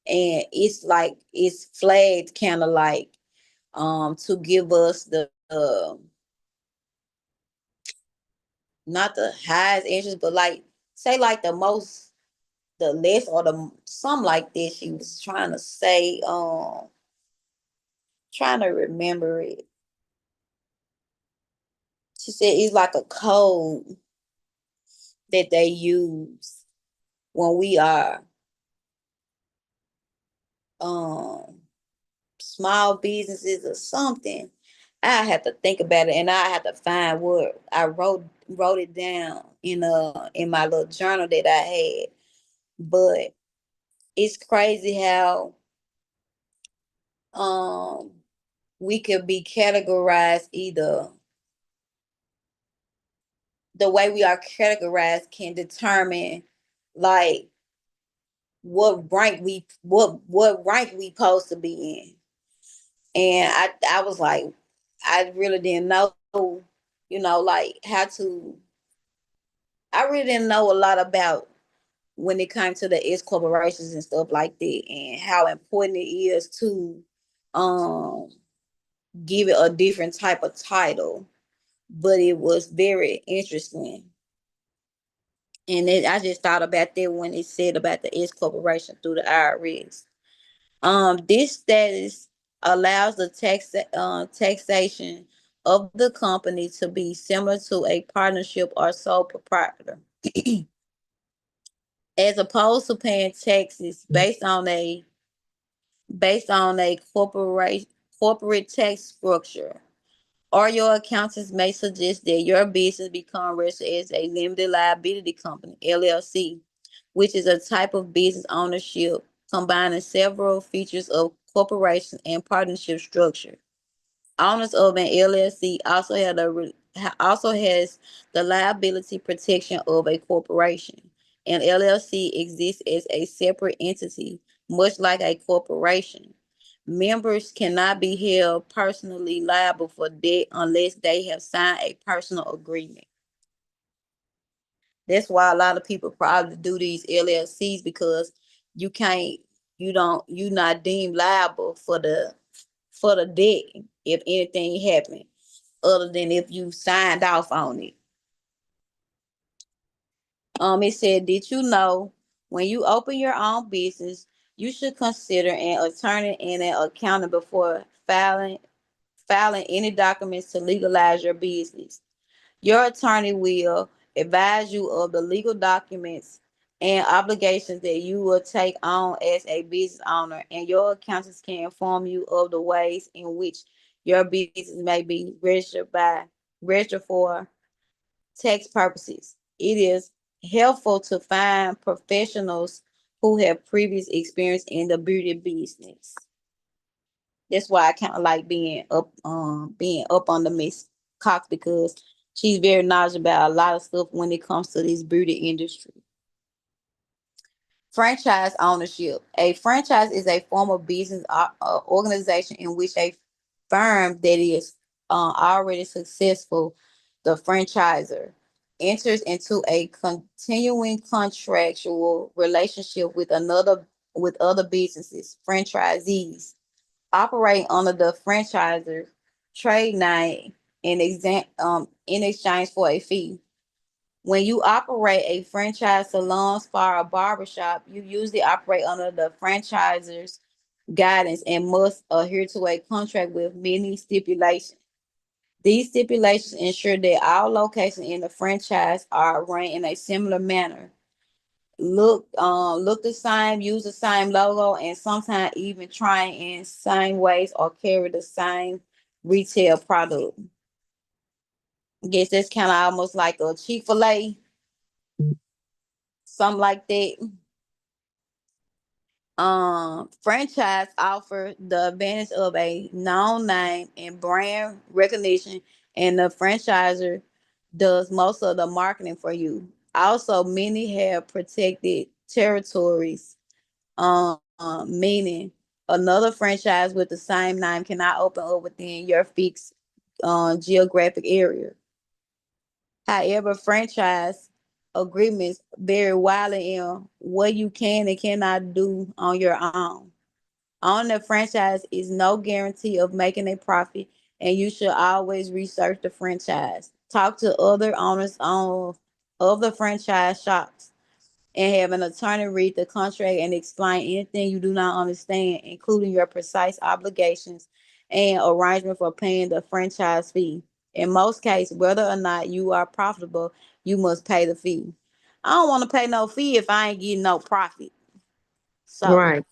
and it's like it's flagged kind of like to give us the not the highest interest, but like say like the less or the something like this. She was trying to say, trying to remember it. She said it's like a code that they use when we are um small businesses or something. I have to think about it, and I have to find what I wrote it down in my little journal that I had. But it's crazy how um we could be categorized either the way we are categorized can determine like what rank we supposed to be in. And I was like, I really didn't know, like how to. I really didn't know a lot about when it comes to the S corporations and stuff like that, and how important it is to um give it a different type of title. But it was very interesting, and I just thought about that when it said about the S corporation through the IRS. This status allows the taxation of the company to be similar to a partnership or sole proprietor, as opposed to paying taxes based on a corporate tax structure. Or your accountants may suggest that your business become registered as a limited liability company (LLC), which is a type of business ownership combining several features of corporation and partnership structure. Owners of an LLC also has the liability protection of a corporation. An LLC exists as a separate entity, much like a corporation. Members cannot be held personally liable for debt unless they have signed a personal agreement. That's why a lot of people probably do these LLCs, because you can't, you're not deemed liable for the debt if anything happened, other than if you signed off on it. It said, did you know when you open your own business, you should consider an attorney and an accountant before filing any documents to legalize your business. Your attorney will advise you of the legal documents and obligations that you will take on as a business owner, and your accountants can inform you of the ways in which your business may be registered for tax purposes. It is helpful to find professionals who have previous experience in the beauty business. That's why I kind of like being up on the Miss Cox, because she's very knowledgeable about a lot of stuff when it comes to this beauty industry. Franchise ownership. A franchise is a form of business organization in which a firm that is already successful, the franchisor, enters into a continuing contractual relationship with other businesses, franchisees, operating under the franchisor trade name in exchange for a fee. When you operate a franchise salon, spa, or barbershop, you usually operate under the franchisor's guidance and must adhere to a contract with many stipulations. These stipulations ensure that all locations in the franchise are run in a similar manner, look the same, use the same logo, and sometimes even try in same ways or carry the same retail product. I guess that's kind of almost like a Chick-fil-A, something like that. Franchise offer the advantage of a known name and brand recognition, and the franchisor does most of the marketing for you. Also, many have protected territories, meaning another franchise with the same name cannot open up within your fixed geographic area. However, franchise agreements vary widely in what you can and cannot do on your own. Owning a franchise is no guarantee of making a profit, and you should always research the franchise. Talk to other owners of the franchise shops and have an attorney read the contract and explain anything you do not understand, including your precise obligations and arrangement for paying the franchise fee. In most cases, whether or not you are profitable, you must pay the fee. I don't want to pay no fee if I ain't getting no profit. So, Right.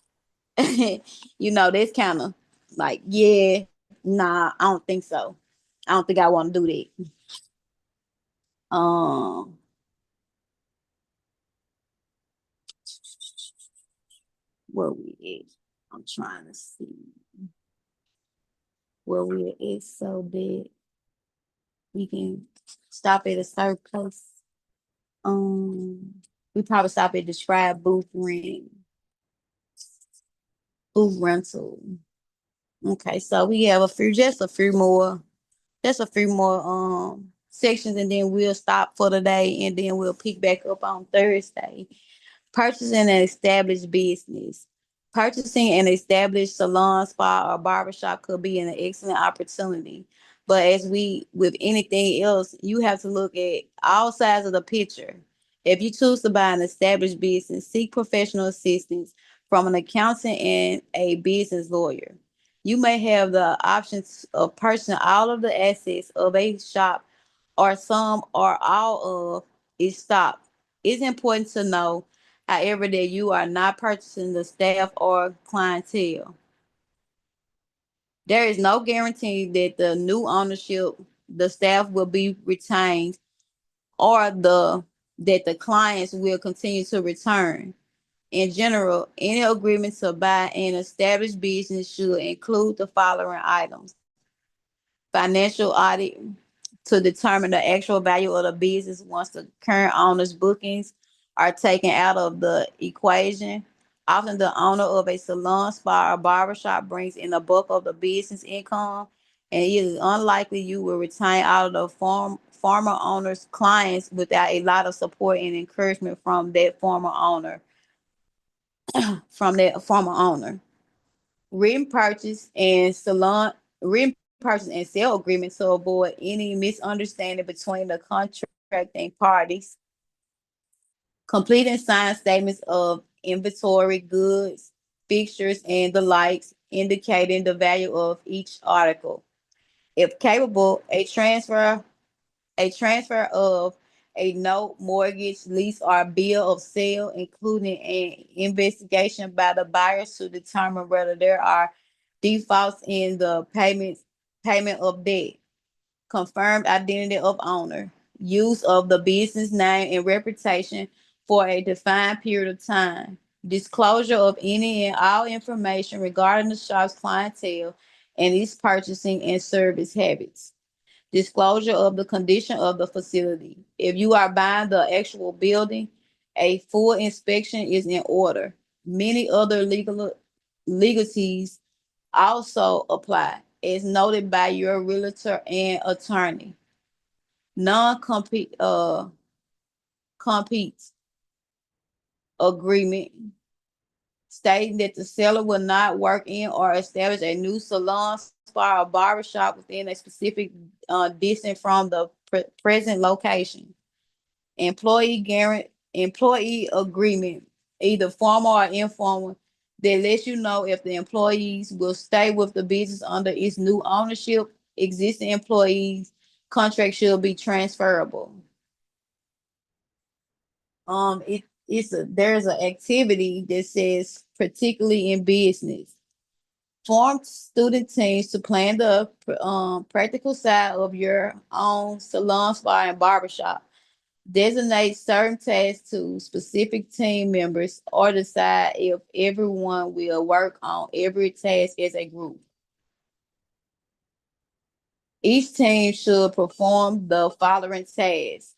that's kind of like, yeah, nah, I don't think so. I don't think I want to do that. Um, where we at? I'm trying to see where we at so that we can stop at a certain place. We probably stop at describe booth rental. Okay, so we have just a few more sections, and then we'll stop for the day, and then we'll pick back up on Thursday. Purchasing an established business. Purchasing an established salon, spa, or barbershop could be an excellent opportunity. But as we with anything else, you have to look at all sides of the picture. If you choose to buy an established business, seek professional assistance from an accountant and a business lawyer. You may have the options of purchasing all of the assets of a shop or some or all of its stock. It's important to know, however, that you are not purchasing the staff or clientele. There is no guarantee that the staff will be retained, or that the clients will continue to return. In general, any agreement to buy an established business should include the following items: financial audit to determine the actual value of the business once the current owner's bookings are taken out of the equation. Often, the owner of a salon, spa, or barbershop brings in the bulk of the business income, and it is unlikely you will retain all of the former owner's clients without a lot of support and encouragement from that former owner. Written purchase and salon written purchase and sale agreement to avoid any misunderstanding between the contracting parties. Complete and signed statements of inventory, goods, fixtures, and the likes, indicating the value of each article. If capable, a transfer of a note, mortgage, lease, or bill of sale, including an investigation by the buyers to determine whether there are defaults in the payment of debt. Confirmed identity of owner, use of the business name and reputation for a defined period of time, disclosure of any and all information regarding the shop's clientele and its purchasing and service habits. Disclosure of the condition of the facility. If you are buying the actual building, a full inspection is in order. Many other legalities also apply, as noted by your realtor and attorney. Non-compete compete agreement. stating that the seller will not work in or establish a new salon, spa, or barbershop within a specific distance from the present location. Employee agreement, either formal or informal, that lets you know if the employees will stay with the business under its new ownership. Existing employees contract should be transferable. There's an activity that says particularly in business. Form student teams to plan the practical side of your own salon, spa, and barbershop. Designate certain tasks to specific team members or decide if everyone will work on every task as a group. Each team should perform the following tasks.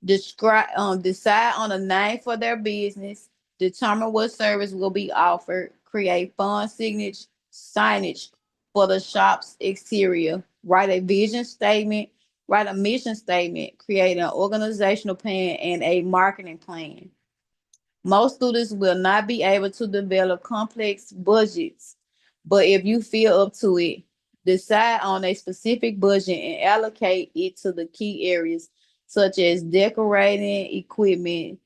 Decide on a name for their business, determine what service will be offered, create fun signage for the shop's exterior, write a vision statement, write a mission statement, create an organizational plan and a marketing plan. Most students will not be able to develop complex budgets, but if you feel up to it, decide on a specific budget and allocate it to the key areas such as decorating, equipment,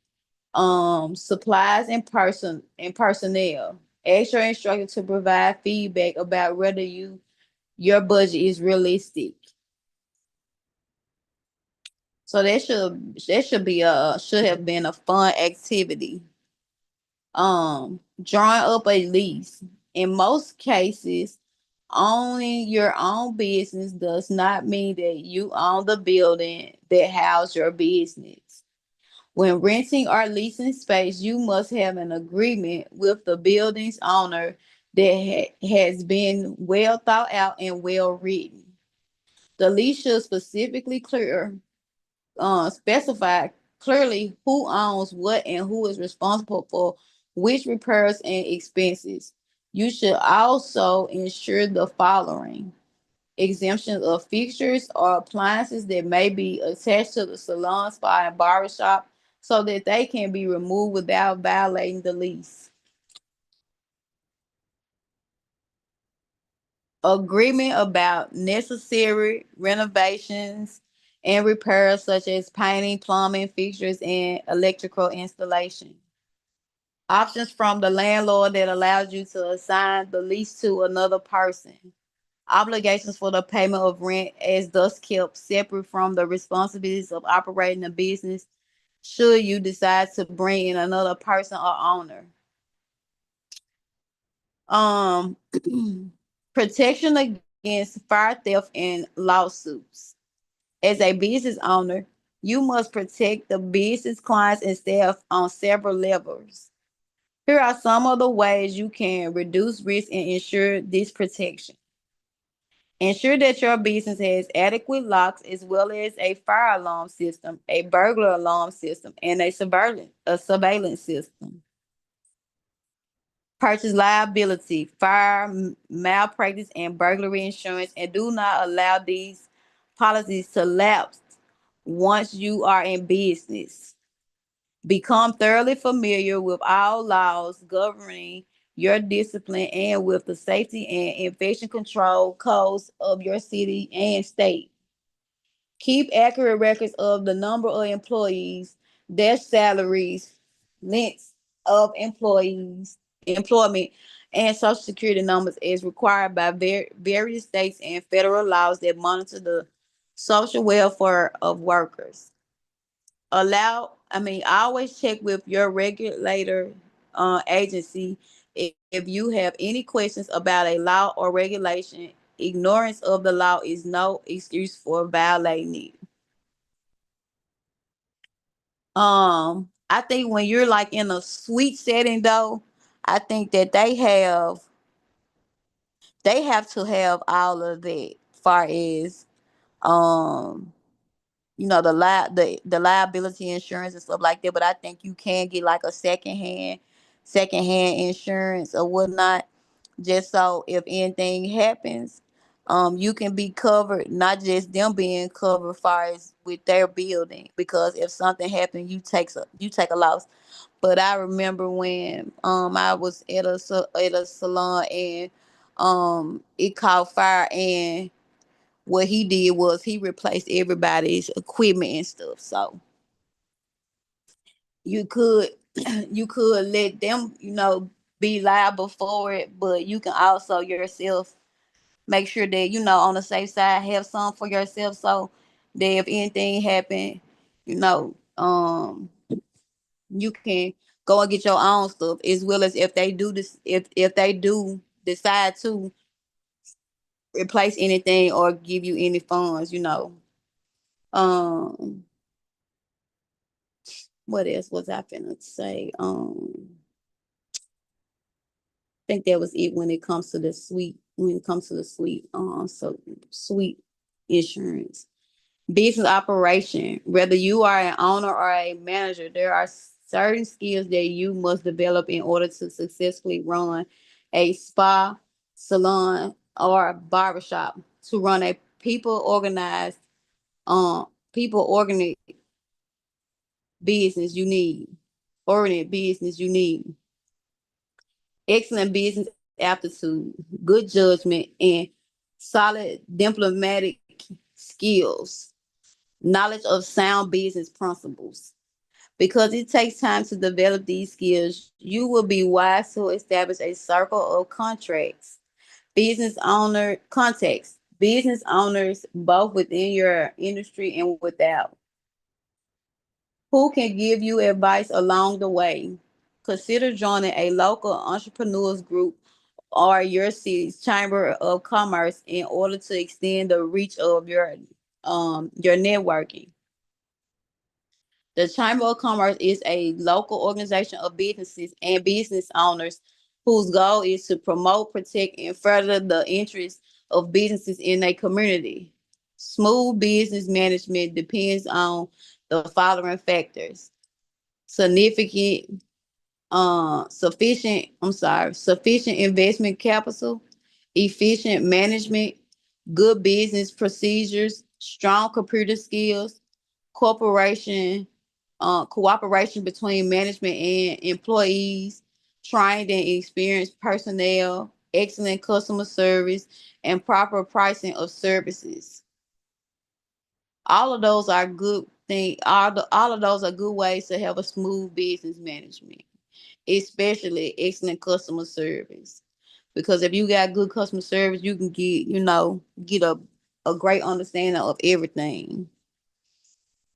supplies, and personnel. Ask your instructor to provide feedback about whether your budget is realistic. So that should have been a fun activity. Drawing up a lease. In most cases, owning your own business does not mean that you own the building that house your business. When renting or leasing space, you must have an agreement with the building's owner that has been well thought out and well written. The lease should specify clearly who owns what and who is responsible for which repairs and expenses. You should also ensure the following: exemptions of fixtures or appliances that may be attached to the salon, spa, and barbershop so that they can be removed without violating the lease. Agreement about necessary renovations and repairs such as painting, plumbing, fixtures, and electrical installation. Options from the landlord that allows you to assign the lease to another person. Obligations for the payment of rent as thus kept separate from the responsibilities of operating a business should you decide to bring in another person or owner. Um Protection against fire theft and lawsuits. As a business owner, you must protect the business clients and staff on several levels. Here are some of the ways you can reduce risk and ensure this protection. Ensure that your business has adequate locks as well as a fire alarm system, a burglar alarm system, and a surveillance system. Purchase liability, fire, malpractice, and burglary insurance, and do not allow these policies to lapse once you are in business. Become thoroughly familiar with all laws governing your discipline and with the safety and infection control codes of your city and state. Keep accurate records of the number of employees, their salaries, lengths of employment, and social security numbers as required by various states and federal laws that monitor the social welfare of workers. Always check with your regulator agency if you have any questions about a law or regulation. Ignorance of the law is no excuse for violating it. I think when you're like in a sweet setting though, I think that they have to have all of that far as um the liability insurance and stuff like that. But I think you can get like a secondhand insurance or whatnot, just so if anything happens, You can be covered, not just them being covered far as with their building, because if something happened, you take a loss. But I remember when I was at at a salon, and it caught fire, and what he did was he replaced everybody's equipment and stuff. So you could you could let them, be liable for it, but you can also yourself make sure that, on the safe side, have some for yourself, so that if anything happen, you know, you can go and get your own stuff, as well as if they do this, if they do decide to replace anything or give you any funds. Um, what else was I finna say? I think that was it when it comes to the suite. When it comes to the suite, so suite insurance. Business operation. Whether you are an owner or a manager, there are certain skills that you must develop in order to successfully run a spa, salon, or barbershop. To run a people organized business, you need oriented business. You need excellent business aptitude, good judgment, and solid diplomatic skills, knowledge of sound business principles. Because it takes time to develop these skills, you will be wise to establish a circle of business owners both within your industry and without, who can give you advice along the way. Consider joining a local entrepreneurs group or your city's chamber of commerce in order to extend the reach of your networking. The Chamber of Commerce is a local organization of businesses and business owners whose goal is to promote, protect, and further the interests of businesses in a community. Smooth business management depends on the following factors: significant, sufficient investment capital, efficient management, good business procedures, strong computer skills, corporation cooperation between management and employees, trained and experienced personnel, excellent customer service, and proper pricing of services. All of those are good thing. All of those are good ways to have a smooth business management, especially excellent customer service. Because if you got good customer service, you can get a great understanding of everything.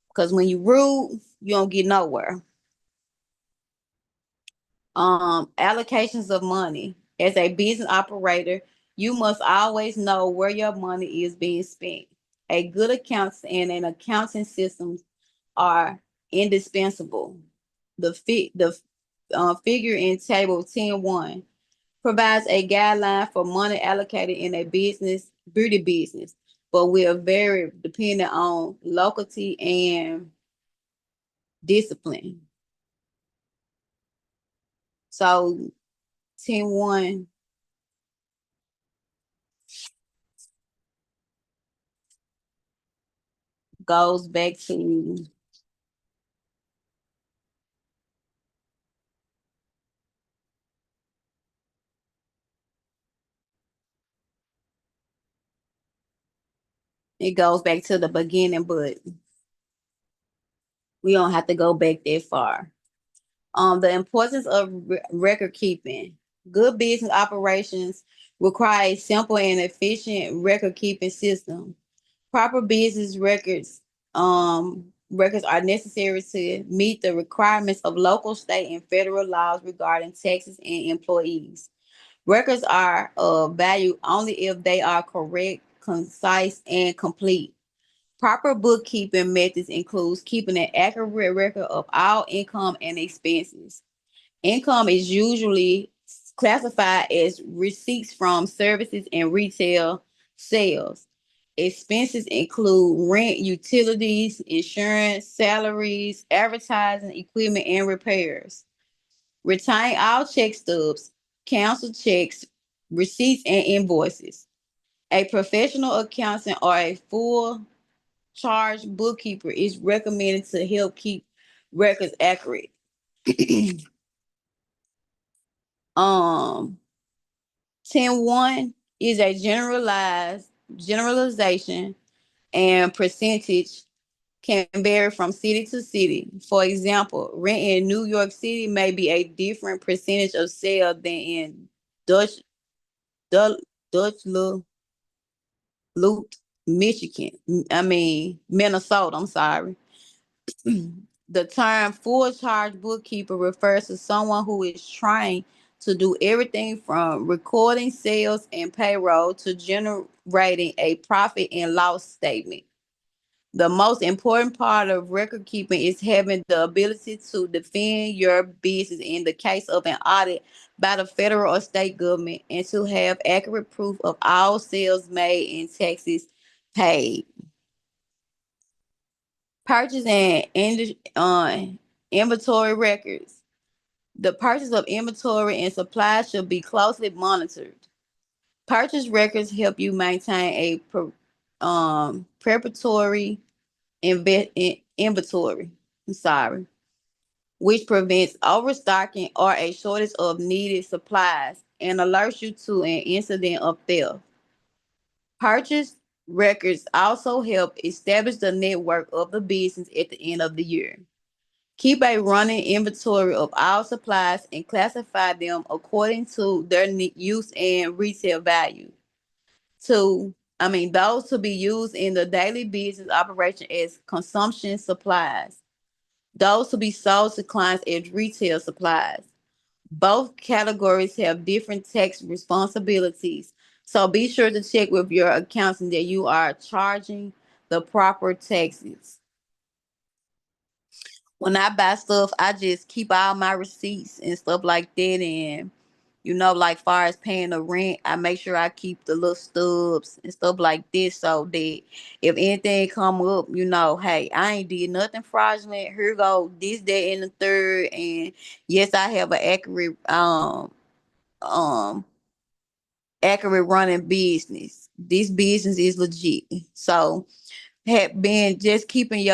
Because when you rude, you don't get nowhere. Allocations of money. As a business operator, you must always know where your money is being spent. A good accountant and an accounting system are indispensable. The figure in table 10.1 provides a guideline for money allocated in a beauty business, but will vary depending on locality and discipline. So 10.1 goes back to it goes back to the beginning, but we don't have to go back that far. The importance of record keeping. Good business operations require a simple and efficient record keeping system. Proper business records are necessary to meet the requirements of local, state, and federal laws regarding taxes and employees. Records are of value only if they are correct, concise, and complete. Proper bookkeeping methods includes keeping an accurate record of all income and expenses. Income is usually classified as receipts from services and retail sales. Expenses include rent, utilities, insurance, salaries, advertising, equipment, and repairs. Retain all check stubs, cancel checks, receipts, and invoices. A professional accountant or a full charge bookkeeper is recommended to help keep records accurate. um 10-1 is a generalization and percentage can vary from city to city. For example, rent in New York City may be a different percentage of sale than in Dutch Dutch Lute, Michigan. Minnesota. I'm sorry. The term full charge bookkeeper refers to someone who is trying to do everything from recording sales and payroll to generating a profit and loss statement. The most important part of record keeping is having the ability to defend your business in the case of an audit by the federal or state government and to have accurate proof of all sales made and taxes paid. Purchase and inventory records. The purchase of inventory and supplies should be closely monitored. Purchase records help you maintain a preparatory inventory. I'm sorry, which prevents overstocking or a shortage of needed supplies and alerts you to an incident of theft. Purchase records also help establish the network of the business at the end of the year. Keep a running inventory of all supplies and classify them according to their use and retail value. Those to be used in the daily business operation as consumption supplies. Those to be sold to clients as retail supplies. Both categories have different tax responsibilities, so be sure to check with your accountant that you are charging the proper taxes. When I buy stuff, I just keep all my receipts and stuff like that. And like far as paying the rent, I make sure I keep the little stubs and stuff like this so that if anything come up, hey, I ain't did nothing fraudulent. Here go this, that, and the third. And yes, I have an um accurate running business. This business is legit. So had been just keeping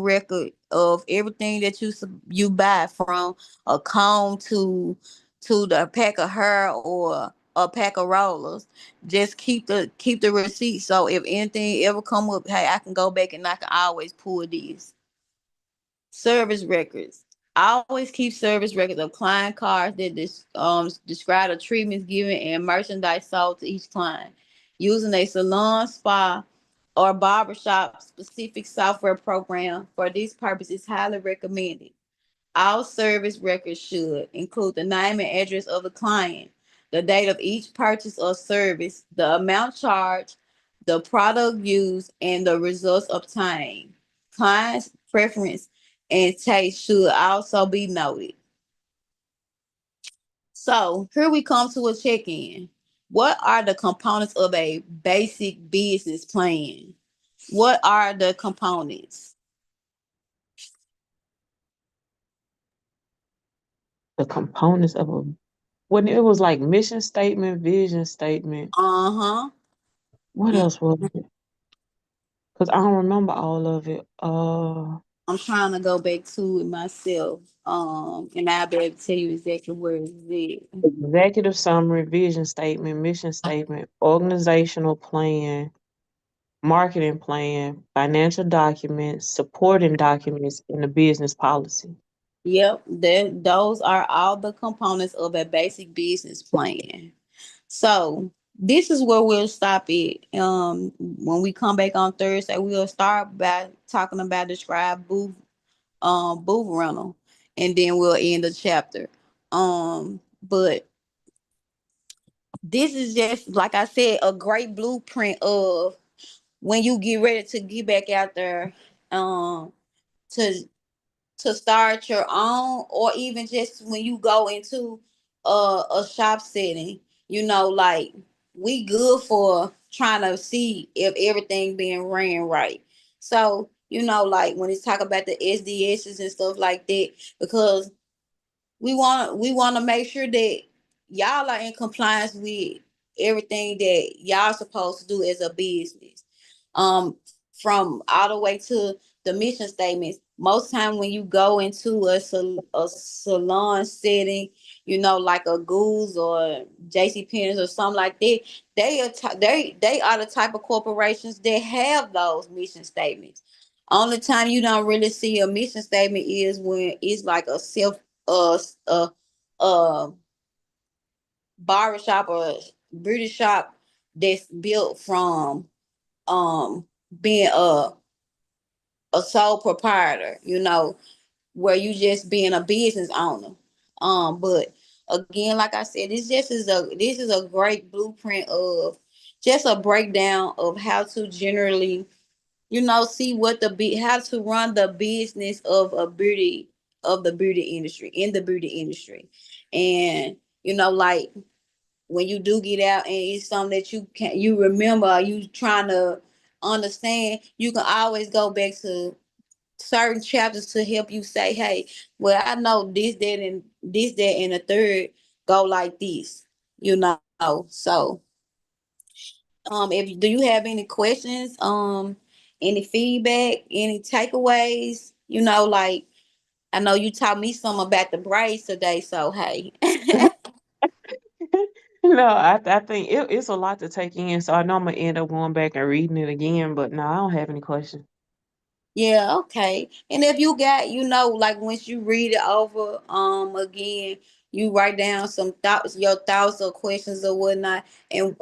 record of everything that you buy, from a comb to the pack of hair or a pack of rollers. Just keep the receipt, so if anything ever come up, hey, I can go back and I can always pull these. Service records. I always keep service records of client cards that describe the treatments given and merchandise sold to each client. Using a salon, spa, or barbershop specific software program for this purpose is highly recommended. All service records should include the name and address of the client, the date of each purchase or service, the amount charged, the product used, and the results obtained. Client's preference and taste should also be noted. So here we come to a check-in. What are the components of a basic business plan? What are the components? The components of a when it was like mission statement, vision statement. Uh-huh. What Mm, else was it? Because I don't remember all of it. I'm trying to go back to it myself. And I'll be able to tell you exactly where it's at. Executive summary, vision statement, mission statement, organizational plan, marketing plan, financial documents, supporting documents, and the business policy. Yep, those are all the components of a basic business plan. So this is where we'll stop it. When we come back on Thursday, we'll start by talking about describe booth rental, and then we'll end the chapter. But this is just like I said, a great blueprint of when you get ready to get back out there, to start your own, or even just when you go into a shop setting. Like, we good for trying to see if everything being ran right. So like when it's talk about the SDSs and stuff like that, because we want to make sure that y'all are in compliance with everything that y'all supposed to do as a business. From all the way to the mission statements. Most time when you go into a salon setting, like a Goose or JC Penney's or something like that, they are the type of corporations that have those mission statements. Only time you don't really see a mission statement is when it's like a self uh uh uh barbershop or beauty shop that's built from um being a sole proprietor, where you just being a business owner. But again, like I said, this is a great blueprint of just a breakdown of how to generally, see what how to run the business of the beauty industry in the beauty industry. And like when you do get out and it's something that you remember, you trying to understand, you can always go back to certain chapters to help you say, hey, well, I know this, that, and this, that, and the third go like this, So, if do you have any questions, any feedback, any takeaways? Like I know you taught me something about the braids today, so hey. No, I think it's a lot to take in, so I know I'm gonna end up going back and reading it again. But no, I don't have any questions. Yeah, okay. And if you got, like once you read it over again, you write down some thoughts, your thoughts or questions or whatnot, and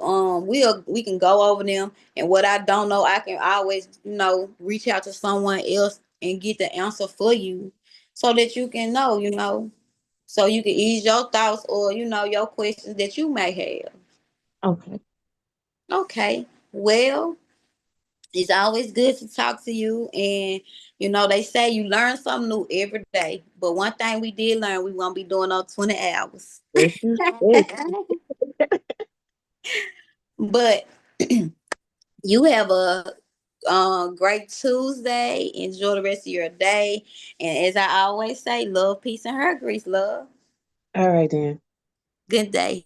we can go over them. And what I don't know, I can always, reach out to someone else and get the answer for you so that you can know, so you can ease your thoughts or your questions that you may have. Okay. Okay. Well, it's always good to talk to you. And, they say you learn something new every day. But one thing we did learn, we won't be doing on 20 hours. Yes, you said. But you have a great Tuesday. Enjoy the rest of your day. And as I always say, love, peace, and hair grease, love. All right then. Good day.